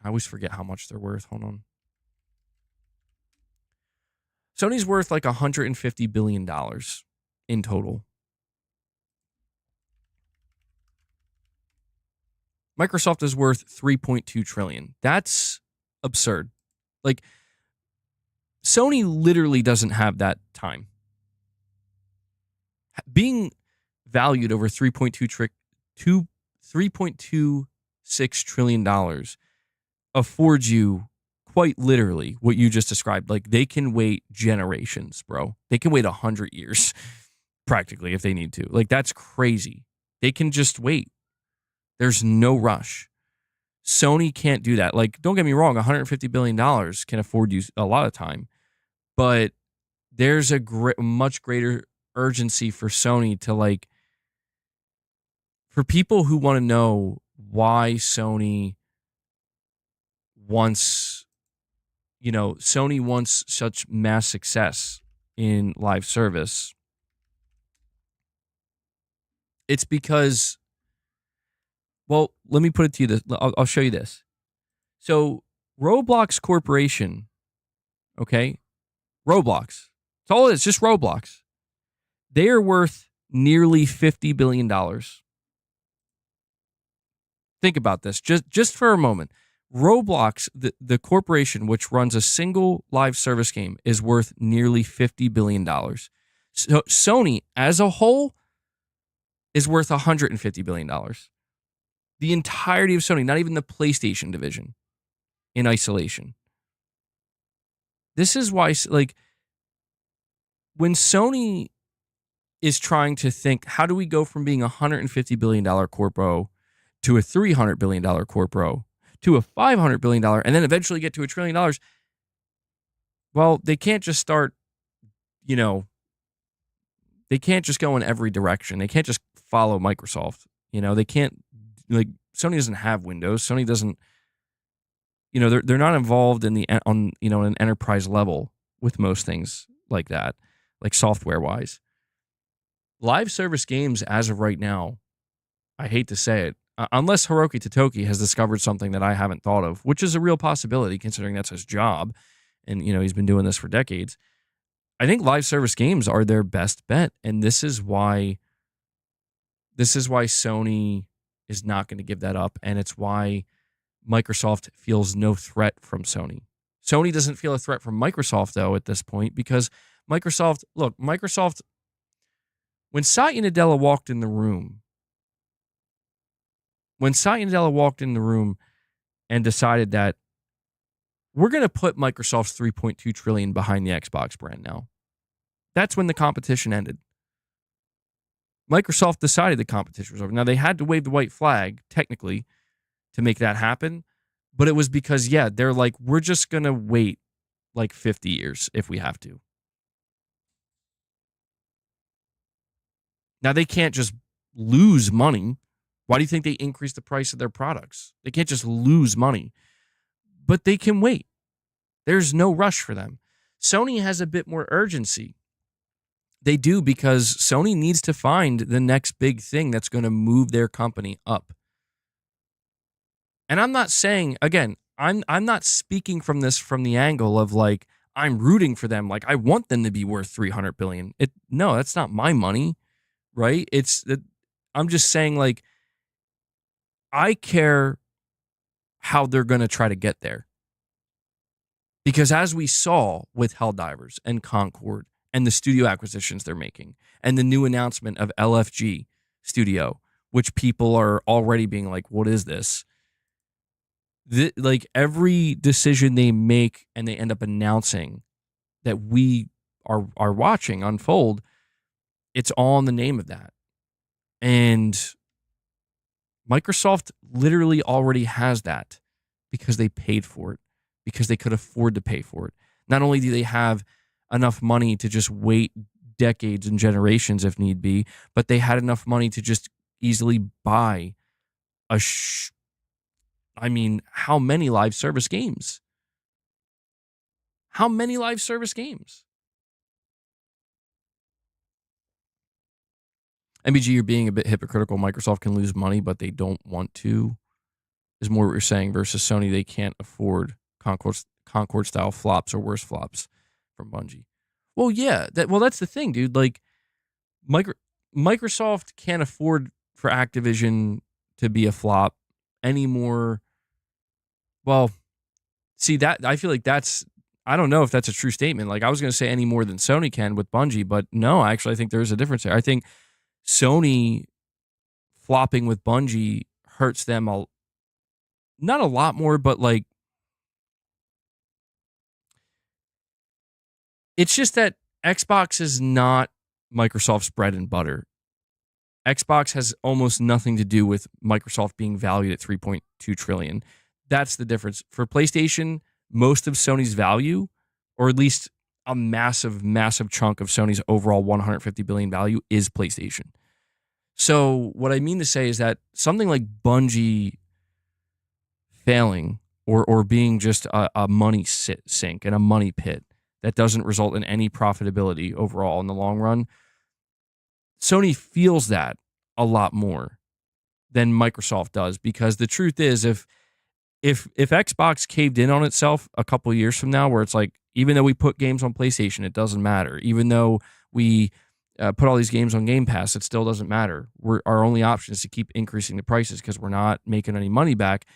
I always forget how much they're worth. Hold on. Sony's worth like $150 billion in total. Microsoft is worth $3.2 trillion. That's absurd. Like, Sony literally doesn't have that time. Being valued over $3.26 trillion affords you quite literally what you just described. Like, they can wait generations, bro. They can wait 100 years practically if they need to. Like, that's crazy. They can just wait. There's no rush. Sony can't do that. Like, don't get me wrong, $150 billion can afford you a lot of time, but there's a much greater urgency for Sony to like For people who want to know why Sony wants, Sony wants such mass success in live service, it's because, well, let me put it to you this. I'll show you this. So Roblox Corporation, okay? Roblox. It's all it is, just Roblox. They are worth nearly $50 billion. Think about this just for a moment. Roblox, the corporation which runs a single live service game, is worth nearly $50 billion. So Sony as a whole is worth $150 billion. The entirety of Sony, not even the PlayStation division, in isolation. This is why, like, when Sony is trying to think, how do we go from being a $150 billion corpo to a $300 billion corpo to a $500 billion and then eventually get to $1 trillion? Well, they can't just start, they can't just go in every direction. They can't just follow Microsoft. They can't, like, Sony doesn't have Windows. Sony doesn't, they're not involved in an enterprise level with most things like that, like software wise. Live service games as of right now, I hate to say it, unless Hiroki Totoki has discovered something that I haven't thought of, which is a real possibility considering that's his job, and he's been doing this for decades. I think live service games are their best bet, and this is why Sony is not going to give that up, and it's why Microsoft feels no threat from Sony. Sony doesn't feel a threat from Microsoft, though, at this point, because Microsoft, when Satya Nadella walked in the room, and decided that we're going to put Microsoft's $3.2 trillion behind the Xbox brand now, that's when the competition ended. Microsoft decided the competition was over. Now, they had to wave the white flag, technically, to make that happen, but it was because, they're like, we're just going to wait like 50 years if we have to. Now, they can't just lose money. Why do you think they increase the price of their products? They can't just lose money, but they can wait. There's no rush for them. Sony has a bit more urgency. They do, because Sony needs to find the next big thing that's going to move their company up. And I'm not saying, again, I'm not speaking from the angle of like, I'm rooting for them. Like, I want them to be worth $300 billion. No, that's not my money, right? I'm just saying, like, I care how they're going to try to get there. Because as we saw with Helldivers and Concord and the studio acquisitions they're making and the new announcement of LFG Studio, which people are already being like, what is this? Like, every decision they make and they end up announcing that we are watching unfold, it's all in the name of that. And Microsoft literally already has that because they paid for it, because they could afford to pay for it. Not only do they have enough money to just wait decades and generations if need be, but they had enough money to just easily buy how many live service games? How many live service games? MBG, you're being a bit hypocritical. Microsoft can lose money, but they don't want to, is more what you're saying, versus Sony, they can't afford Concord-style flops or worse flops from Bungie. Well, yeah. That's the thing, dude. Like, Microsoft can't afford for Activision to be a flop anymore. Well, see, that I feel like I don't know if that's a true statement. Like, I was going to say any more than Sony can with Bungie, but no, actually, I think there's a difference there. I think Sony flopping with Bungie hurts them not a lot more, but like, it's just that Xbox is not Microsoft's bread and butter. Xbox has almost nothing to do with Microsoft being valued at $3.2 trillion. That's the difference. For PlayStation, most of Sony's value, or at least a massive, massive chunk of Sony's overall $150 billion value, is PlayStation. So what I mean to say is that something like Bungie failing or being just a money sink and a money pit that doesn't result in any profitability overall in the long run, Sony feels that a lot more than Microsoft does, because the truth is, if Xbox caved in on itself a couple of years from now, where it's like, even though we put games on PlayStation, it doesn't matter. Even though we put all these games on Game Pass, it still doesn't matter. Our only option is to keep increasing the prices because we're not making any money back.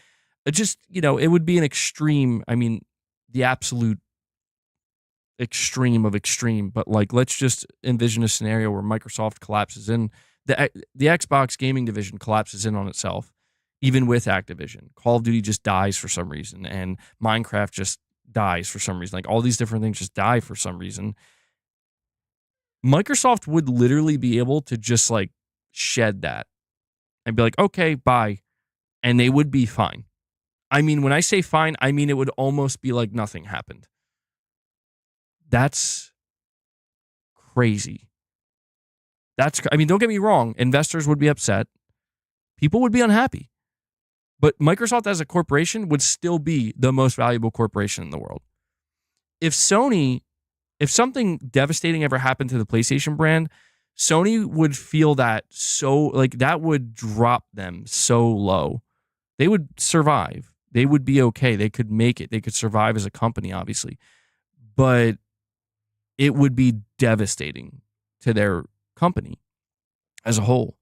It just, it would be an extreme. I mean, the absolute extreme of extreme. But like, let's just envision a scenario where Microsoft collapses in, the Xbox gaming division collapses in on itself, even with Activision. Call of Duty just dies for some reason, and Minecraft just dies for some reason. Like, all these different things just die for some reason. Microsoft would literally be able to just like shed that and be like, okay, bye. And they would be fine. I mean, when I say fine, I mean it would almost be like nothing happened. That's crazy. I mean, don't get me wrong. Investors would be upset. People would be unhappy. But Microsoft as a corporation would still be the most valuable corporation in the world. If something devastating ever happened to the PlayStation brand, Sony would feel that so, like, that would drop them so low. They would survive. They would be okay. They could make it. They could survive as a company, obviously. But it would be devastating to their company as a whole.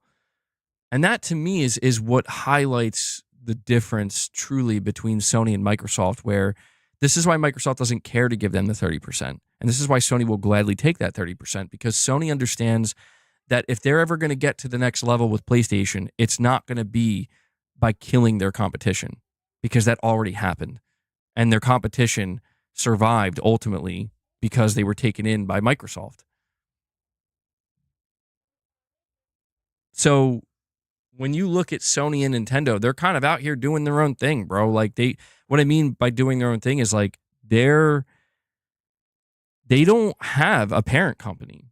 And that, to me, is what highlights the difference truly between Sony and Microsoft, where this is why Microsoft doesn't care to give them the 30%. And this is why Sony will gladly take that 30%, because Sony understands that if they're ever going to get to the next level with PlayStation, it's not going to be by killing their competition, because that already happened. And their competition survived ultimately because they were taken in by Microsoft. So when you look at Sony and Nintendo, they're kind of out here doing their own thing, bro. Like, what I mean by doing their own thing is like they don't have a parent company.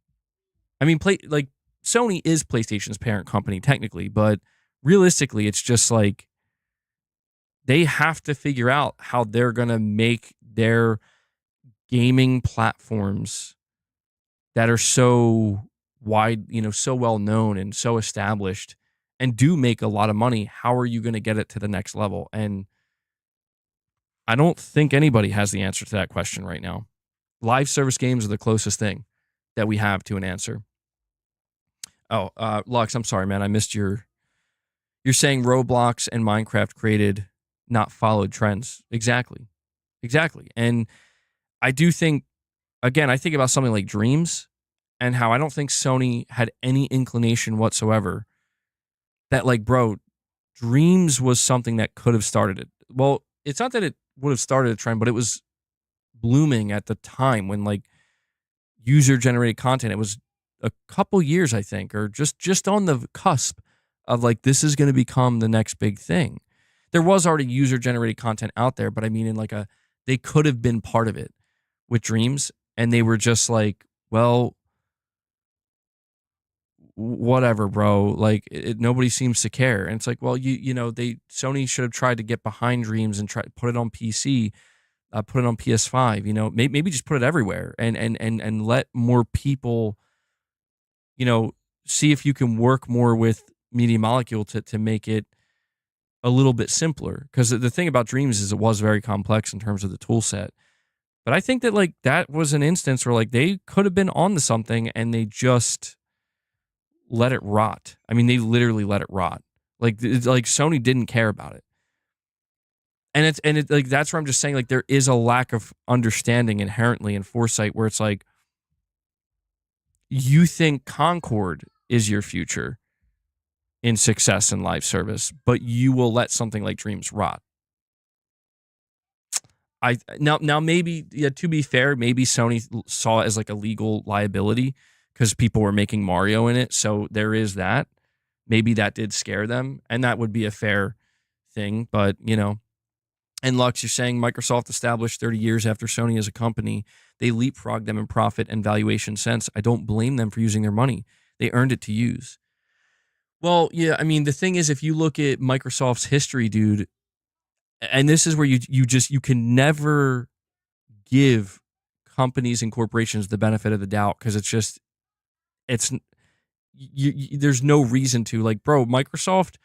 I mean, Sony is PlayStation's parent company technically, but realistically, it's just like they have to figure out how they're going to make their gaming platforms that are so wide, so well known and so established and do make a lot of money. How are you going to get it to the next level? And I don't think anybody has the answer to that question right now. Live service games are the closest thing that we have to an answer. Oh, Lux, I'm sorry, man. I missed you're saying Roblox and Minecraft created, not followed trends. Exactly. And I do think, again, I think about something like Dreams and how I don't think Sony had any inclination whatsoever that, like, bro, Dreams was something that could have started it. Well, it's not that it would have started a trend, but it was blooming at the time when, like, user-generated content, it was a couple years, I think, or just on the cusp of, like, this is going to become the next big thing. There was already user-generated content out there, but I mean, they could have been part of it with Dreams, and they were just like, well, whatever, bro. Like, nobody seems to care. And it's like, well, Sony should have tried to get behind Dreams and try to put it on PC, put it on PS5. Maybe just put it everywhere and let more people, see if you can work more with Media Molecule to make it a little bit simpler. Because the thing about Dreams is it was very complex in terms of the tool set. But I think that, like, that was an instance where, like, they could have been on to something and they just let it rot. I mean, they literally let it rot. Like, it's like Sony didn't care about it. And it's like, that's where I'm just saying, like, there is a lack of understanding inherently in foresight, where it's like, you think Concord is your future in success in live service, but you will let something like Dreams rot. Now maybe, yeah, to be fair, maybe Sony saw it as like a legal liability because people were making Mario in it. So there is that. Maybe that did scare them, and that would be a fair thing. But, and Lux, you're saying Microsoft established 30 years after Sony as a company. They leapfrogged them in profit and valuation sense. I don't blame them for using their money. They earned it to use. Well, yeah, I mean, the thing is, if you look at Microsoft's history, dude, and this is where you can never give companies and corporations the benefit of the doubt because it's there's no reason to, like, bro, Microsoft,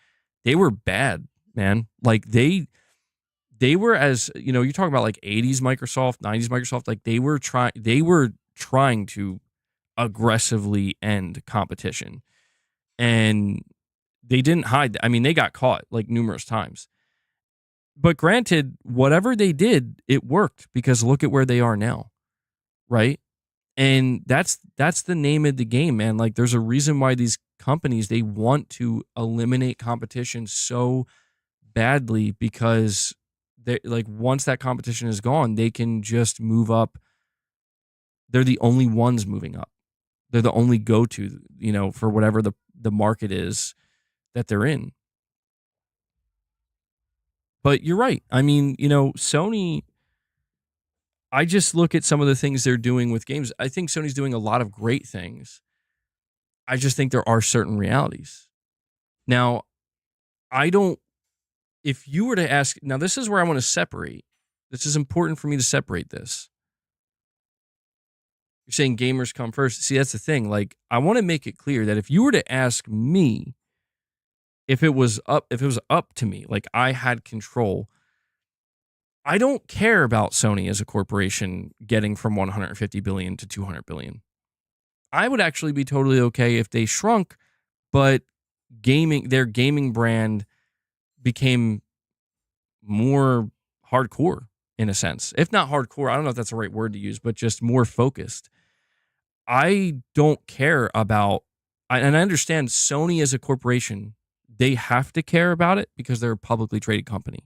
they were bad, man. Like they were, as you know, you're talking about like 80s Microsoft, 90s Microsoft, like they were trying to aggressively end competition, and they didn't hide. I mean, they got caught like numerous times. But granted, whatever they did, it worked because look at where they are now, right? And that's the name of the game, man. Like there's a reason why these companies, they want to eliminate competition so badly because they, like, once that competition is gone, they can just move up. They're the only ones moving up. They're the only go-to, for whatever the market is that they're in. But you're right. I mean, Sony, I just look at some of the things they're doing with games. I think Sony's doing a lot of great things. I just think there are certain realities. Now, I don't, if you were to ask, now this is where I want to separate. This is important for me to separate this. You're saying gamers come first. See, that's the thing. Like, I want to make it clear that if you were to ask me, if it was up to me, like I had control, I don't care about Sony as a corporation getting from 150 billion to 200 billion. I would actually be totally okay if they shrunk, but their gaming brand became more hardcore in a sense. If not hardcore, I don't know if that's the right word to use, but just more focused. I don't care about, and I understand Sony as a corporation, they have to care about it because they're a publicly traded company.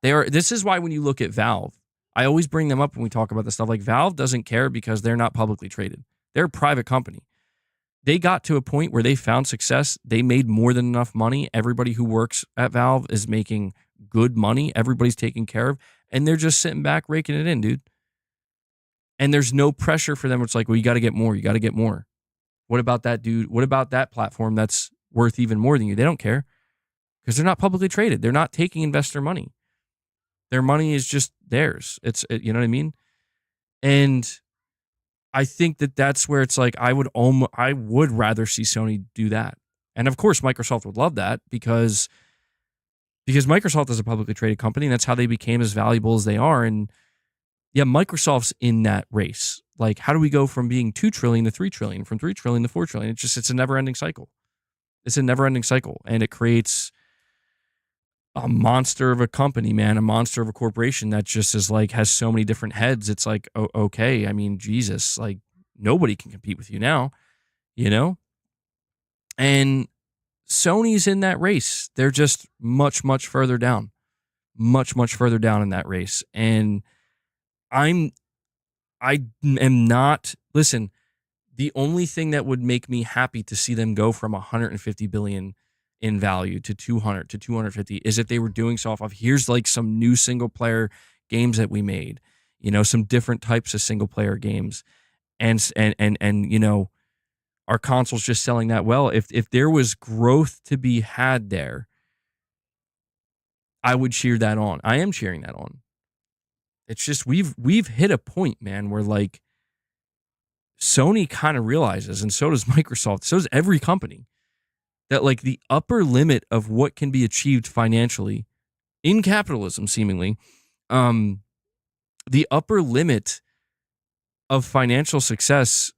This is why when you look at Valve, I always bring them up when we talk about this stuff. Like Valve doesn't care because they're not publicly traded. They're a private company. They got to a point where they found success. They made more than enough money. Everybody who works at Valve is making good money. Everybody's taken care of, and they're just sitting back raking it in, dude. And there's no pressure for them. It's like, well, you got to get more. You got to get more. What about that, dude? What about that platform that's worth even more than you? They don't care because they're not publicly traded. They're not taking investor money. Their money is just theirs. You know what I mean? And I think that that's where it's like I would rather see Sony do that. And of course, Microsoft would love that because Microsoft is a publicly traded company, and that's how they became as valuable as they are. And yeah, Microsoft's in that race. Like, how do we go from being 2 trillion to 3 trillion, from 3 trillion to 4 trillion? It's a never-ending cycle. It's a never-ending cycle, and it creates a monster of a company, man, a monster of a corporation that just is like has so many different heads. It's like, okay, I mean, Jesus, like nobody can compete with you now, you know? And Sony's in that race. They're just much, much further down, much, much further down in that race. And I am not, listen, the only thing that would make me happy to see them go from 150 billion in value to 200 to 250 is if they were doing so off of here's like some new single player games that we made, some different types of single player games, and our console's just selling that well. If there was growth to be had there, I would cheer that on. I am cheering that on. It's just we've hit a point, man, where like Sony kind of realizes, and so does Microsoft, so does every company, that like the upper limit of what can be achieved financially in capitalism, seemingly, the upper limit of financial success,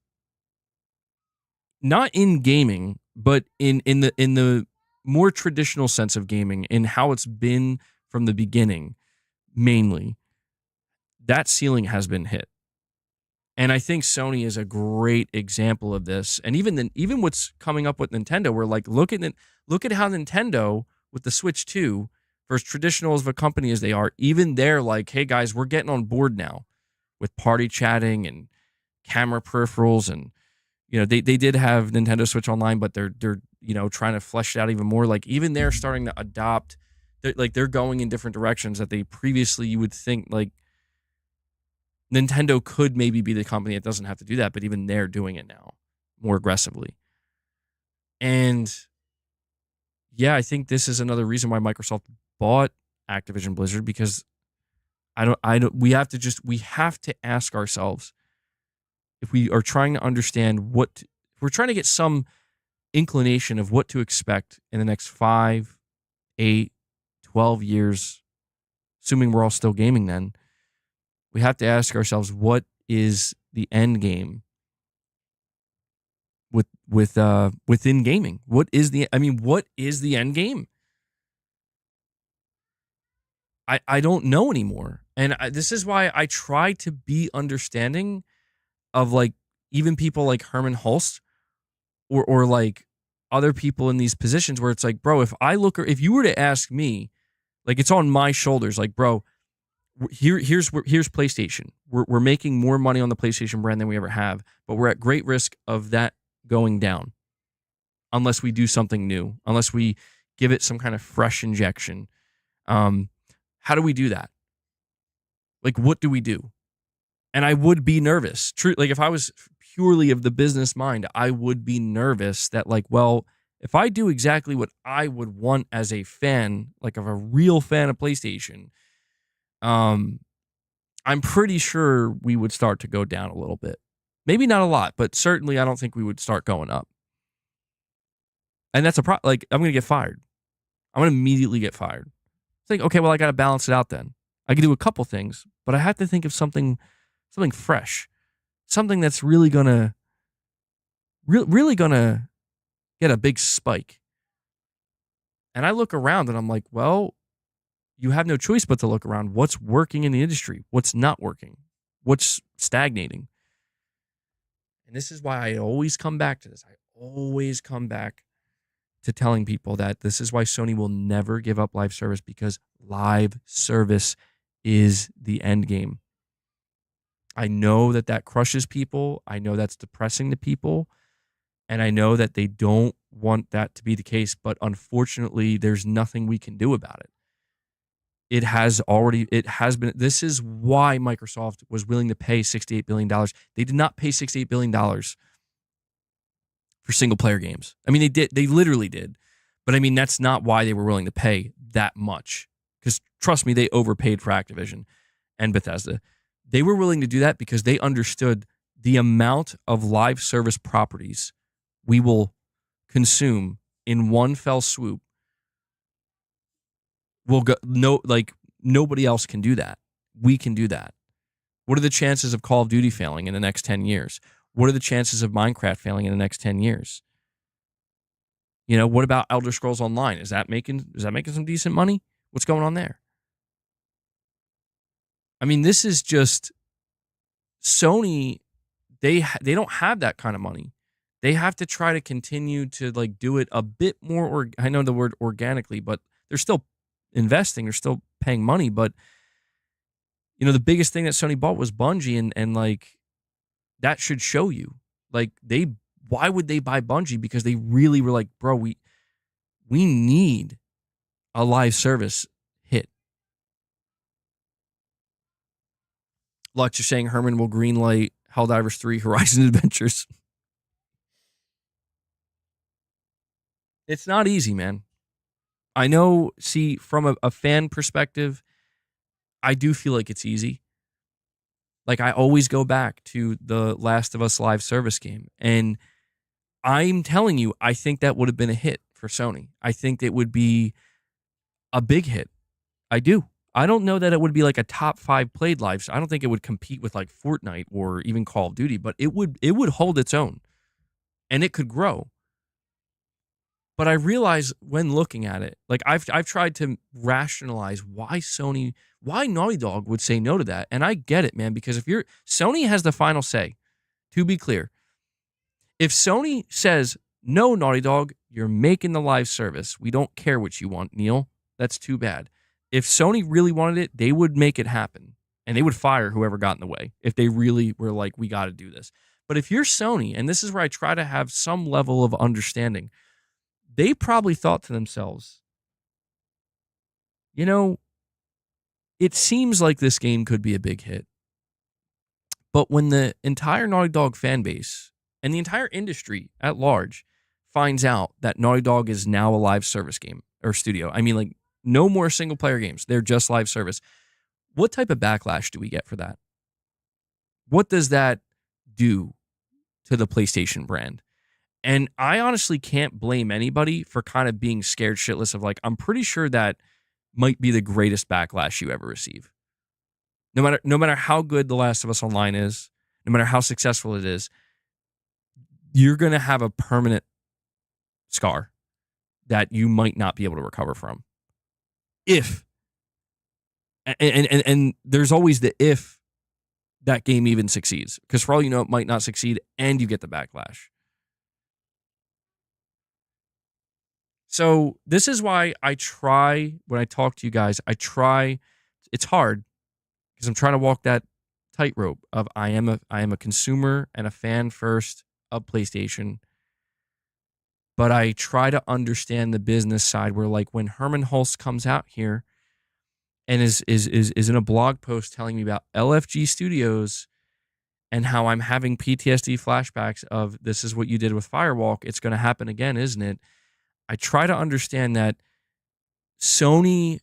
not in gaming, but in the more traditional sense of gaming, in how it's been from the beginning, mainly, that ceiling has been hit. And I think Sony is a great example of this. And even what's coming up with Nintendo, we're like, look at how Nintendo with the Switch 2, for as traditional of a company as they are, even they're like, hey guys, we're getting on board now with party chatting and camera peripherals. And they did have Nintendo Switch Online, but they're trying to flesh it out even more. Like even they're starting to adopt, they're going in different directions that they previously, you would think like Nintendo could maybe be the company that doesn't have to do that, but even they're doing it now more aggressively. And yeah, I think this is another reason why Microsoft bought Activision Blizzard, because we have to ask ourselves, if we are trying to understand if we're trying to get some inclination of what to expect in the next 5, 8, 12 years, assuming we're all still gaming then, we have to ask ourselves, what is the end game within gaming? What is the end game? I don't know anymore. And this is why I try to be understanding of, like, even people like Herman Hulst, or like other people in these positions where it's like, bro, if you were to ask me, like, it's on my shoulders, like, bro, here's PlayStation. We're making more money on the PlayStation brand than we ever have, but we're at great risk of that going down unless we do something new, unless we give it some kind of fresh injection. How do we do that? Like, what do we do? And I would be nervous. True, like, if I was purely of the business mind, I would be nervous that, like, well, if I do exactly what I would want as a fan, like of a real fan of PlayStation, I'm pretty sure we would start to go down a little bit. Maybe not a lot, but certainly I don't think we would start going up. And that's like, I'm going to get fired. I'm going to immediately get fired. It's like, okay, well, I got to balance it out then. I can do a couple things, but I have to think of something fresh, something that's really gonna get a big spike. And I look around and I'm like, well, you have no choice but to look around. What's working in the industry? What's not working? What's stagnating? And this is why I always come back to this. I always come back to telling people that this is why Sony will never give up live service, because live service is the end game. I know that crushes people. I know that's depressing to people. And I know that they don't want that to be the case. But unfortunately, there's nothing we can do about it. It has been. This is why Microsoft was willing to pay $68 billion. They did not pay $68 billion for single player games. I mean, they literally did. But I mean, that's not why they were willing to pay that much. Because trust me, they overpaid for Activision and Bethesda. They were willing to do that because they understood the amount of live service properties we will consume in one fell swoop. Nobody else can do that. We can do that. What are the chances of Call of Duty failing in the next 10 years? What are the chances of Minecraft failing in the next 10 years? You know, what about Elder Scrolls Online? Is that making some decent money? What's going on there? I mean, this is just Sony. They don't have that kind of money. They have to try to continue to, like, do it a bit more, or I know the word organically, but they're still investing, they're still paying money. But, you know, the biggest thing that Sony bought was Bungie, and like, that should show you. Like, why would they buy Bungie? Because they really were like, bro, we need a live service hit. Lux, you're saying Herman will greenlight Helldivers 3 Horizon Adventures. It's not easy, man. I know, see, from a fan perspective, I do feel like it's easy. Like, I always go back to the Last of Us live service game. And I'm telling you, I think that would have been a hit for Sony. I think it would be a big hit. I do. I don't know that it would be like a top 5 played live. I don't think it would compete with like Fortnite or even Call of Duty, but it would hold its own, and it could grow. But I realize when looking at it, like, I've tried to rationalize why Naughty Dog would say no to that. And I get it, man, because Sony has the final say. To be clear, if Sony says, no, Naughty Dog, you're making the live service, we don't care what you want, Neil, that's too bad. If Sony really wanted it, they would make it happen. And they would fire whoever got in the way if they really were like, we got to do this. But if you're Sony, and this is where I try to have some level of understanding, they probably thought to themselves, you know, it seems like this game could be a big hit. But when the entire Naughty Dog fan base and the entire industry at large finds out that Naughty Dog is now a live service game or studio, I mean, like, no more single player games, they're just live service. What type of backlash do we get for that? What does that do to the PlayStation brand? And I honestly can't blame anybody for kind of being scared shitless of, like, I'm pretty sure that might be the greatest backlash you ever receive. No matter how good The Last of Us Online is, no matter how successful it is, you're going to have a permanent scar that you might not be able to recover from. If and there's always the if that game even succeeds, because for all you know, it might not succeed and you get the backlash. So this is why I try, when I talk to you guys, it's hard because I'm trying to walk that tightrope of I am a consumer and a fan first of PlayStation, but I try to understand the business side where, like, when Herman Hulst comes out here and is in a blog post telling me about LFG Studios and how I'm having PTSD flashbacks of this is what you did with Firewalk, it's going to happen again, isn't it? I try to understand that Sony,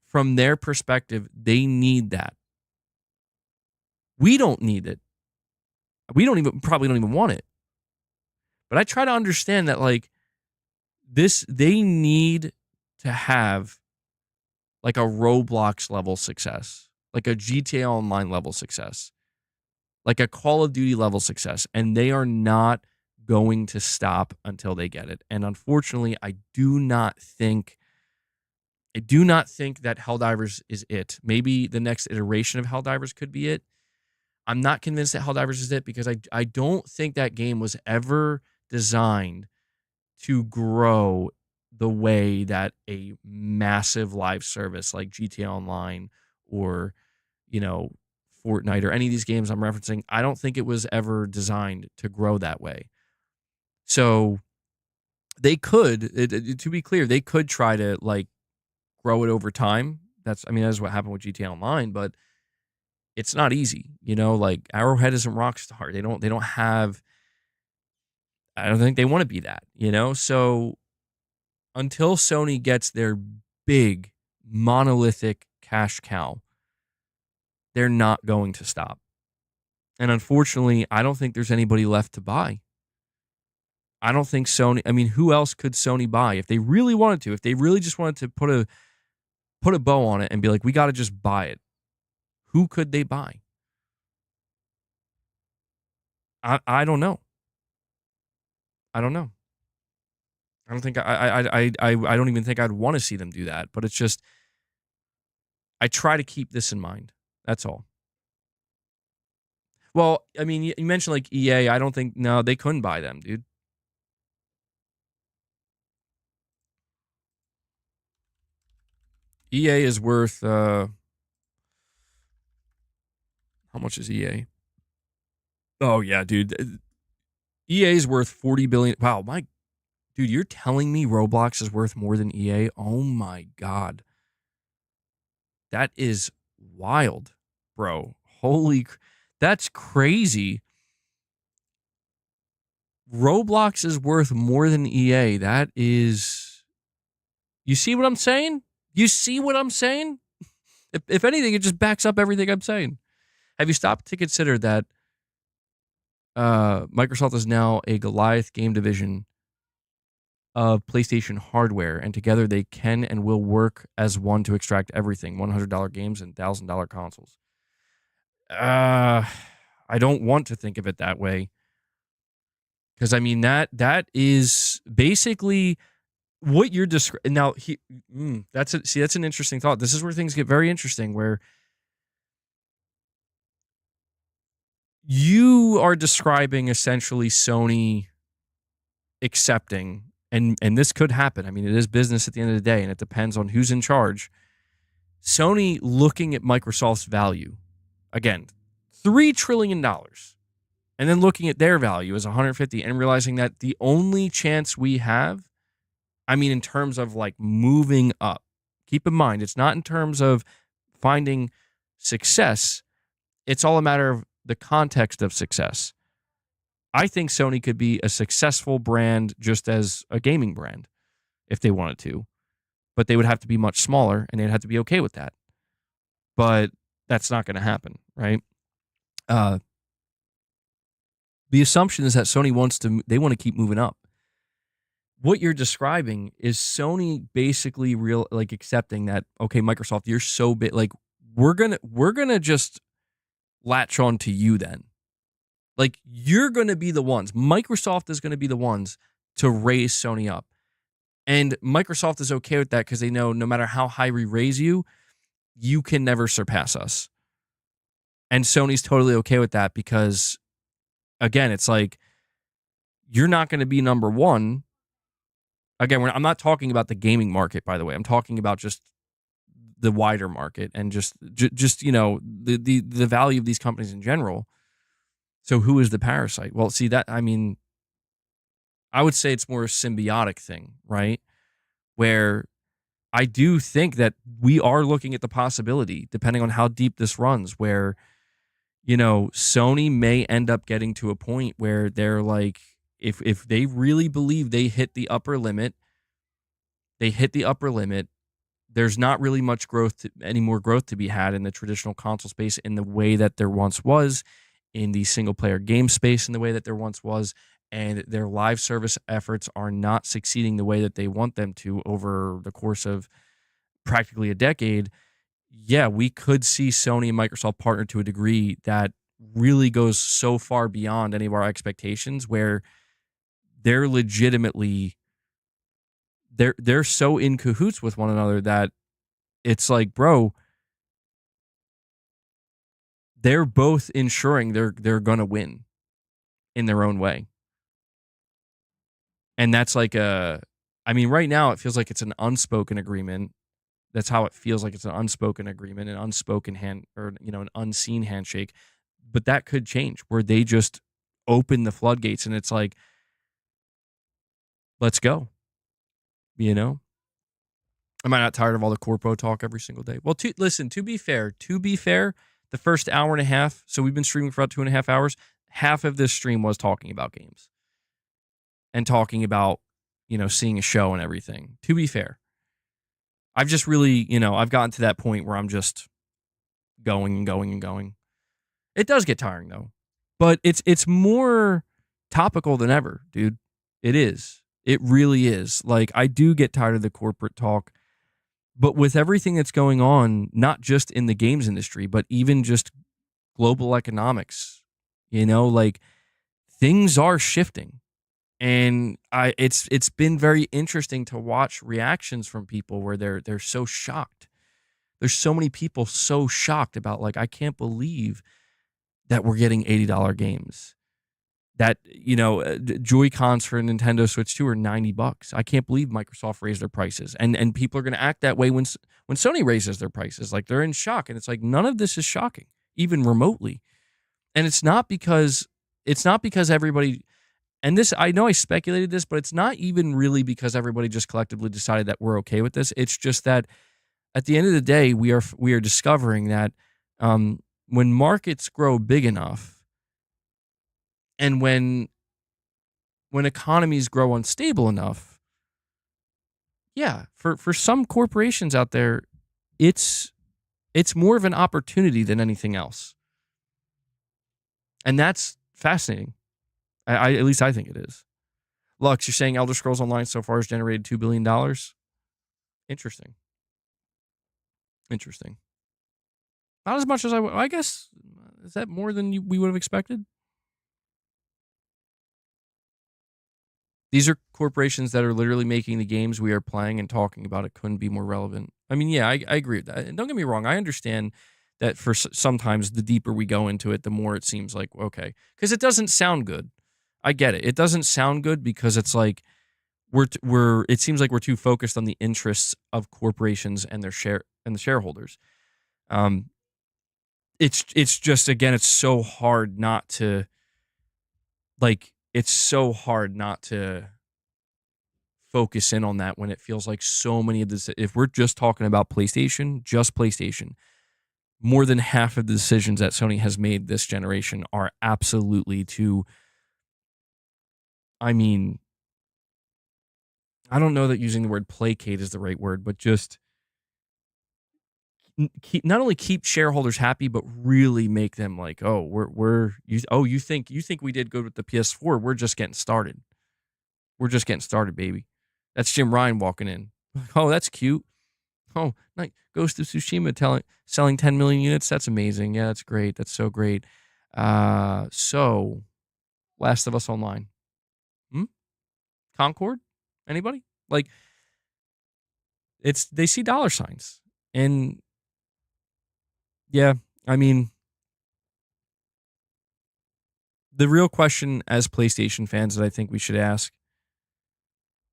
from their perspective, they need that. We don't need it. We probably don't even want it. But I try to understand that, like, they need to have like a Roblox level success, like a GTA Online level success, like a Call of Duty level success, and they are not going to stop until they get it. And unfortunately, I do not think that Helldivers is it. Maybe the next iteration of Helldivers could be it. I'm not convinced that Helldivers is it because I don't think that game was ever designed to grow the way that a massive live service like GTA Online or, Fortnite or any of these games I'm referencing, I don't think it was ever designed to grow that way. So they could, to be clear, they could try to, like, grow it over time. That's what happened with GTA Online, but it's not easy. Like, Arrowhead isn't Rockstar. They don't have, I don't think they want to be that, So until Sony gets their big monolithic cash cow, they're not going to stop. And unfortunately, I don't think there's anybody left to buy. I don't think Sony, who else could Sony buy if they really wanted to? If they really just wanted to put a bow on it and be like, we got to just buy it. Who could they buy? I don't know. I don't know. I don't think I don't even think I'd want to see them do that, but it's just, I try to keep this in mind. That's all. Well, you mentioned like EA. I don't think, no, they couldn't buy them, dude. EA is worth, how much is EA? Oh yeah, dude. EA is worth 40 billion. Wow, dude, you're telling me Roblox is worth more than EA? Oh my God. That is wild, bro. That's crazy. Roblox is worth more than EA. That is, you see what I'm saying? You see what I'm saying? If anything, it just backs up everything I'm saying. Have you stopped to consider that Microsoft is now a Goliath game division of PlayStation hardware, and together they can and will work as one to extract everything, $100 games and $1,000 consoles? I don't want to think of it that way. Because that is basically what you're describing. Now, that's an interesting thought. This is where things get very interesting, where you are describing essentially Sony accepting, and this could happen. It is business at the end of the day, and it depends on who's in charge. Sony looking at Microsoft's value, again, $3 trillion, and then looking at their value as 150 and realizing that the only chance we have, in terms of like moving up, keep in mind, it's not in terms of finding success. It's all a matter of the context of success. I think Sony could be a successful brand just as a gaming brand if they wanted to, but they would have to be much smaller and they'd have to be okay with that. But that's not going to happen, right? Uh, the assumption is that Sony they want to keep moving up. What you're describing is Sony basically accepting that, okay, Microsoft, you're so big, like we're gonna just latch on to you then. Like you're gonna be the ones. Microsoft is gonna be the ones to raise Sony up. And Microsoft is okay with that because they know no matter how high we raise you, you can never surpass us. And Sony's totally okay with that because, again, it's like you're not going to be number one. Again, I'm not talking about the gaming market, by the way. I'm talking about just the wider market and just the value of these companies in general. So who is the parasite? Well, see that, I mean, I would say it's more a symbiotic thing, right? Where I do think that we are looking at the possibility, depending on how deep this runs, where, Sony may end up getting to a point where they're like, if they really believe they hit the upper limit, there's not really much any more growth to be had in the traditional console space in the way that there once was, in the single player game space in the way that there once was, and their live service efforts are not succeeding the way that they want them to over the course of practically a decade. Yeah, we could see Sony and Microsoft partner to a degree that really goes so far beyond any of our expectations, where they're legitimately they're so in cahoots with one another that it's like, bro, they're both ensuring they're gonna win in their own way. And that's like right now it feels like it's an unspoken agreement. That's how it feels, like it's an unspoken agreement, an unspoken an unseen handshake. But that could change where they just open the floodgates and it's like, let's go. Am I not tired of all the corpo talk every single day? Well, to be fair, the first hour and a half, so we've been streaming for about 2.5 hours, half of this stream was talking about games and talking about, seeing a show and everything. To be fair, I've just really, I've gotten to that point where I'm just going and going and going. It does get tiring though, but it's more topical than ever, dude. It is. It really is. Like, I do get tired of the corporate talk, but with everything that's going on, not just in the games industry, but even just global economics, like things are shifting. And it's been very interesting to watch reactions from people where they're so shocked. There's so many people so shocked about, like, I can't believe that we're getting $80 games. That, Joy-Cons for Nintendo Switch 2 are $90. I can't believe Microsoft raised their prices. And people are going to act that way when Sony raises their prices. Like, they're in shock. And it's like, none of this is shocking, even remotely. And it's not because everybody, and this, I know I speculated this, but it's not even really because everybody just collectively decided that we're okay with this. It's just that at the end of the day, we are discovering that when markets grow big enough, and when economies grow unstable enough, yeah, for some corporations out there, it's more of an opportunity than anything else. And that's fascinating. I at least I think it is. Lux, you're saying Elder Scrolls Online so far has generated $2 billion? Interesting. Not as much as I guess. Is that more than we would have expected? These are corporations that are literally making the games we are playing, and talking about it couldn't be more relevant. I mean, yeah, I agree with that. And don't get me wrong, I understand that for sometimes the deeper we go into it, the more it seems like, okay, because it doesn't sound good. I get it. It doesn't sound good because it's like it seems like we're too focused on the interests of corporations and the shareholders. It's just, again, it's so hard not to focus in on that when it feels like so many of this. If we're just talking about PlayStation, more than half of the decisions that Sony has made this generation are absolutely to I mean, I don't know that using the word placate is the right word, but just keep, not only keep shareholders happy, but really make them like, oh, you think we did good with the PS4? We're just getting started. We're just getting started, baby. That's Jim Ryan walking in. Oh, that's cute. Oh, nice. Ghost of Tsushima selling 10 million units. That's amazing. Yeah, that's great. That's so great. So Last of Us Online. Hmm? Concord? Anybody? Like, they see dollar signs. And yeah, I mean, the real question as PlayStation fans that I think we should ask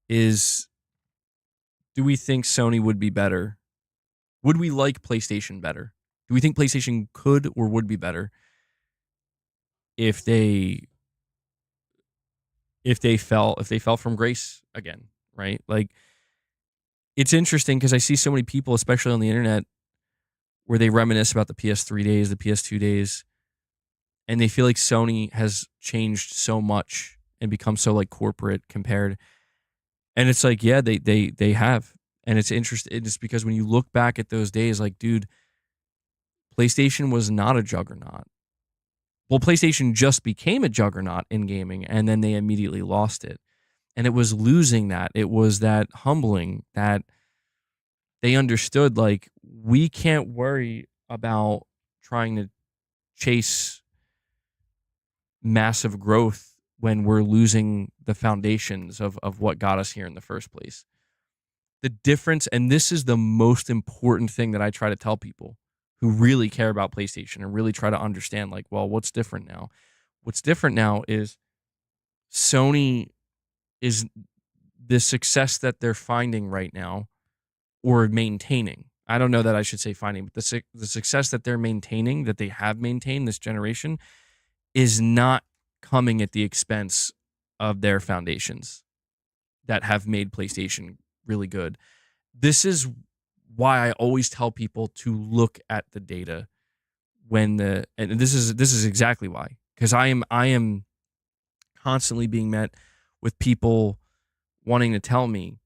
is, do we think Sony would be better? Would we like PlayStation better? Do we think PlayStation could or would be better if they fell from grace again, right? Like, it's interesting because I see so many people, especially on the internet, where they reminisce about the PS3 days, the PS2 days, and they feel like Sony has changed so much and become so like corporate compared. And it's like, yeah, they have. And it's interesting. It's because when you look back at those days, like, dude, PlayStation was not a juggernaut. Well, PlayStation just became a juggernaut in gaming, and then they immediately lost it. And it was losing that. It was that humbling that they understood, like, we can't worry about trying to chase massive growth when we're losing the foundations of what got us here in the first place. The difference, and this is the most important thing that I try to tell people who really care about PlayStation and really try to understand, like, well, what's different now? What's different now is Sony is the success that they're finding right now or maintaining. I don't know that I should say finding, but the success that they're maintaining, that they have maintained this generation, is not coming at the expense of their foundations that have made PlayStation really good. This is why I always tell people to look at the data and this is exactly why, because I am constantly being met with people wanting to tell me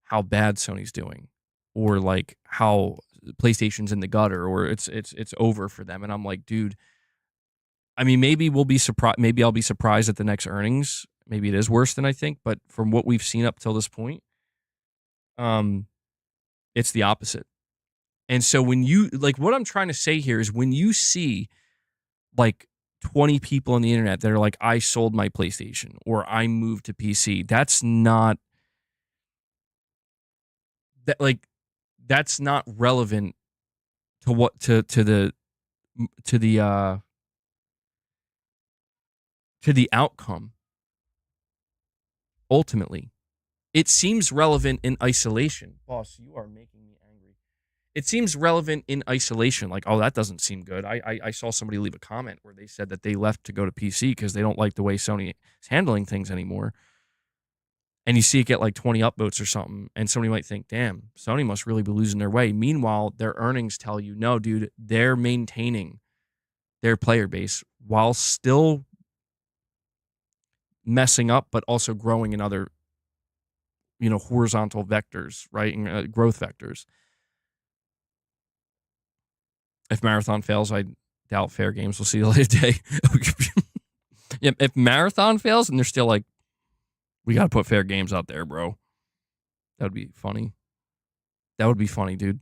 how bad Sony's doing, or like how PlayStation's in the gutter, or it's over for them. And I'm like, dude, I mean, maybe we'll be surprised. Maybe I'll be surprised at the next earnings. Maybe it is worse than I think, but from what we've seen up till this point, um, it's the opposite. And so when you like, what I'm trying to say here is, when you see like 20 people on the internet that are like, I sold my PlayStation or I moved to PC, that's not that like that's not relevant to what to the uh to the outcome ultimately. It seems relevant in isolation. Boss, you are making me angry. It seems relevant in isolation. Like, oh, that doesn't seem good. I saw somebody leave a comment where they said that they left to go to PC because they don't like the way Sony is handling things anymore. And you see it get like 20 upvotes or something, and somebody might think, damn, Sony must really be losing their way. Meanwhile, their earnings tell you, no, dude, they're maintaining their player base while still messing up, but also growing in other, horizontal vectors, right? And growth vectors. If Marathon fails, I doubt Fair Games will see the light of day. Yeah, if Marathon fails and they're still like, we got to put Fair Games out there, bro. That would be funny. That would be funny, dude.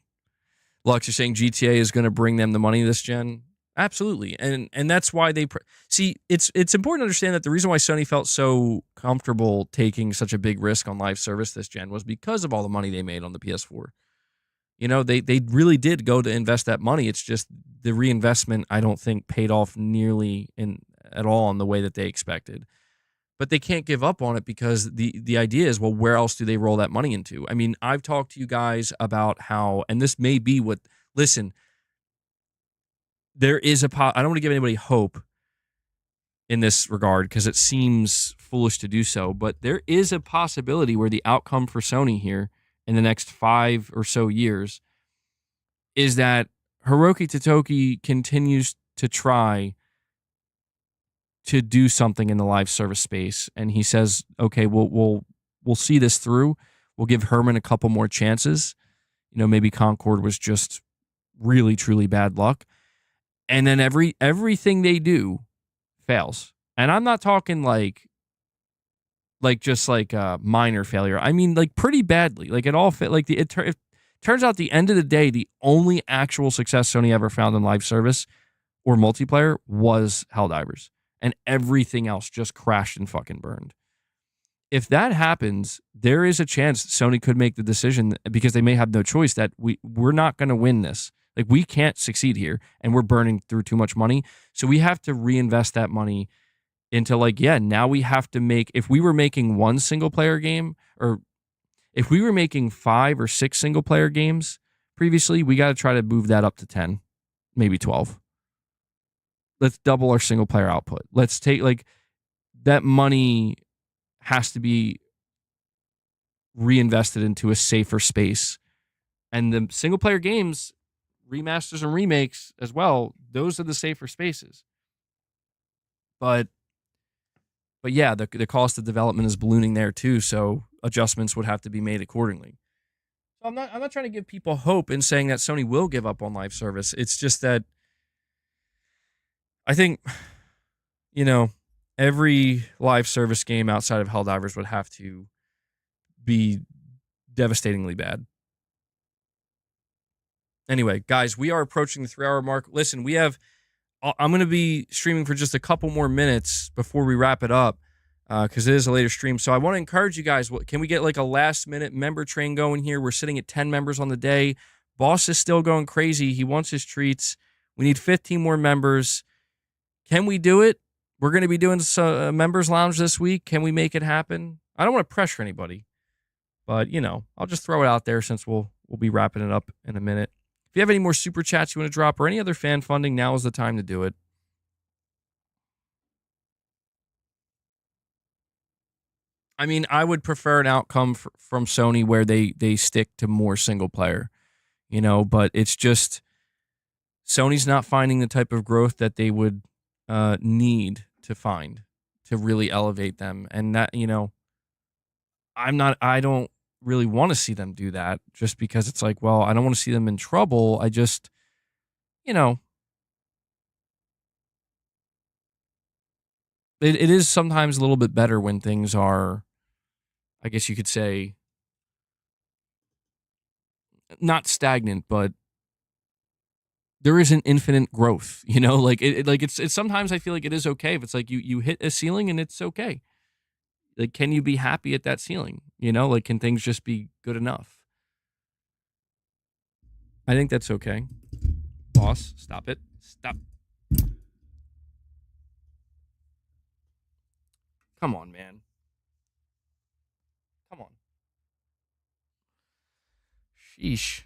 Lux, you're saying GTA is going to bring them the money this gen? Absolutely, and that's why they see. It's important to understand that the reason why Sony felt so comfortable taking such a big risk on live service this gen was because of all the money they made on the PS4. They really did go to invest that money. It's just the reinvestment, I don't think, paid off nearly at all in the way that they expected. But they can't give up on it, because the idea is, well, where else do they roll that money into? I mean, I've talked to you guys about how, and this may be what, listen, there is I don't want to give anybody hope in this regard because it seems foolish to do so, but there is a possibility where the outcome for Sony here in the next 5 or so years is that Hiroki Totoki continues to try to do something in the live service space, and he says, "Okay, we'll see this through. We'll give Herman a couple more chances. Maybe Concord was just really truly bad luck." And then everything they do fails. And I'm not talking just like a minor failure. I mean like pretty badly. Like it all fit. Like it turns out at the end of the day, the only actual success Sony ever found in live service or multiplayer was Helldivers, and everything else just crashed and fucking burned. If that happens, there is a chance Sony could make the decision, because they may have no choice, that we're not going to win this. Like, we can't succeed here, and we're burning through too much money. So we have to reinvest that money into now we have to make, if we were making one single player game, or if we were making 5 or 6 single player games previously, we got to try to move that up to 10, maybe 12. Let's double our single player output. Let's take that money has to be reinvested into a safer space. And the single player games, remasters and remakes as well, those are the safer spaces. But yeah, the cost of development is ballooning there too, so adjustments would have to be made accordingly. So I'm not trying to give people hope in saying that Sony will give up on live service. It's just that I think every live service game outside of Helldivers would have to be devastatingly bad. Anyway, guys, we are approaching the 3-hour mark. Listen, I'm going to be streaming for just a couple more minutes before we wrap it up, because it is a later stream. So I want to encourage you guys, can we get a last-minute member train going here? We're sitting at 10 members on the day. Boss is still going crazy. He wants his treats. We need 15 more members. Can we do it? We're going to be doing a members lounge this week. Can we make it happen? I don't want to pressure anybody, but I'll just throw it out there since we'll be wrapping it up in a minute. If you have any more super chats you want to drop or any other fan funding, now is the time to do it. I mean, I would prefer an outcome from Sony where they stick to more single player, but it's just Sony's not finding the type of growth that they would need to find to really elevate them. And that, I don't really want to see them do that, just because it's I don't want to see them in trouble. I just, it is sometimes a little bit better when things are, I guess you could say, not stagnant, but there is an infinite growth, it's sometimes I feel like it is okay if it's you hit a ceiling and it's okay. Can you be happy at that ceiling? Can things just be good enough? I think that's okay. Boss, stop it. Stop. Come on, man. Come on. Sheesh.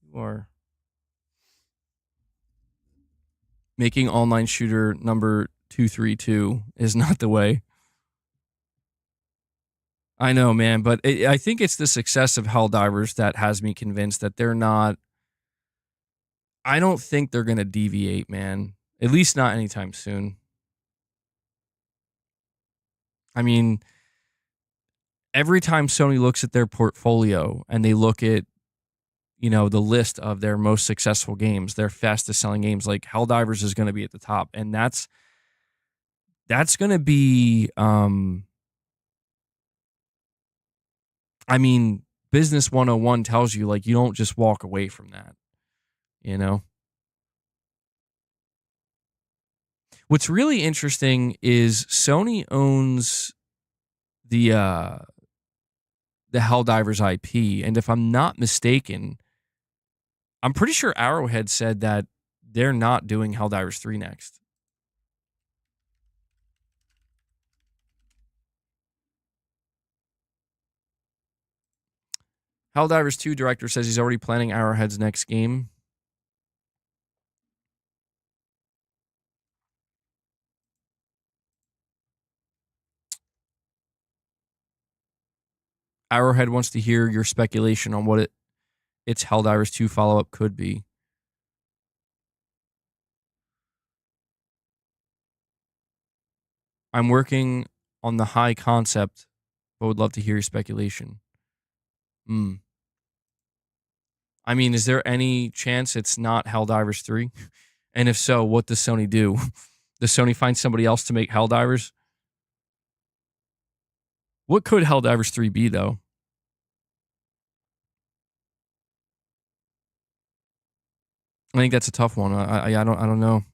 You are making online shooter number 232 is not the way. I know, man, but I think it's the success of Helldivers that has me convinced that they're not. I don't think they're going to deviate, man. At least not anytime soon. I mean, every time Sony looks at their portfolio and they look at, the list of their most successful games, their fastest selling games, Helldivers is going to be at the top. And that's going to be, I mean, Business 101 tells you, you don't just walk away from that, What's really interesting is Sony owns the Helldivers IP, and if I'm not mistaken, I'm pretty sure Arrowhead said that they're not doing Helldivers 3 next. Helldivers 2 director says he's already planning Arrowhead's next game. Arrowhead wants to hear your speculation on what its Helldivers 2 follow-up could be. I'm working on the high concept, but would love to hear your speculation. Hmm. I mean, is there any chance it's not Helldivers 3? And if so, what does Sony do? Does Sony find somebody else to make Helldivers? What could Helldivers 3 be, though? I think that's a tough one. I don't know.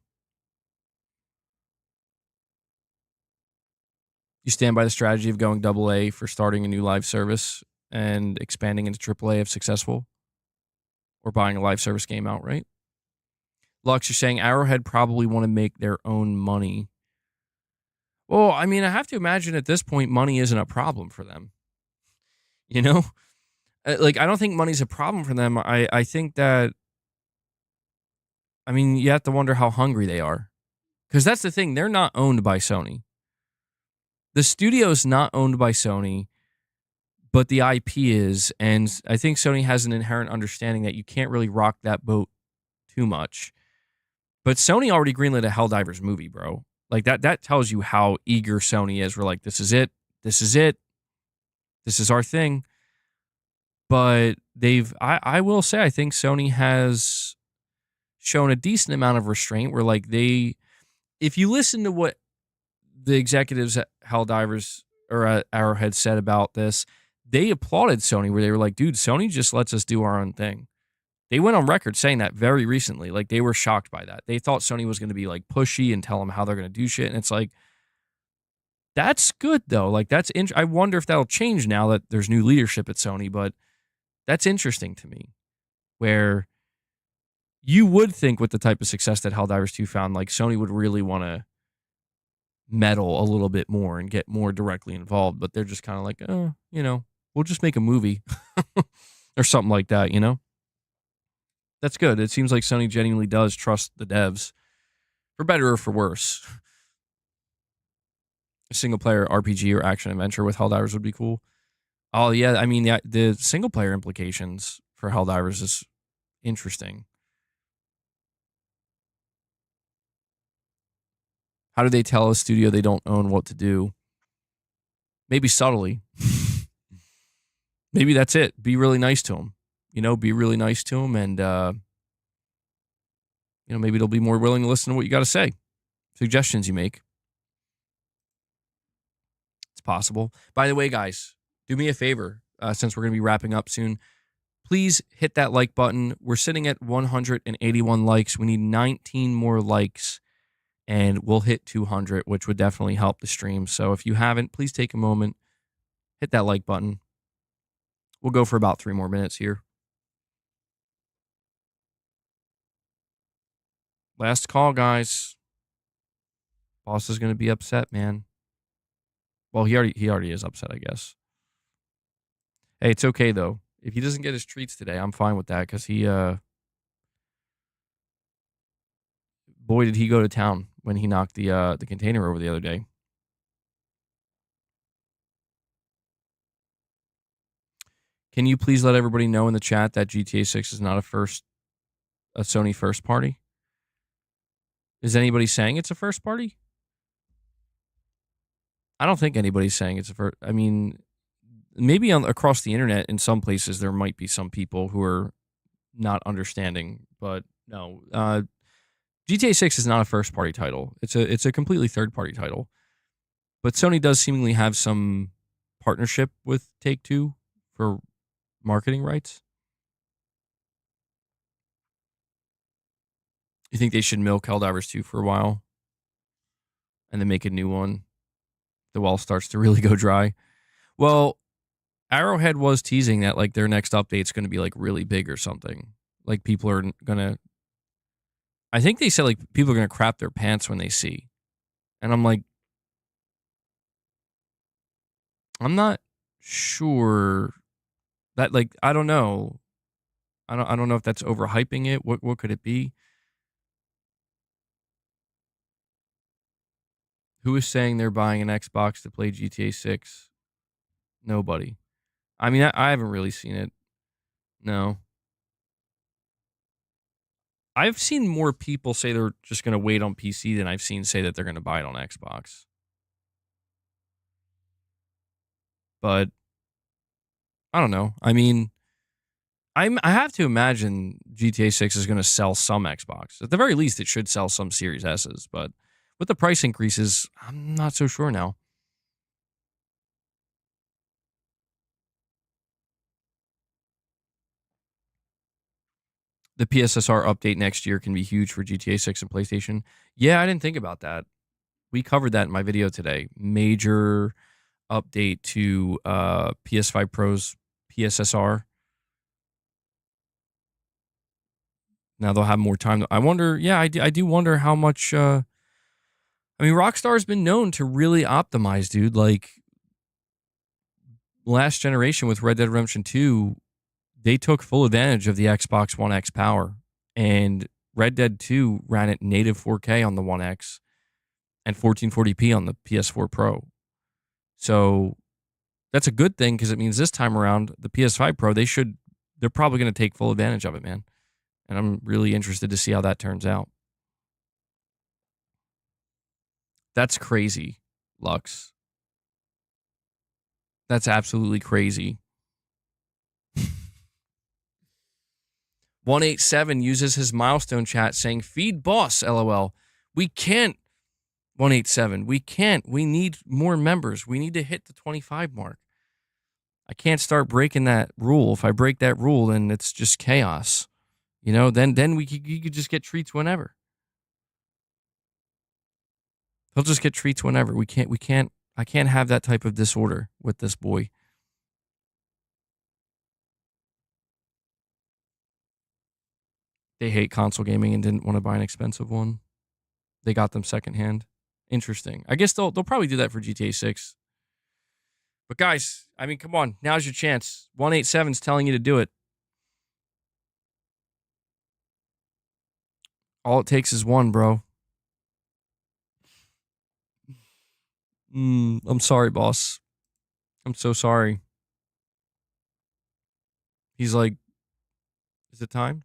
You stand by the strategy of going double A for starting a new live service and expanding into triple A if successful, or buying a live service game outright. Lux, you're saying Arrowhead probably want to make their own money. Well, I mean, I have to imagine at this point, money isn't a problem for them. You know, like I don't think money's a problem for them. I think that, I mean, you have to wonder how hungry they are, because that's the thing. They're not owned by Sony. The studio's not owned by Sony, but the IP is, and I think Sony has an inherent understanding that you can't really rock that boat too much. But Sony already greenlit a Helldivers movie, bro. Like that tells you how eager Sony is. We're like, this is it. This is it. This is our thing. But I will say, I think Sony has shown a decent amount of restraint where like if you listen to what the executives at Helldivers or at Arrowhead said about this, they applauded Sony where they were like, dude, Sony just lets us do our own thing. They went on record saying that very recently. Like, they were shocked by that. They thought Sony was going to be like pushy and tell them how they're going to do shit. And it's like, that's good though. Like, I wonder if that'll change now that there's new leadership at Sony, but that's interesting to me, where you would think with the type of success that Helldivers 2 found, like Sony would really want to meddle a little bit more and get more directly involved, but they're just kind of like, we'll just make a movie or something like that, you know? That's good. It seems like Sony genuinely does trust the devs, for better or for worse. A single player RPG or action adventure with Helldivers would be cool. Oh yeah, I mean the single player implications for Helldivers is interesting. How do they tell a studio they don't own what to do? Maybe subtly. Maybe that's it. Be really nice to them. Be really nice to them, and maybe they'll be more willing to listen to what you got to say. Suggestions you make. It's possible. By the way, guys, do me a favor, since we're going to be wrapping up soon. Please hit that like button. We're sitting at 181 likes. We need 19 more likes, and we'll hit 200, which would definitely help the stream. So if you haven't, please take a moment, hit that like button. We'll go for about 3 more minutes here. Last call, guys. Boss is going to be upset, man. Well, he already is upset, I guess. Hey, it's okay though. If he doesn't get his treats today, I'm fine with that, because boy, did he go to town when he knocked the container over the other day. Can you please let everybody know in the chat that GTA 6 is not a Sony first party? Is anybody saying it's a first party? I don't think anybody's saying it's a first. I mean, maybe across the internet in some places there might be some people who are not understanding, but no. GTA 6 is not a first party title. It's a completely third party title. But Sony does seemingly have some partnership with Take-Two for marketing rights. You think they should milk Helldivers 2 for a while and then make a new one? The well starts to really go dry. Well, Arrowhead was teasing that like their next update's going to be like really big or something. Like people are going to, I think they said like people are going to crap their pants when they see. And I'm like, I'm not sure that, like, I don't know. I don't know if that's overhyping it. What could it be? Who is saying they're buying an Xbox to play GTA 6? Nobody. I mean, I haven't really seen it. No. I've seen more people say they're just going to wait on PC than I've seen say that they're going to buy it on Xbox. But I don't know. I mean, I have to imagine GTA 6 is going to sell some Xbox. At the very least, it should sell some Series S's. But with the price increases, I'm not so sure now. The PSSR update next year can be huge for GTA 6 and PlayStation. Yeah, I didn't think about that. We covered that in my video today. Major update to PS5 Pro's PSSR. Now they'll have more time. I wonder, yeah, I do wonder how much. I mean, Rockstar's been known to really optimize, dude. Like last generation with Red Dead Redemption 2, they took full advantage of the Xbox One X power. And Red Dead 2 ran at native 4K on the One X and 1440p on the PS4 Pro. So that's a good thing because it means this time around, the PS5 Pro, they're probably going to take full advantage of it, man. And I'm really interested to see how that turns out. That's crazy, Lux. That's absolutely crazy. 187 uses his milestone chat saying, feed boss, LOL. We can't, 187. We can't. We need more members. We need to hit the 25 mark. I can't start breaking that rule. If I break that rule, then it's just chaos. You know, then you could just get treats whenever. He'll just get treats whenever. I can't have that type of disorder with this boy. They hate console gaming and didn't want to buy an expensive one. They got them secondhand. Interesting. I guess they'll probably do that for GTA 6. But guys, I mean, come on. Now's your chance. 187's telling you to do it. All it takes is one, bro. I'm sorry, boss. I'm so sorry. He's like, is it time?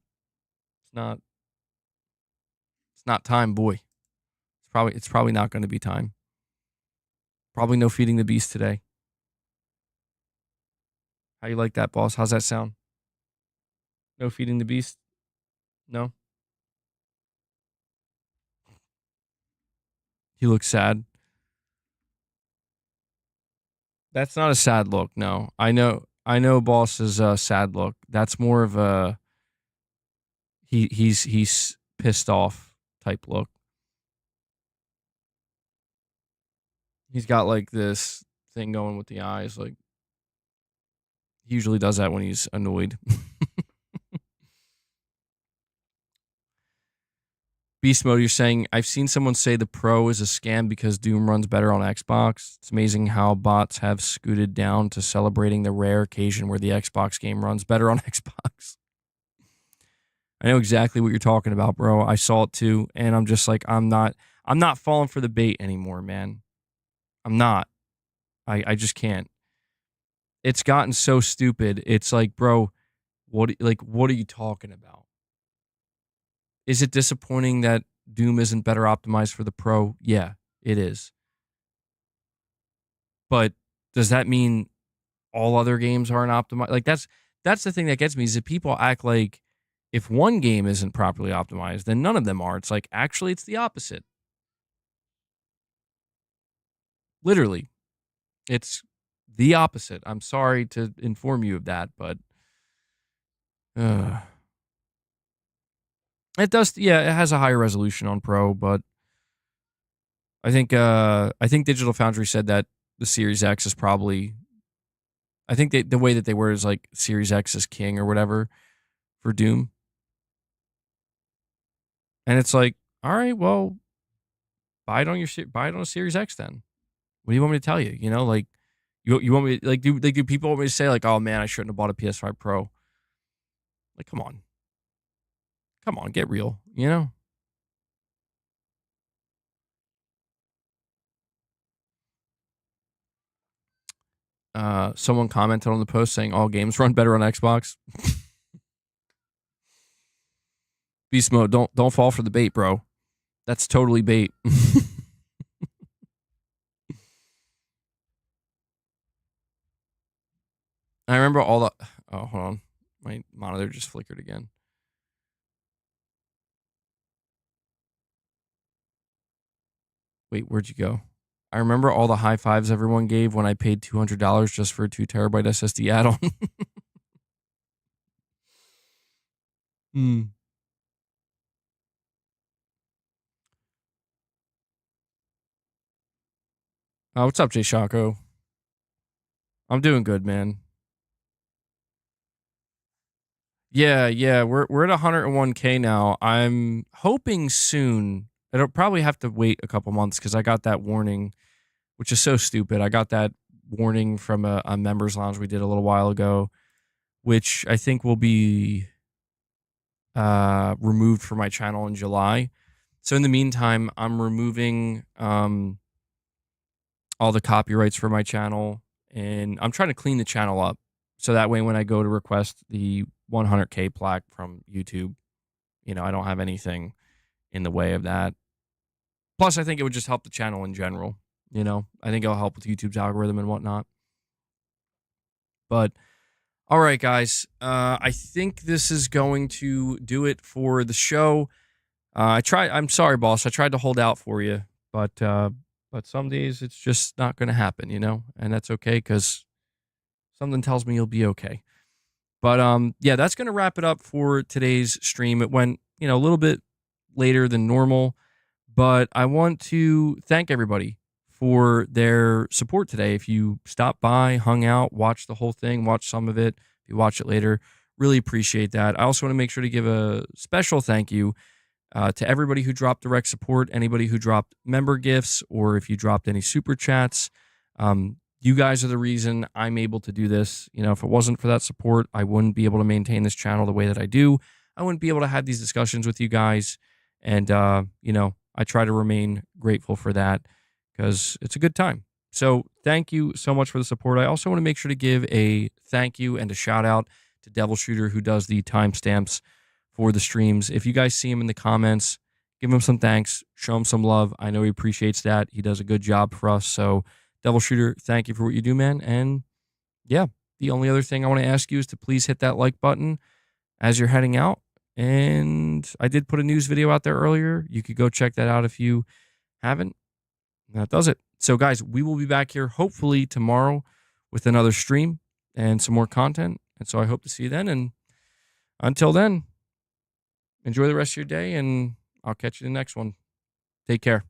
It's not. It's not time, boy. It's probably not going to be time. Probably no feeding the beast today. How you like that, boss? How's that sound? No feeding the beast? No? He looks sad. That's not a sad look, no. I know boss's sad look. That's more of a he's pissed off type look. He's got like this thing going with the eyes. Like he usually does that when he's annoyed. Beast Mode, you're saying, I've seen someone say the Pro is a scam because Doom runs better on Xbox. It's amazing how bots have scooted down to celebrating the rare occasion where the Xbox game runs better on Xbox. I know exactly what you're talking about, bro. I saw it too, and I'm just like, I'm not falling for the bait anymore, man. I'm not. I just can't. It's gotten so stupid. It's like, bro, what are you talking about? Is it disappointing that Doom isn't better optimized for the Pro? Yeah, it is. But does that mean all other games aren't optimized? Like that's the thing that gets me is that people act like if one game isn't properly optimized, then none of them are. It's like actually it's the opposite. Literally. It's the opposite. I'm sorry to inform you of that, but it does. Yeah, it has a higher resolution on Pro, but I think Digital Foundry said that the Series X is probably. I think the way that they were is like Series X is king or whatever for Doom, and it's like, all right, well, buy it on a Series X then. What do you want me to tell you? You know, like you want me like do people want me to say like, oh man, I shouldn't have bought a PS5 Pro? Like, come on, get real. You know. Someone commented on the post saying all games run better on Xbox. Beast mode, don't fall for the bait, bro. That's totally bait. I remember all the. Oh, hold on. My monitor just flickered again. Wait, where'd you go? I remember all the high fives everyone gave when I paid $200 just for a 2 terabyte SSD add-on. Hmm. What's up, Jay Shaco? I'm doing good, man. Yeah, we're at 101K now. I'm hoping soon. It'll probably have to wait a couple months because I got that warning, which is so stupid. I got that warning from a members lounge we did a little while ago, which I think will be removed from my channel in July. So in the meantime, I'm removing all the copyrights for my channel, and I'm trying to clean the channel up so that way when I go to request the 100K plaque from YouTube, I don't have anything in the way of that. Plus, I think it would just help the channel in general. I think it'll help with YouTube's algorithm and whatnot. But all right, guys, I think this is going to do it for the show. I'm sorry, boss. I tried to hold out for you, but some days it's just not going to happen, and that's okay because something tells me you'll be okay. But yeah, that's going to wrap it up for today's stream. It went, a little bit later than normal, but I want to thank everybody for their support today. If you stopped by, hung out, watched the whole thing, watched some of it, if you watch it later, really appreciate that. I also want to make sure to give a special thank you to everybody who dropped direct support, anybody who dropped member gifts, or if you dropped any super chats. You guys are the reason I'm able to do this. If it wasn't for that support, I wouldn't be able to maintain this channel the way that I do. I wouldn't be able to have these discussions with you guys. And, I try to remain grateful for that because it's a good time. So thank you so much for the support. I also want to make sure to give a thank you and a shout out to Devil Shooter, who does the timestamps for the streams. If you guys see him in the comments, give him some thanks, show him some love. I know he appreciates that. He does a good job for us. So, Devil Shooter, thank you for what you do, man. And yeah, the only other thing I want to ask you is to please hit that like button as you're heading out. And I did put a news video out there earlier. You could go check that out if you haven't. That does it. So, guys, we will be back here hopefully tomorrow with another stream and some more content. And so I hope to see you then. And until then, enjoy the rest of your day, and I'll catch you in the next one. Take care.